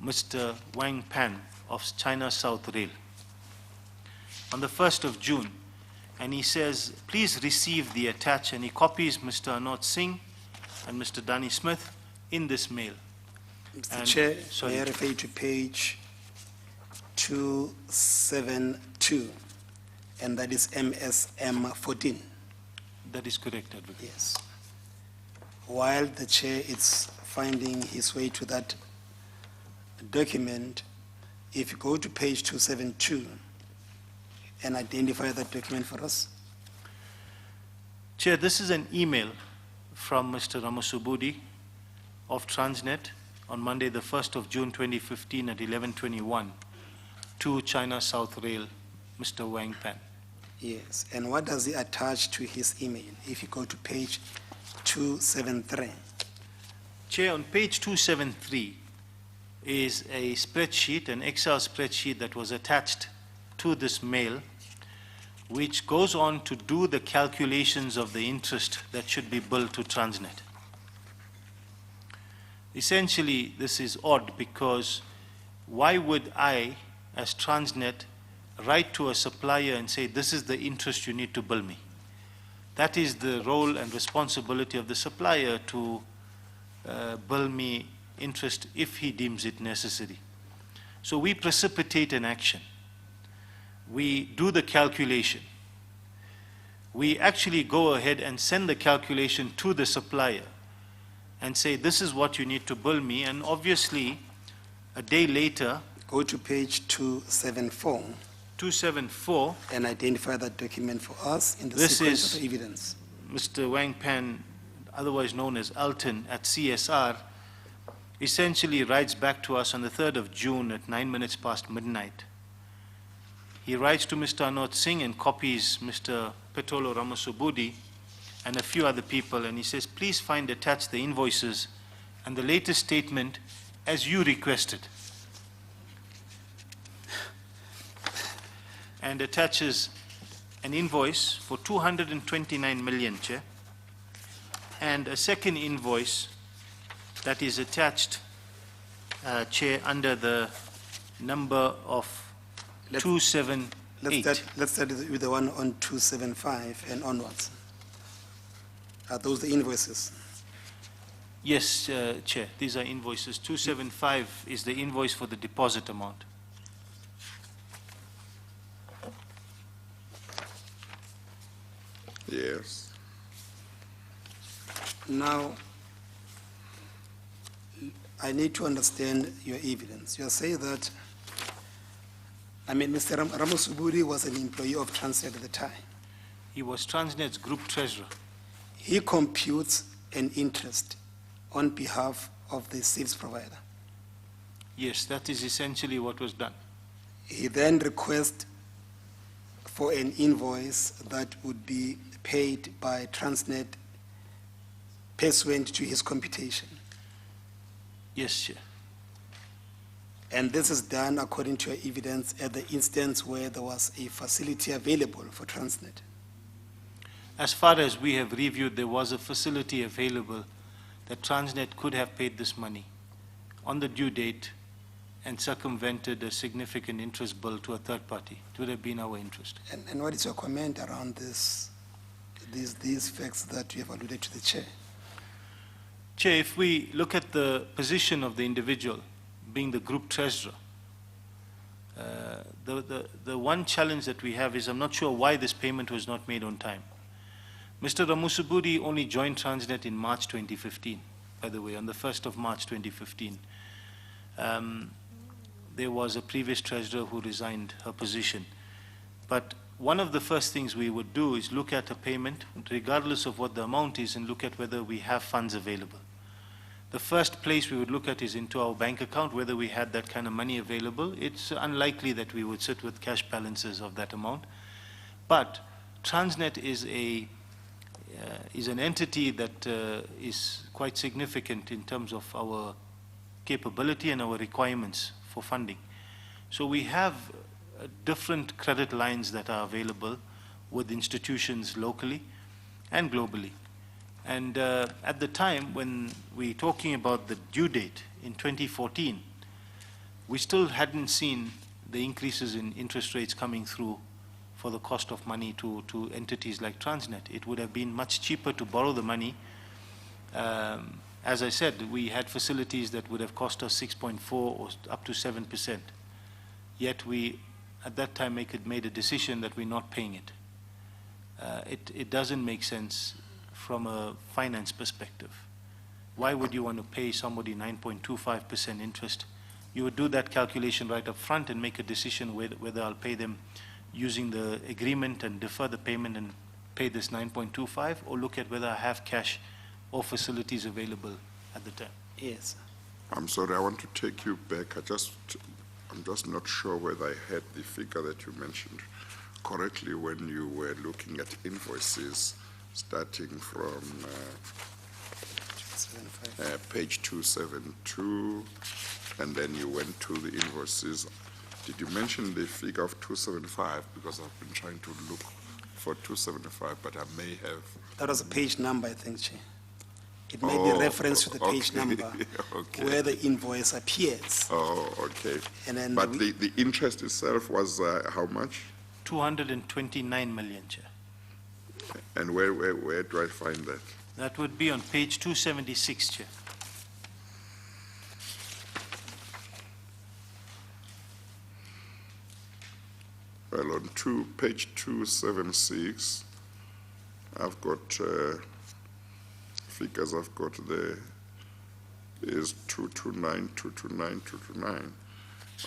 Mr. Wang Pan of China South Rail on the 1st of June, and he says, please receive the attached, and he copies Mr. Anot Singh and Mr. Danny Smith in this mail. Mr. Chair, may I refer you to page 272, and that is MSM 14. That is correct, Advocate. Yes. While the Chair is finding his way to that document, if you go to page 272 and identify that document for us. Chair, this is an email from Mr. Ramasubudi of Transnet on Monday, the 1st of June 2015 at 11:21 to China South Rail, Mr. Wang Pan. Yes, and what does he attach to his email? If you go to page 273. Chair, on page 273 is a spreadsheet, an Excel spreadsheet that was attached to this mail, which goes on to do the calculations of the interest that should be billed to Transnet. Essentially, this is odd because why would I, as Transnet, write to a supplier and say, this is the interest you need to bill me? That is the role and responsibility of the supplier to bill me interest if he deems it necessary. So we precipitate an action. We do the calculation. We actually go ahead and send the calculation to the supplier and say, this is what you need to bill me. And obviously, a day later, Go to page 274 274, and identify that document for us in the This sequence is- of evidence. Mr. Wang Pan, otherwise known as Alton at CSR, essentially writes back to us on the 3rd of June at 9 minutes past midnight. He writes to Mr. Anot Singh and copies Mr. Petolo Ramasubudi and a few other people, and he says, please find attached the invoices and the latest statement as you requested. And attaches an invoice for 229 million, Chair, and a second invoice that is attached, Chair, under the number of Let's- 278. Let's start with the one on 275 and onwards. Are those the invoices? Yes, Chair, these are invoices. 275 is the invoice for the deposit amount. Yes. Now, I need to understand your evidence. You are saying that, Mr. Ramasuburi was an employee of Transnet at the time. He was Transnet's group treasurer. He computes an interest on behalf of the service provider. Yes, that is essentially what was done. He then requests for an invoice that would be paid by Transnet pursuant to his computation. Yes, Chair. And this is done according to your evidence at the instance where there was a facility available for Transnet. As far as we have reviewed, there was a facility available that Transnet could have paid this money on the due date and circumvented a significant interest bill to a third party. It would have been our interest. And what is your comment around these facts that you have alluded to the chair? Chair, if we look at the position of the individual being the group treasurer, the one challenge that we have is I'm not sure why this payment was not made on time. Mr. Ramusubudi only joined Transnet in March 2015, by the way, on the 1st of March 2015. There was a previous treasurer who resigned her position. But one of the first things we would do is look at a payment, regardless of what the amount is, and look at whether we have funds available. The first place we would look at is into our bank account, whether we had that kind of money available. It's unlikely that we would sit with cash balances of that amount. But Transnet is an entity that is quite significant in terms of our capability and our requirements for funding. So we have different credit lines that are available with institutions locally and globally. And at the time when we're talking about the due date in 2014, we still hadn't seen the increases in interest rates coming through for the cost of money to entities like Transnet. It would have been much cheaper to borrow the money. As I said, we had facilities that would have cost us 6.4 or up to 7%. Yet we, at that time, made a decision that we're not paying it. It doesn't make sense from a finance perspective. Why would you want to pay somebody 9.25% interest? You would do that calculation right up front and make a decision whether I'll pay them using the agreement and defer the payment and pay this 9.25, or look at whether I have cash or facilities available at the time. Yes. I'm sorry, I want to take you back. I'm just not sure whether I had the figure that you mentioned. correctly when you were looking at invoices starting from page 272, and then you went to the invoices. Did you mention the figure of 275? Because I've been trying to look for 275, but I may have. That was a page number, I think, Chair. It may be reference to the page okay. number Okay. where the invoice appears. Oh, okay. And then But the interest itself was how much? 229 million, Chair. And where do I find that? That would be on page 276, Chair. Well, on page 276, I've got figures I've got there is 229, 229, 229.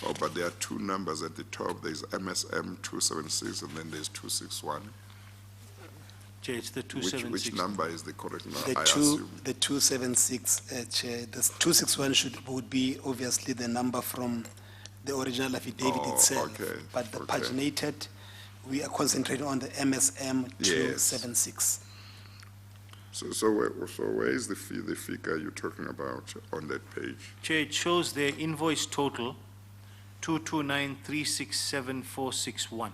Oh, but there are two numbers at the top. There's MSM 276 and then there's 261. Chair, it's the 276. Which number is the correct number? The I assume. 276, Chair, the 261 would be obviously the number from the original affidavit Oh, itself. okay, But the okay. paginated, we are concentrating on the MSM 276. So where is the figure you're talking about on that page? Chair, it shows their invoice total, 229,367,461.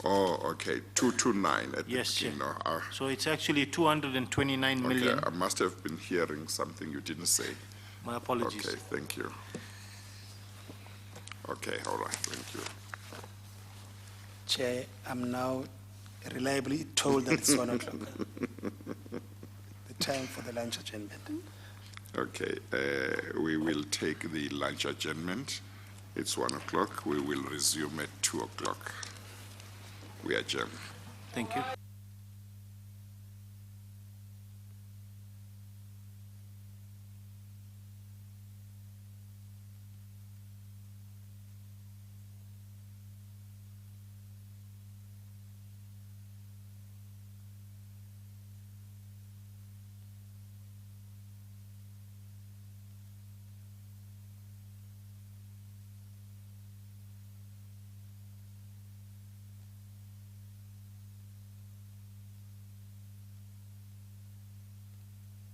Oh, okay, 229 at Yes, the Chair. beginning. So it's actually 229 million. Okay, I must have been hearing something you didn't say. My apologies. Okay, thank you. Okay, all right, thank you. Chair, I'm now reliably told that it's 1 o'clock. The time for the lunch adjournment. Okay, we will take the lunch adjournment. It's 1 o'clock. We will resume at 2 o'clock. We adjourn. Thank you.